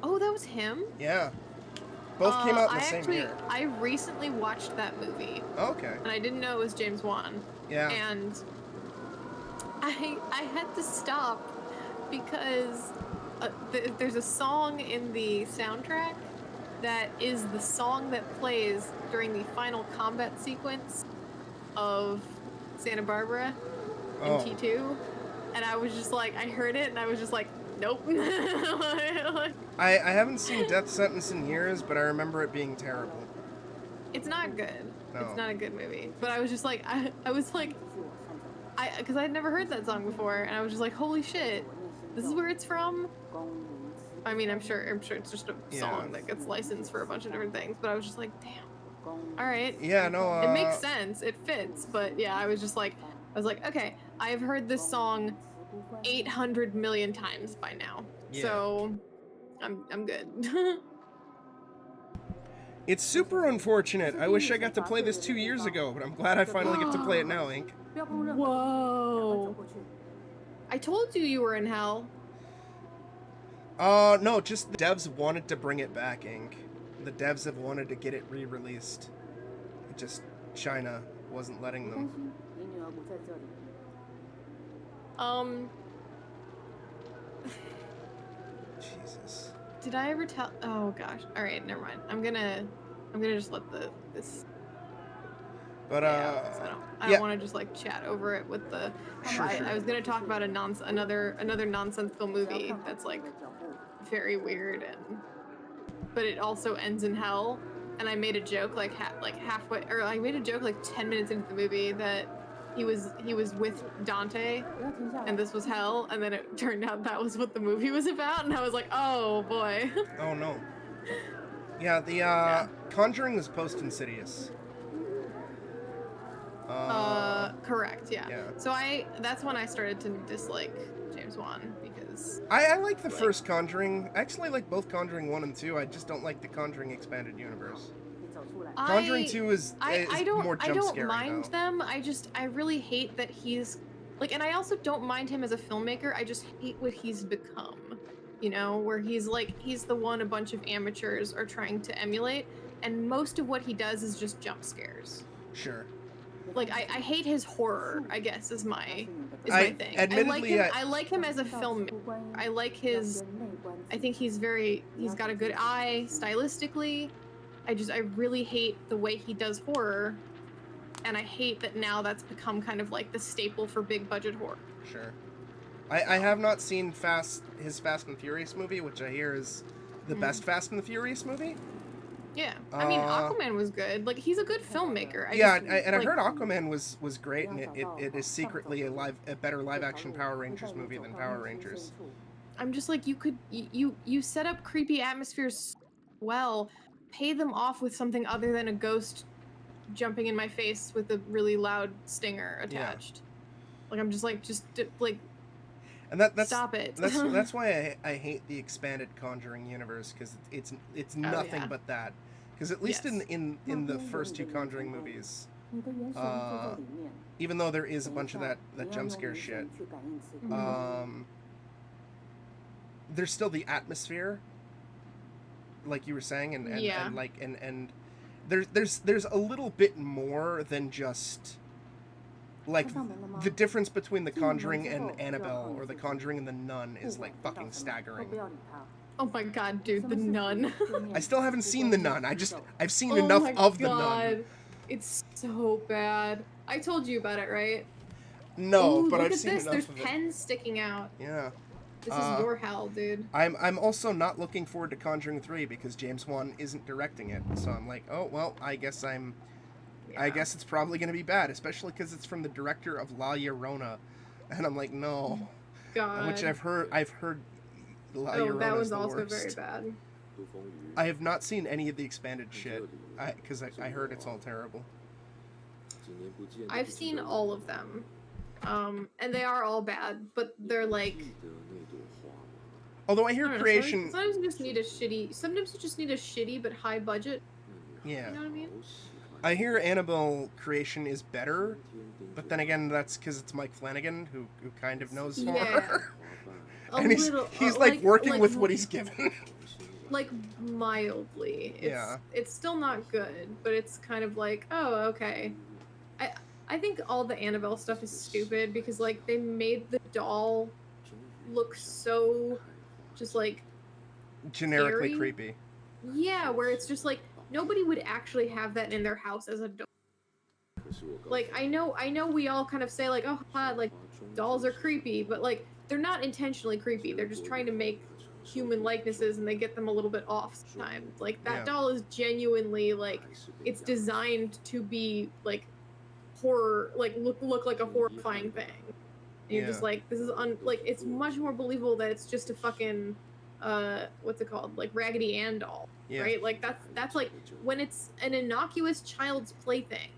Oh, that was him. Yeah, both came out in the I same actually, year. I recently watched that movie, Okay. and I didn't know it was James Wan. Yeah. And I had to stop because there's a song in the soundtrack that is the song that plays during the final combat sequence of Santa Barbara in T2. And I was just like, I heard it and I was just like, nope. I haven't seen Death Sentence in years, but I remember it being terrible. It's not good. No. It's not a good movie. But I was just like, I was like, because I had never heard that song before, and I was just like, holy shit, this is where it's from? I mean, I'm sure it's just a song that gets licensed for a bunch of different things, but I was just like, damn. All right. Yeah, no. It makes sense. It fits. But yeah, I was like, okay, I've heard this song 800 million times by now. Yeah. So I'm good. It's super unfortunate. I wish I got to play this 2 years ago, but I'm glad I finally get to play it now, Ink. Whoa. I told you were in hell. No, just the devs wanted to bring it back, Ink. The devs have wanted to get it re-released. Just China wasn't letting them. Jesus. Did I ever tell? Oh gosh. All right, never mind. I'm gonna just let this. But I don't want to just like chat over it with the. Sure. I was gonna talk about another nonsensical movie that's like very weird but it also ends in hell. And I made a joke like halfway, or I made a joke like 10 minutes into the movie that he was with Dante, and this was hell. And then it turned out that was what the movie was about, and I was like, oh boy. Oh no. Yeah, the Conjuring was post Insidious. Correct. Yeah. So that's when I started to dislike James Wan, because I like the first Conjuring. I actually like both Conjuring 1 and 2. I just don't like the Conjuring expanded universe. Conjuring 2 is more jump scary. I don't mind them. I really hate that he's like, and I also don't mind him as a filmmaker. I just hate what he's become. You know, where he's the one a bunch of amateurs are trying to emulate, and most of what he does is just jump scares. Sure. Like I hate his horror, I guess, is my thing. Admittedly, I like him as a filmmaker. I like I think he's got a good eye stylistically. I really hate the way he does horror, and I hate that now that's become kind of like the staple for big budget horror. Sure. I have not seen his Fast and Furious movie, which I hear is the best Fast and the Furious movie. Yeah, I mean, Aquaman was good. Like, he's a good filmmaker. I heard Aquaman was great, and it is secretly a better live action Power Rangers movie than Power Rangers. I'm just like, you set up creepy atmospheres well, pay them off with something other than a ghost jumping in my face with a really loud stinger attached. Yeah. Like, I'm just like, and that's stop it. That's why I hate the expanded Conjuring universe, because it's nothing but that. Because at least in the first two Conjuring movies, even though there is a bunch of that jump scare shit, there's still the atmosphere, like you were saying, and there's a little bit more than just. Like, the difference between The Conjuring and Annabelle, or The Conjuring and The Nun, is, like, fucking staggering. Oh my god, dude, The Nun. I still haven't seen The Nun. I've seen enough of The Nun. It's so bad. I told you about it, right? No, Ooh, but I've look seen at this. enough There's of it. pens sticking out. Yeah. This is your hell, dude. I'm also not looking forward to Conjuring 3 because James Wan isn't directing it. So I'm like, oh, well, I guess it's probably going to be bad, especially because it's from the director of La Llorona, and I'm like, no. God. Which I've heard La Llorona that is one's the also worst. very bad. I have not seen any of the expanded shit, because I heard it's all terrible. I've seen all of them, and they are all bad, but they're like. Although I hear Creation. Sometimes you just need a shitty but high budget. Yeah. You know what I mean? I hear Annabelle Creation is better, but then again, that's because it's Mike Flanagan, who kind of knows horror. Yeah. And he's like working with what he's given. Like, mildly. It's still not good, but it's kind of like, oh, okay. I think all the Annabelle stuff is stupid because, like, they made the doll look so just like generically scary. creepy. Yeah, where it's just like nobody would actually have that in their house as a doll. Like I know we all kind of say like, oh god, like dolls are creepy, but like they're not intentionally creepy. They're just trying to make human likenesses and they get them a little bit off sometimes. Like that doll is genuinely like it's designed to be like horror, like look like a horrifying thing. And you're just like, this is like it's much more believable that it's just a fucking what's it called, like Raggedy Ann doll, right? Like that's like when it's an innocuous child's plaything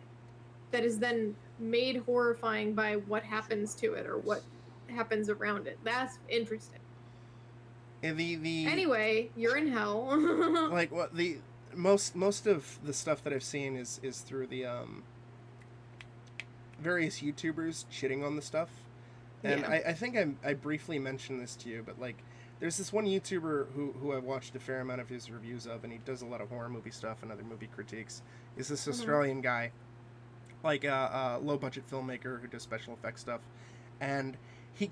that is then made horrifying by what happens to it or what happens around it. That's interesting. And anyway, you're in hell. like what the most of the stuff that I've seen is through the various YouTubers shitting on the stuff. And I think I briefly mentioned this to you, but like there's this one YouTuber who I've watched a fair amount of his reviews of, and he does a lot of horror movie stuff and other movie critiques. He's this Australian guy, like a low budget filmmaker who does special effects stuff, and he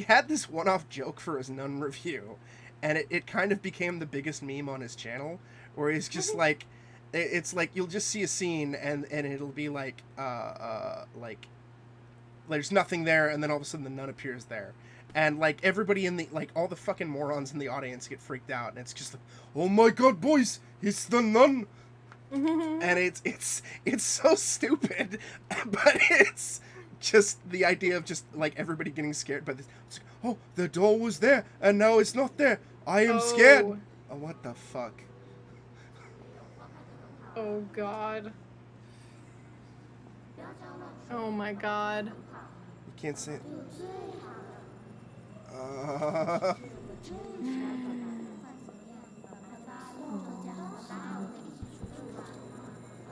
had this one-off joke for his Nun review, and it kind of became the biggest meme on his channel, where he's just like, it's like you'll just see a scene and it'll be like there's nothing there, and then all of a sudden the nun appears there, and like everybody in the like all the fucking morons in the audience get freaked out, and it's just like, oh my god, boys, it's the nun. And it's so stupid, but it's just the idea of just like everybody getting scared by this. It's like, oh, the doll was there and now it's not there. I am scared. Oh, what the fuck? Oh god. Oh my god. You can't say it. Oh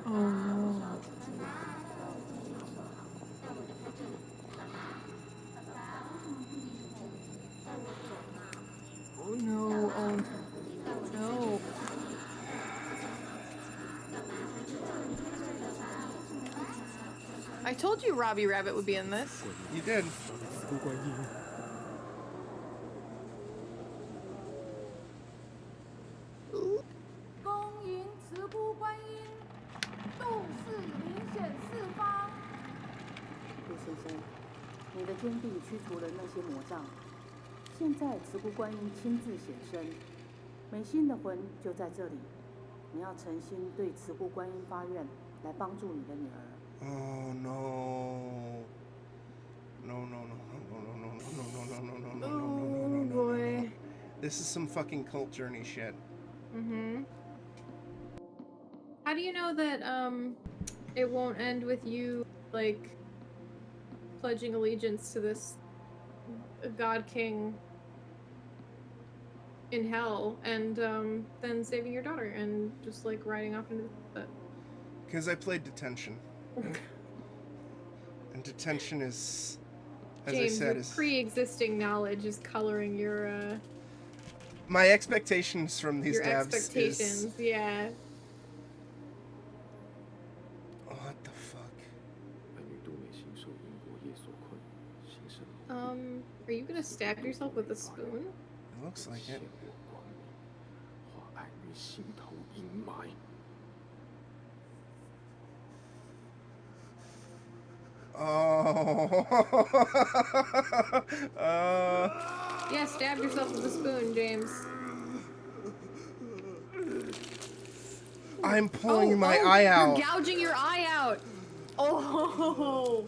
no. Oh no. Oh no. I told you Robbie Rabbit would be in this. You did. 恭迎慈姑观音，度世明显四方。陆先生，你的坚定驱除了那些魔障，现在慈姑观音亲自显身，美心的魂就在这里。你要诚心对慈姑观音发愿，来帮助你的女儿。Oh no. No. Oh boy. This is some fucking cult journey shit. How do you know that it won't end with you like pledging allegiance to this god king in hell and then saving your daughter and just like riding off into the... Because I played Detention. And Detention is, as James, I said, your is pre-existing knowledge is coloring your my expectations from these devs expectations, yeah. What the fuck? Are you gonna stab yourself with a spoon? It looks like it. Oh. Yeah, stab yourself with a spoon, James. I'm pulling my eye out. You're gouging your eye out. Oh.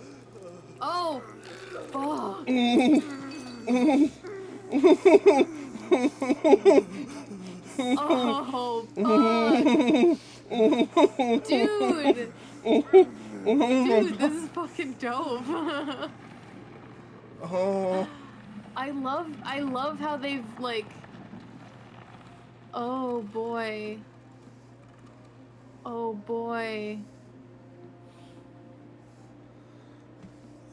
Oh. Fuck. Oh, fuck. Dude. Dude, this is fucking dope. Oh. I love how they've like... Oh boy. Oh boy.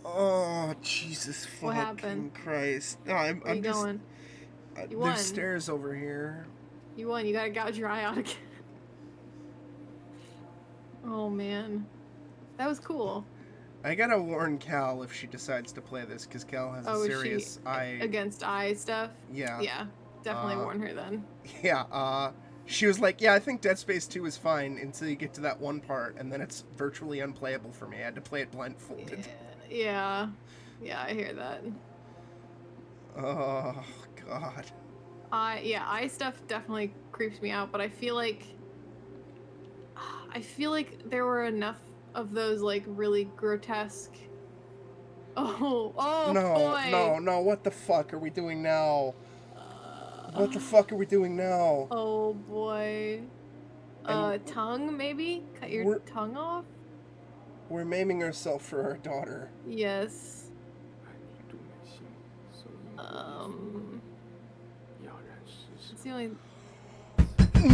Oh, Jesus What fucking happened? Christ. No, Where I'm you just... going? You won. There's stairs over here. You won. You gotta gouge your eye out again. Oh man. That was cool. I gotta warn Cal if she decides to play this, because Cal has a serious eye... against eye stuff? Yeah. Yeah, definitely warn her then. Yeah, she was like, yeah, I think Dead Space 2 is fine until you get to that one part, and then it's virtually unplayable for me. I had to play it blindfolded. Yeah, I hear that. Oh, God. Eye stuff definitely creeps me out, but I feel like there were enough of those like really grotesque. Oh boy. No, what the fuck are we doing now? What the fuck are we doing now? Oh boy. Tongue maybe? Cut your tongue off? We're maiming ourselves for our daughter. Yes. 爱你杜美心，所以我要然实施 It's the only...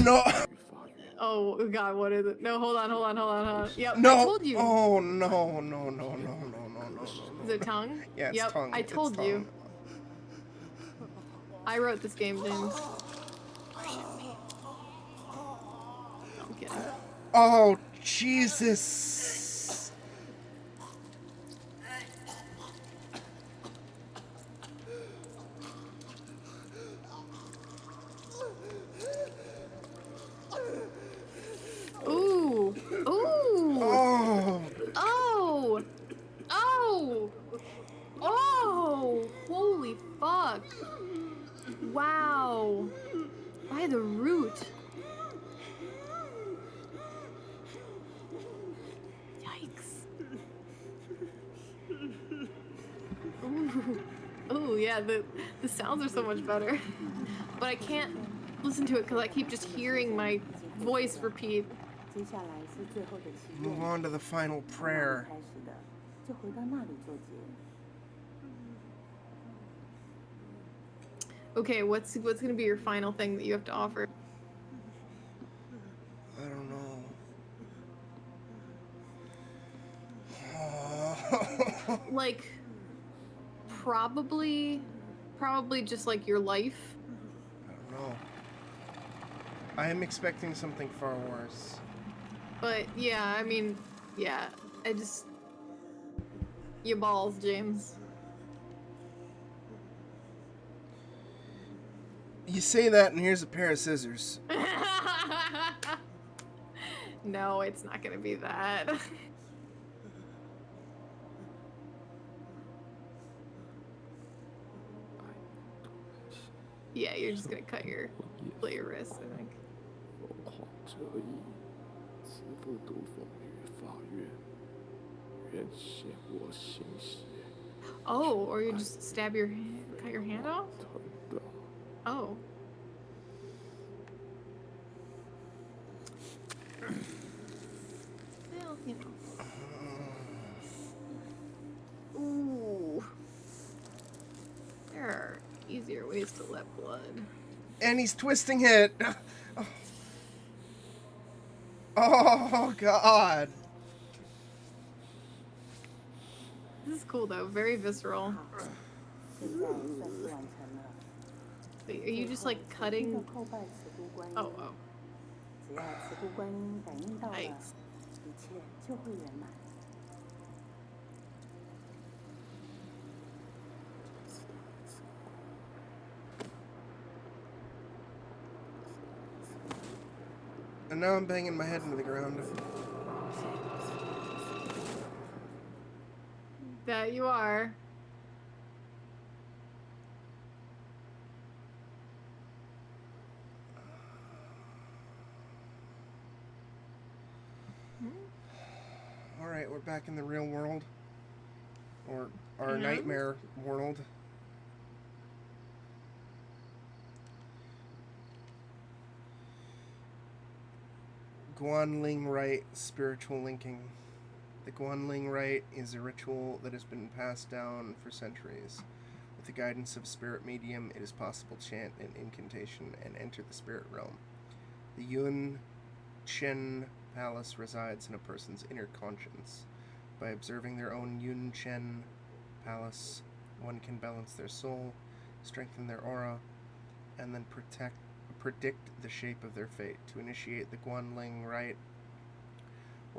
No! 与法院。 Oh god, what is it? No, hold on. Yep, No! I told you. Oh, no. Is it tongue? Yeah, it's yep, tongue. I told it's you. tongue. I wrote this game, James. No, I'm kidding. Oh, Jesus! Ooh! Ooh! Oh! Oh! Oh! Oh! Holy fuck! Wow! By the root. Yikes. Ooh. Ooh, yeah, the sounds are so much better. But I can't listen to it because I keep just hearing my voice repeat. 接下来是最后的祈 Move 愿， on to the final prayer. 开始的，就回到那里做结。 Okay, what's gonna be your final thing that you have to offer? I don't know. Like, probably just like your life. I don't know. I am expecting something far worse. But yeah, I mean, yeah, your balls, James. You say that, and here's a pair of scissors. No, it's not gonna be that. Yeah, you're just gonna cut your wrist, I think. 凤凰折翼，慈父独奉于法院，愿显我心血。 Oh, or you just cut your hand off? 疼的。 Oh. Well, you know. Ooh. There are easier ways to let blood. And he's twisting it. Oh, God. This is cool though, very visceral. 现在算是完成了。 Wait, are you just like 最 cutting? 后叩拜慈姑观音。 Oh. 只要慈姑观音感应到了， Nice. 一切就会圆满。 And now I'm banging my head into the ground. That you are. Alright, we're back in the real world. Or our nightmare world. Guanling Rite Spiritual Linking. The Guanling Rite is a ritual that has been passed down for centuries. With the guidance of Spirit Medium, it is possible to chant an incantation and enter the spirit realm. The Yun Chen Palace resides in a person's inner conscience. By observing their own Yun Chen Palace, one can balance their soul, strengthen their aura, and then predict the shape of their fate. To initiate the Guanling Rite,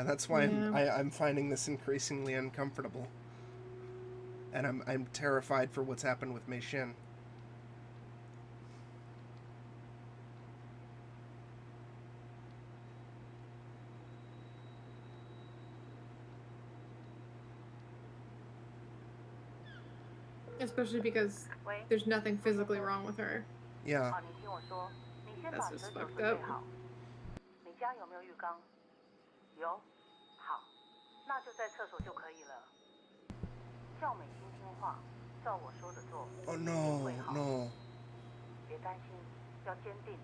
And that's why Yeah. I'm finding this increasingly uncomfortable. And I'm terrified for what's happened with Mei Xin. Especially because there's nothing physically wrong with her. Yeah. 你听我说，你先 That's 把 just 折九 fucked 准 up. 备好。你家有没有浴缸？有。好，那就在厕所就可以了。叫美心听话，照我说的做。 Oh no, no. 别担心，要坚定，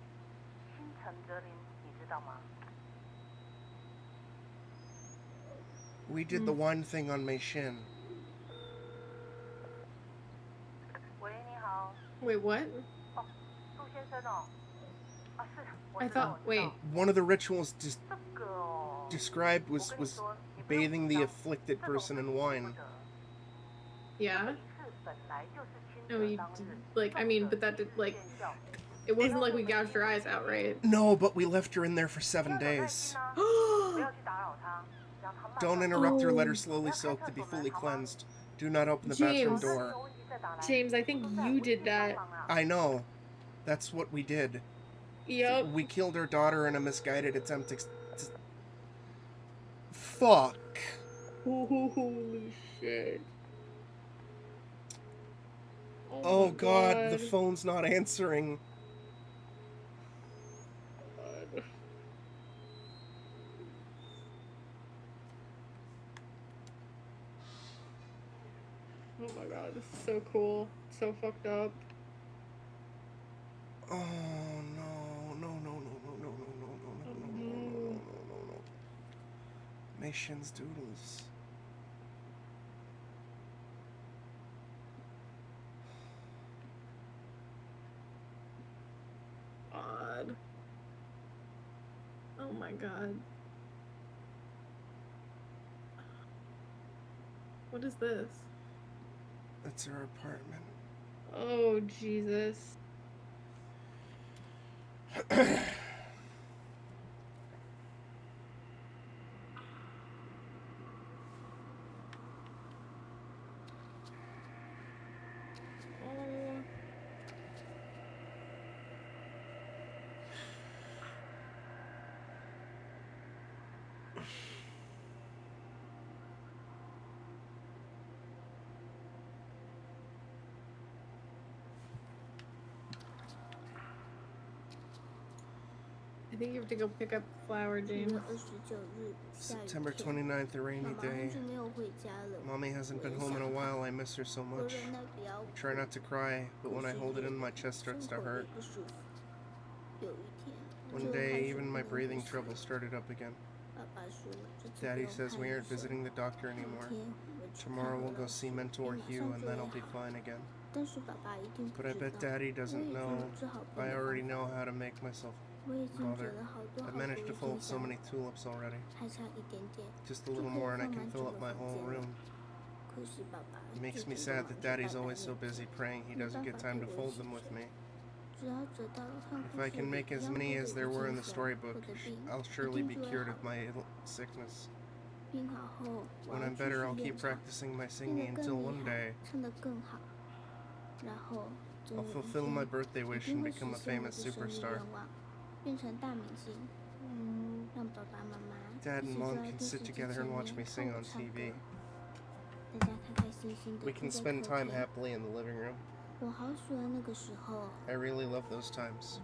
心诚则灵，你知道吗？ We did the one thing on Mei Xin. 喂，你好。 Wait, what? 哦，杜先生哦。啊，是，我 I 知道， thought. Wait. One of the rituals 这个哦。 described was bathing the afflicted person in wine. Yeah. 仪式本来就是亲 No, 者 you 当日。 like. I mean, but that did like. It wasn't like we gouged her eyes out, right? No, but we left her in there for 7 days. 不要去打扰她，让她慢慢。 Don't interrupt her, let her slowly soak to be fully cleansed. Do not open the bathroom James. door. James, I think you did that. I know. That's what we did. Yep. We killed her daughter in a misguided attempt to... Fuck. Holy shit. Oh god, the phone's not answering. God. Oh my god, this is so cool. So fucked up. Oh no, no, no, no, no, no, no, no, no, no, no, no, no, no, no, no. Mei Xin's doodles. God. Oh my god. What is this? That's her apartment. Oh, Jesus. Oh. I think you have to go pick up the flower, James. September 29th, a rainy day. Mommy hasn't been home in a while. I miss her so much. I try not to cry, but when I hold it in, my chest starts to hurt. One day, even my breathing trouble started up again. Daddy says we aren't visiting the doctor anymore. Tomorrow we'll go see Mentor Hugh and then I'll be fine again. But I bet Daddy doesn't know. I already know how to make myself bother. I've managed to fold so many tulips already. Just a little more and I can fill up my whole room. It makes me sad that Daddy's always so busy praying he doesn't get time to fold them with me. If I can make as many as there were in the storybook, I'll surely be cured of my sickness. When I'm better, I'll keep practicing my singing until one day I'll fulfill my birthday wish and become a famous superstar. Dad and Mom can sit together and watch me sing on TV. We can spend time happily in the living room. I really love those times.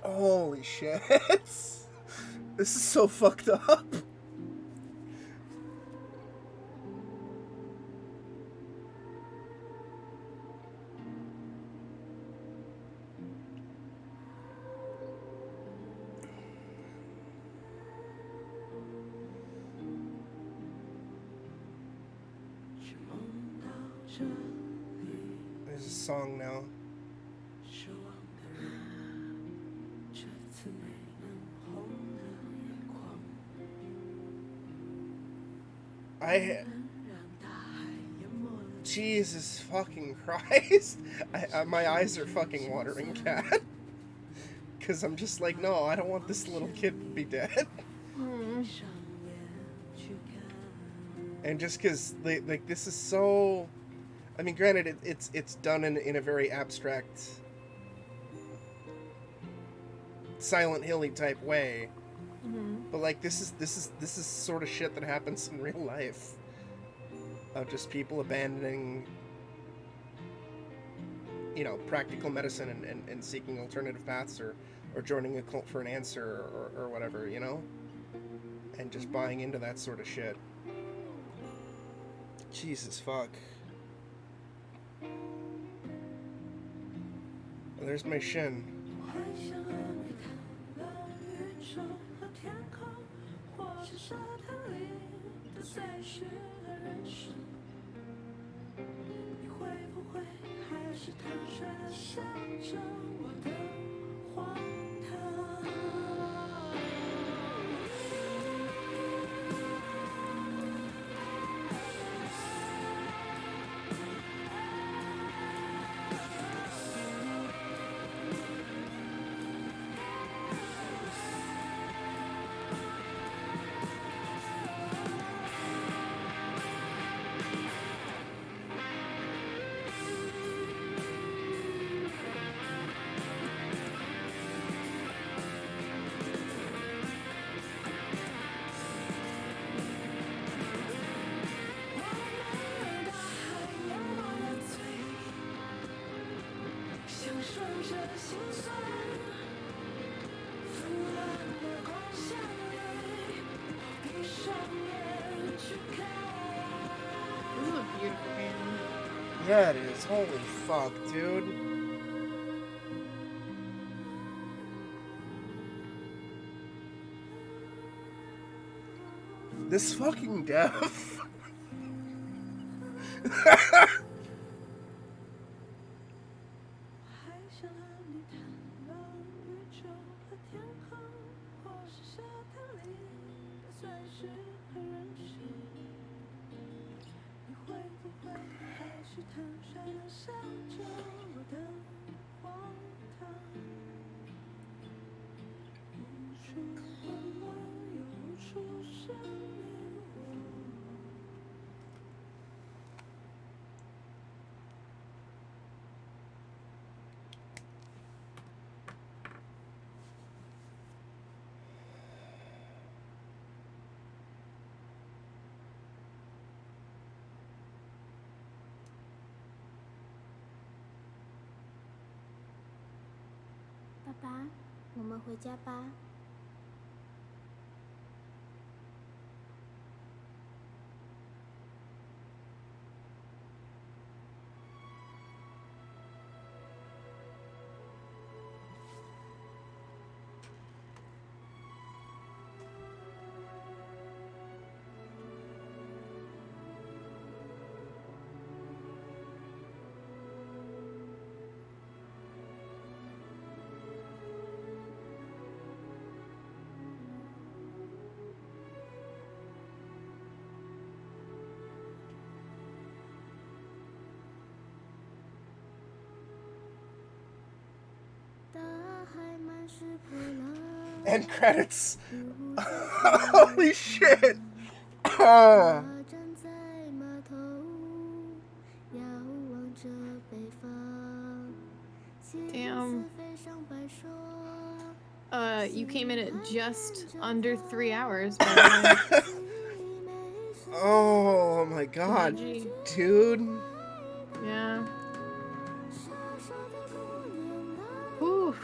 Holy shit. This is so fucked up. There's a song now. Jesus fucking Christ. My eyes are fucking watering, Cat. Because I'm just like, no, I don't want this little kid to be dead. And just because, like, this is so... I mean, granted, it's done in a very abstract, Silent Hill-y type way. But, like, this is sort of shit that happens in real life. Of just people abandoning, you know, practical medicine and seeking alternative paths or joining a cult for an answer or whatever, you know? And just buying into that sort of shit. Jesus fuck. Well, there's my shin. Yeah, it is. Holy fuck, dude. This fucking death.爸爸，我们回家吧。End credits. Holy shit. Oh. Damn. You came in at just under 3 hours, by the way. Oh my god, dude. Yeah. Whew.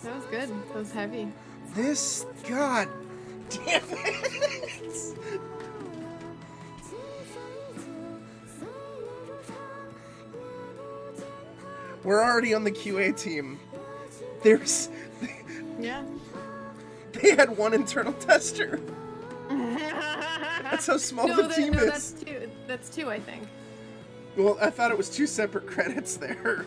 That was good. That was heavy. This, god damn it. We're already on the QA team. Yeah. They had one internal tester. That's how small the team is. That's two, I think. Well, I thought it was 2 separate credits there.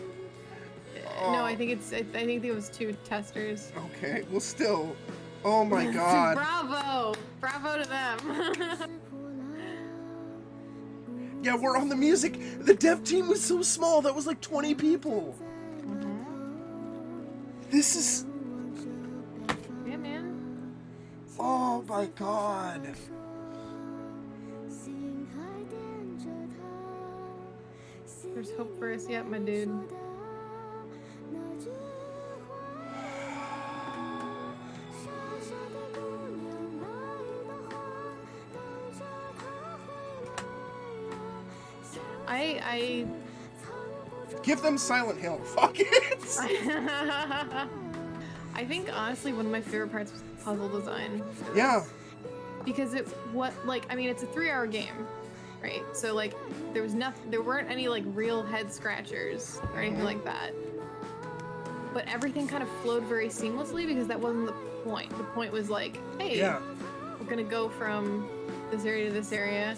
No, I think it was 2 testers. Okay, well still. Oh my god. Bravo to them. Yeah, we're on the music. The dev team was so small. That was like 20 people. This is... Yeah, man. Oh my god. There's hope for us yet, my dude. I Give them Silent Hill. Fuck it. I think honestly one of my favorite parts was the puzzle design. Yeah. Because it's a 3-hour game, right? So like there weren't any like real head scratchers or anything like that. But everything kind of flowed very seamlessly because that wasn't the point. The point was like, hey, we're gonna go from this area to this area.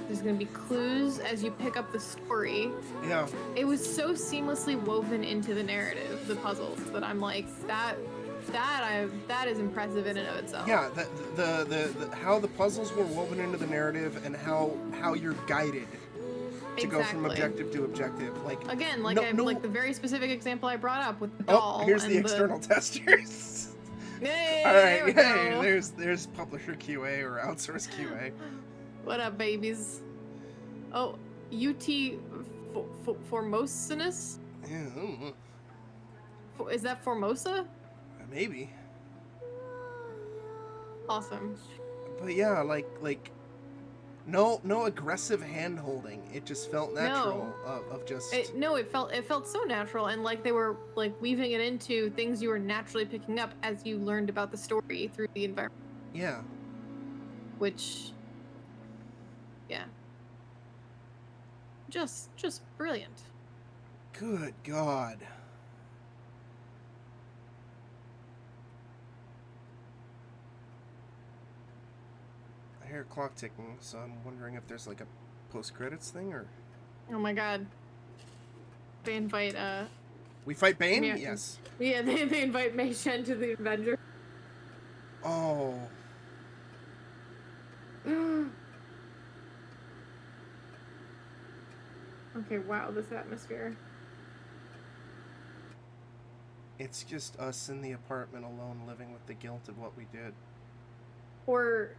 There's gonna be clues as you pick up the story. Yeah. It was so seamlessly woven into the narrative, the puzzles, that I'm like, that is impressive in and of itself. Yeah, the how the puzzles were woven into the narrative and how you're guided to go from objective to objective. Like again, like the very specific example I brought up with the doll. Oh, here's the external testers. Yay, all right, there we go. there's publisher QA or outsource QA. What up, babies? Oh, UT Formosinus? Yeah, Is that Formosa? maybe. Awesome. But yeah, like no aggressive hand holding. It just felt natural. Of just. It felt so natural, and like they were like weaving it into things you were naturally picking up as you learned about the story through the environment. Yeah. Which. Yeah. Just brilliant. Good God. I hear a clock ticking, so I'm wondering if there's like a post-credits thing or... Oh my god. They invite, We fight Bane? Yeah. Yes. Yeah, they invite Mei Shen to the Avenger. Oh. Okay, wow, this atmosphere. It's just us in the apartment alone living with the guilt of what we did. Or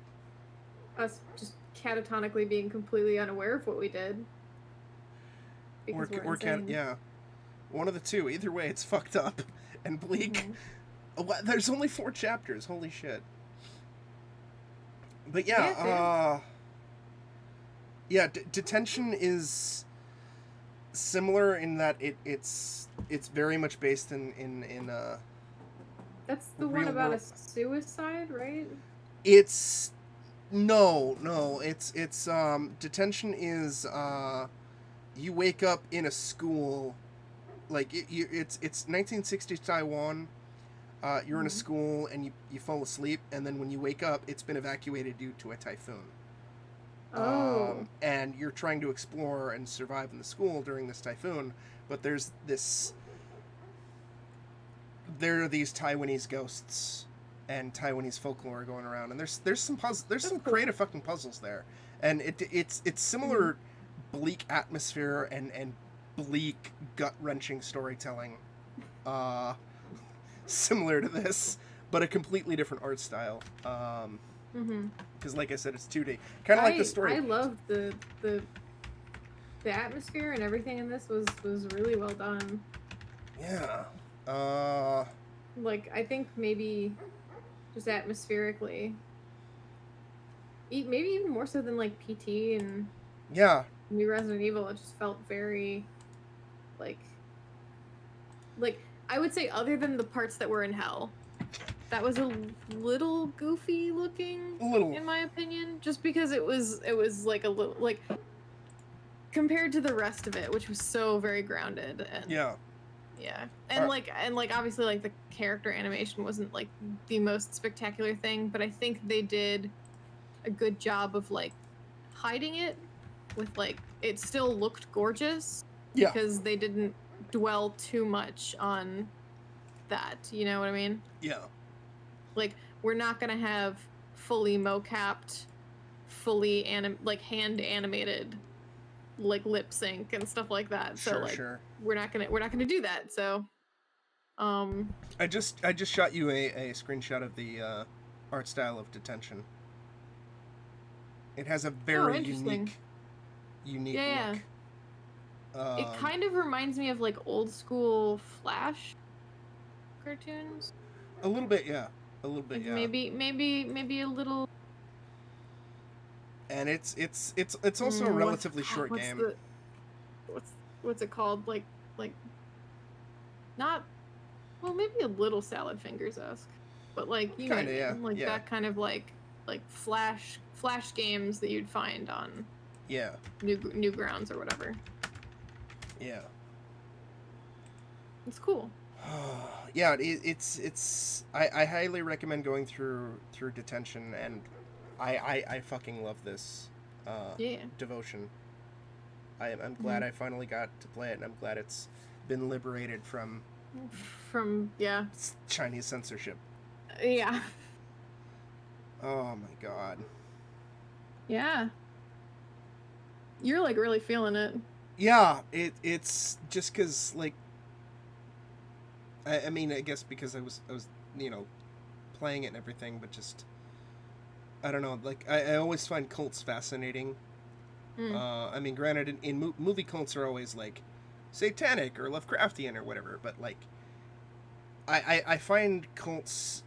us just catatonically being completely unaware of what we did. Because we're insane. Yeah. One of the two. Either way, it's fucked up and bleak. Mm-hmm. There's only 4 chapters. Holy shit. But yeah, Detention is similar in that it's very much based in that's the one about a suicide, right? It's Detention is you wake up in a school, like it's 1960s Taiwan. You're in a school and you fall asleep, and then when you wake up, it's been evacuated due to a typhoon. And you're trying to explore and survive in the school during this typhoon, but there are these Taiwanese ghosts and Taiwanese folklore going around, and there's some creative fucking puzzles there, and it's similar bleak atmosphere and bleak gut-wrenching storytelling, similar to this, but a completely different art style. Because like I said, it's 2D, kind of like the story. I loved the atmosphere and everything in this was really well done. Yeah. Like I think maybe just atmospherically, maybe even more so than like PT and New Resident Evil. It just felt very like I would say, other than the parts that were in hell, that was a little goofy looking, in my opinion, just because it was like a little, like, compared to the rest of it, which was so very grounded. And and obviously like the character animation wasn't like the most spectacular thing, but I think they did a good job of like hiding it with like, it still looked gorgeous because they didn't dwell too much on that, you know what I mean? Yeah. Like, we're not gonna have fully mocapped, fully hand animated like lip sync and stuff like that. So like we're not gonna do that. So I just shot you a screenshot of the art style of Detention. It has a very unique look. It kind of reminds me of like old school Flash cartoons. A little bit, yeah. A little bit, like yeah. Maybe a little. And it's also a relatively short game. What's it called? Like not, well, maybe a little Salad Fingers-esque, but like you kinda, know, like that kind of like flash games that you'd find on Newgrounds or whatever. Yeah. It's cool. Yeah, it's I highly recommend going through Detention, and I fucking love this Devotion. I'm glad I finally got to play it, and I'm glad it's been liberated from Chinese censorship. Yeah. Oh my god. Yeah. You're like really feeling it. Yeah, it's just because like I mean, I guess because I was playing it and everything, but just I don't know, like I always find cults fascinating. I mean, granted, in movie cults are always like satanic or Lovecraftian or whatever, but like I find cults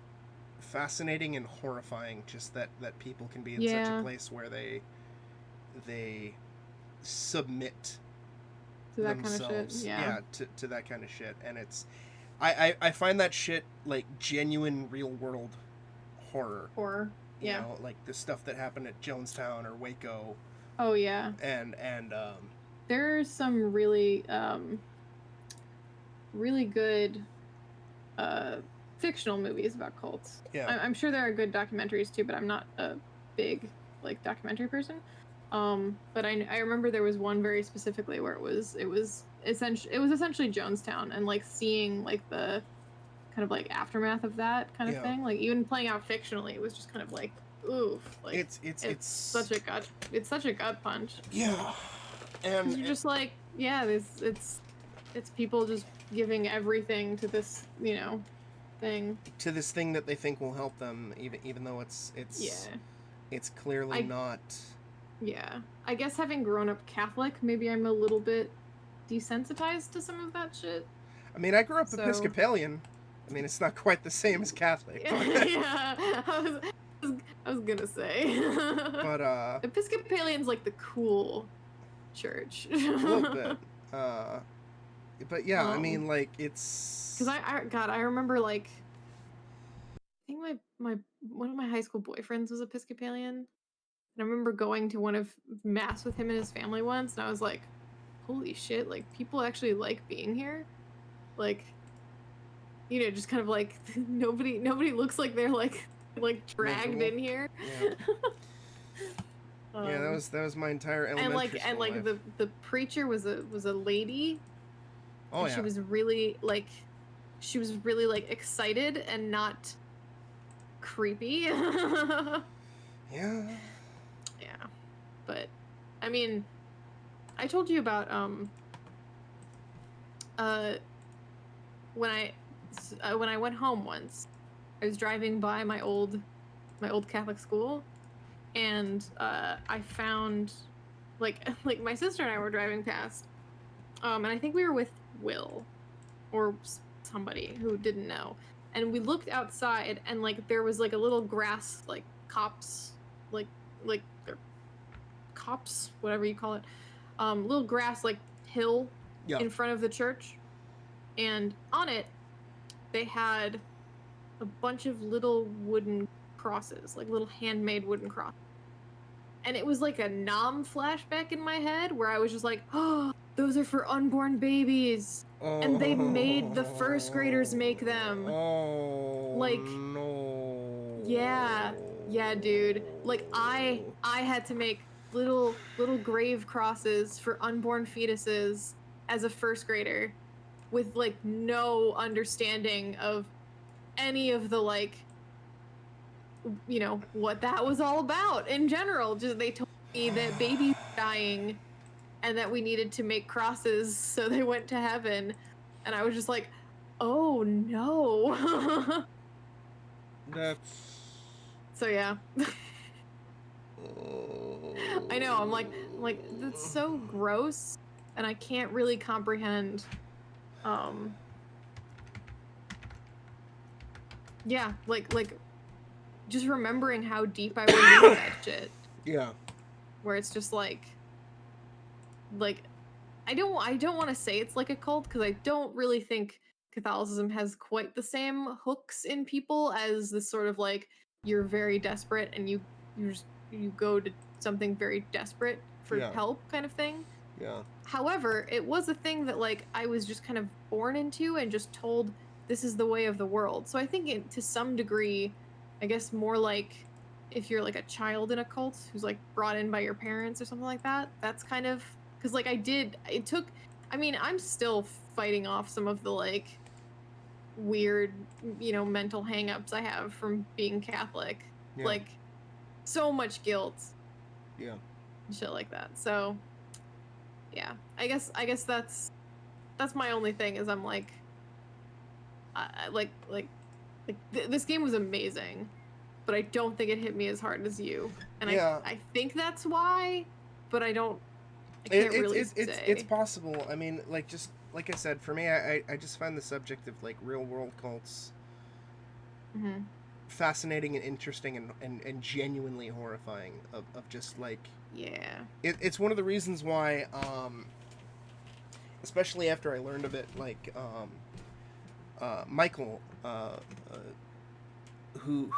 fascinating and horrifying, just that people can be in such a place where they submit to that themselves kind of shit. To that kind of shit. And it's I find that shit like genuine real world horror. You know, like the stuff that happened at Jonestown or Waco. Oh yeah. And there's some really really good fictional movies about cults. Yeah. I'm sure there are good documentaries too, but I'm not a big like documentary person. But I remember there was one very specifically where it was essentially Jonestown, and like seeing like the kind of like aftermath of that kind of thing. Like even playing out fictionally, it was just kind of like oof. Like it's such a gut punch. Yeah. And you're just like, yeah, it's people just giving everything to this, thing. To this thing that they think will help them, even though it's clearly not. Yeah. I guess having grown up Catholic, maybe I'm a little bit desensitized to some of that shit. I mean, I grew up Episcopalian. I mean, it's not quite the same as Catholic. Yeah, I was gonna say. But Episcopalian's like the cool church. A little bit. But yeah, I mean, like it's. Because I remember like, I think one of my high school boyfriends was Episcopalian. And I remember going to one of mass with him and his family once, and I was like, holy shit, like, people actually like being here? Like, just kind of like, nobody looks like they're like dragged in here. Yeah. Yeah, that was my entire elementary school life. the preacher was a lady. Oh yeah. She was really like excited and not creepy. Yeah. Yeah, but I mean, I told you about when I went home once, I was driving by my old Catholic school, and I found like my sister and I were driving past, and I think we were with Will or somebody who didn't know, and we looked outside, and like there was like a little grass like copse like cops, whatever you call it, little grass like hill in front of the church, and on it they had a bunch of little wooden crosses, like little handmade wooden crosses, and it was like a Nam flashback in my head where I was just like, oh, those are for unborn babies, and they made the first graders make them. Like, no. Yeah, dude. Like, I had to make little grave crosses for unborn fetuses as a first grader, with like no understanding of any of the like, what that was all about in general. Just they told me that babies dying and that we needed to make crosses so they went to heaven. And I was just like, oh no. That's... So yeah. I know, I'm like, that's so gross, and I can't really comprehend, yeah, like, just remembering how deep I went into that shit. Yeah. Where it's just like, I don't want to say it's like a cult, because I don't really think Catholicism has quite the same hooks in people as this sort of like, you're very desperate and you go to something very desperate for help kind of thing. Yeah. However, it was a thing that like I was just kind of born into and just told this is the way of the world. So I think to some degree, I guess more like if you're like a child in a cult who's like brought in by your parents or something like that, that's kind of, because like I'm still fighting off some of the like weird, mental hangups I have from being Catholic. Yeah. Like so much guilt. Yeah. And shit like that. So yeah, I guess that's my only thing is I'm like, this game was amazing, but I don't think it hit me as hard as you. And I think that's why, but I can't really say. It's possible. I mean, like, just like I said, for me, I just find the subject of like real world cults fascinating and interesting and genuinely horrifying of just like, yeah, it's one of the reasons why, especially after I learned of it, like Michael, who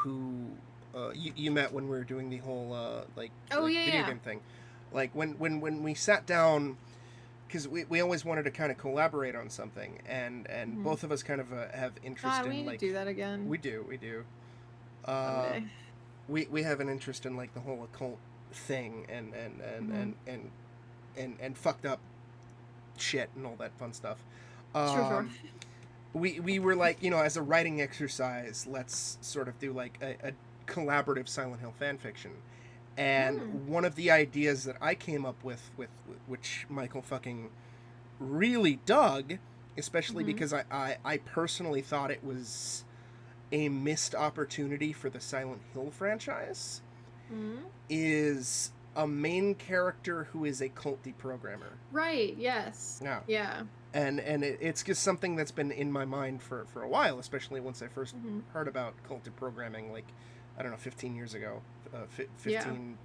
you met when we were doing the whole video game thing, like when we sat down, because we always wanted to kind of collaborate on something, and both of us kind of have interest in, we need like, to do that again. We do. Someday. We have an interest in like the whole occult thing and fucked up shit and all that fun stuff. Sure. We were like, as a writing exercise, let's sort of do like a collaborative Silent Hill fan fiction. And one of the ideas that I came up with which Michael fucking really dug, especially because I personally thought it was a missed opportunity for the Silent Hill franchise, is a main character who is a cult deprogrammer. Right, yes. Yeah. And it's just something that's been in my mind for a while, especially once I first heard about cult deprogramming, like, I don't know, 15 years ago. 13,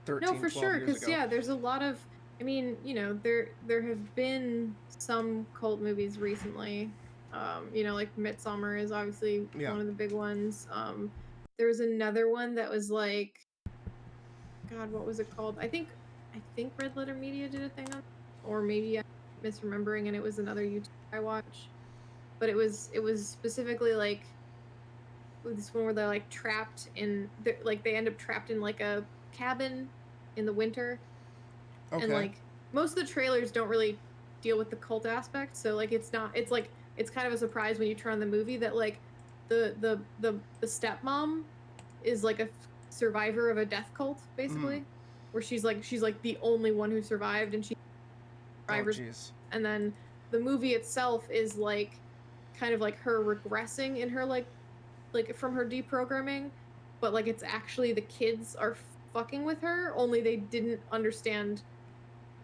no, for 12 sure, years ago. There's a lot of, I mean, there have been some cult movies recently. Like Midsommar is obviously one of the big ones. There was another one that was like, God, what was it called? I think Red Letter Media did a thing on, or maybe I'm misremembering, and it was another YouTube I watched. But it was specifically like this one where they're like trapped in, like they end up trapped in like a cabin in the winter. Okay. And like most of the trailers don't really deal with the cult aspect, so like it's kind of a surprise when you turn on the movie that like the stepmom is like a survivor of a death cult, basically, where she's like the only one who survived, and she survivors. And then the movie itself is like kind of like her regressing in her like from her deprogramming, but like it's actually the kids are fucking with her, only they didn't understand,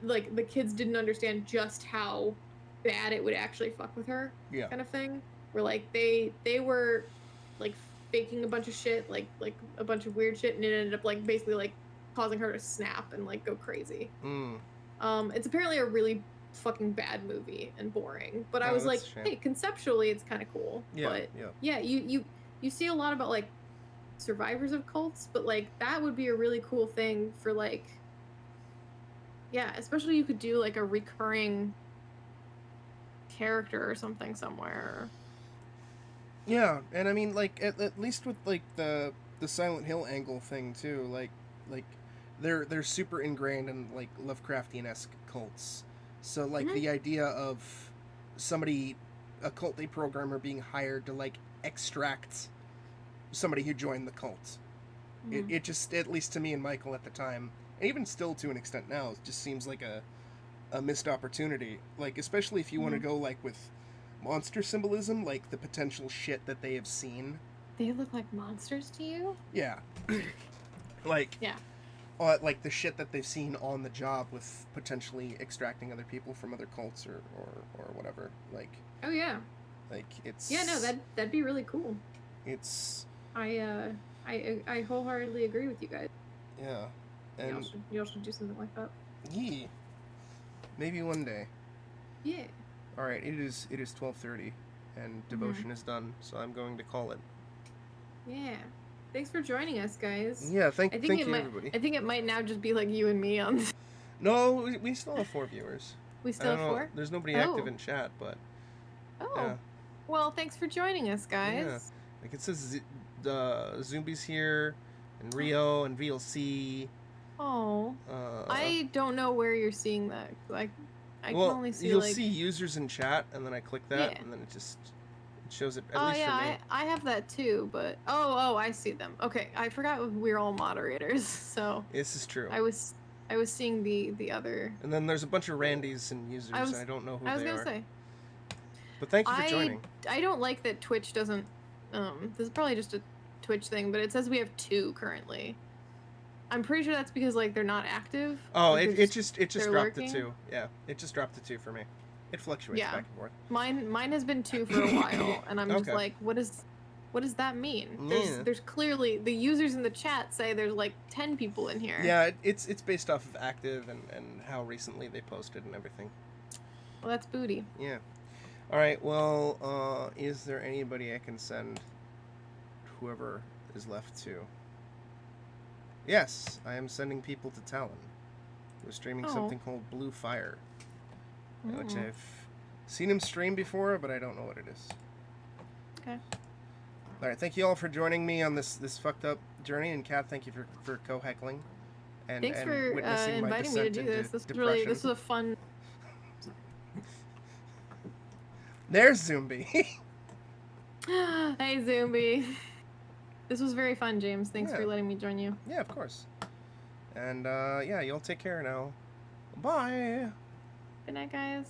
like the kids didn't understand just how bad it would actually fuck with her, kind of thing, where like they were like faking a bunch of shit, like a bunch of weird shit, and it ended up like basically like causing her to snap and like go crazy. It's apparently a really fucking bad movie and boring, but I was like, hey, conceptually it's kind of cool. You see a lot about like survivors of cults, but like that would be a really cool thing for like, especially you could do like a recurring character or something somewhere. And I mean, like at least with like the Silent Hill angle thing too, like they're super ingrained in like Lovecraftian-esque cults. So like the idea of somebody, a cult deprogrammer, being hired to like extract somebody who joined the cult, it just, at least to me and Michael at the time, even still to an extent now, it just seems like a missed opportunity. Like, especially if you want to go, like, with monster symbolism, like the potential shit that they have seen. They look like monsters to you? Yeah. Like, yeah. Like the shit that they've seen on the job with potentially extracting other people from other cults or whatever. Like, oh yeah. Like, it's... Yeah, no, that'd be really cool. It's... I wholeheartedly agree with you guys. Yeah. And y'all should do something like that. Yeah. Maybe one day. Yeah. Alright, it is 12:30 and devotion is done, so I'm going to call it. Yeah. Thanks for joining us, guys. Yeah, thank you, everybody. I think it might now just be like you and me on. No, we still have 4 viewers. We still have 4? There's nobody active in chat, but... Oh. Yeah. Well, thanks for joining us, guys. Yeah. Like, it says Zumbi's here, and Rio, and VLC. Oh. I don't know where you're seeing that. Like, I can only see, you'll see users in chat, and then I click that, and then it just... shows it, at least for me. I have that too, but I see them. Okay, I forgot we're all moderators, so this is true. I was seeing the other. And then there's a bunch of Randys and users, and I don't know who they are. I was gonna say. But thank you for joining. I don't like that Twitch doesn't. This is probably just a Twitch thing, but it says we have 2 currently. I'm pretty sure that's because like they're not active. Oh, it just dropped lurking. to 2. Yeah, it just dropped to 2 for me. It fluctuates back and forth. Mine has been 2 for a while, and I'm just like, what does that mean? There's clearly the users in the chat say there's like 10 people in here. Yeah, it's based off of active and how recently they posted and everything. Well, that's booty. Yeah. All right. Well, is there anybody I can send whoever is left to? Yes, I am sending people to Talon. We're streaming something called Blue Fire. Which I've seen him stream before, but I don't know what it is. Okay. All right, thank you all for joining me on this fucked up journey, and Kat, thank you for co-heckling and thanks for witnessing my inviting me to do this. This was a fun. There's Zumbi. Hey Zumbi. This was very fun, James. Thanks for letting me join you. Yeah, of course. And yeah, y'all take care now. Bye. Good night, guys.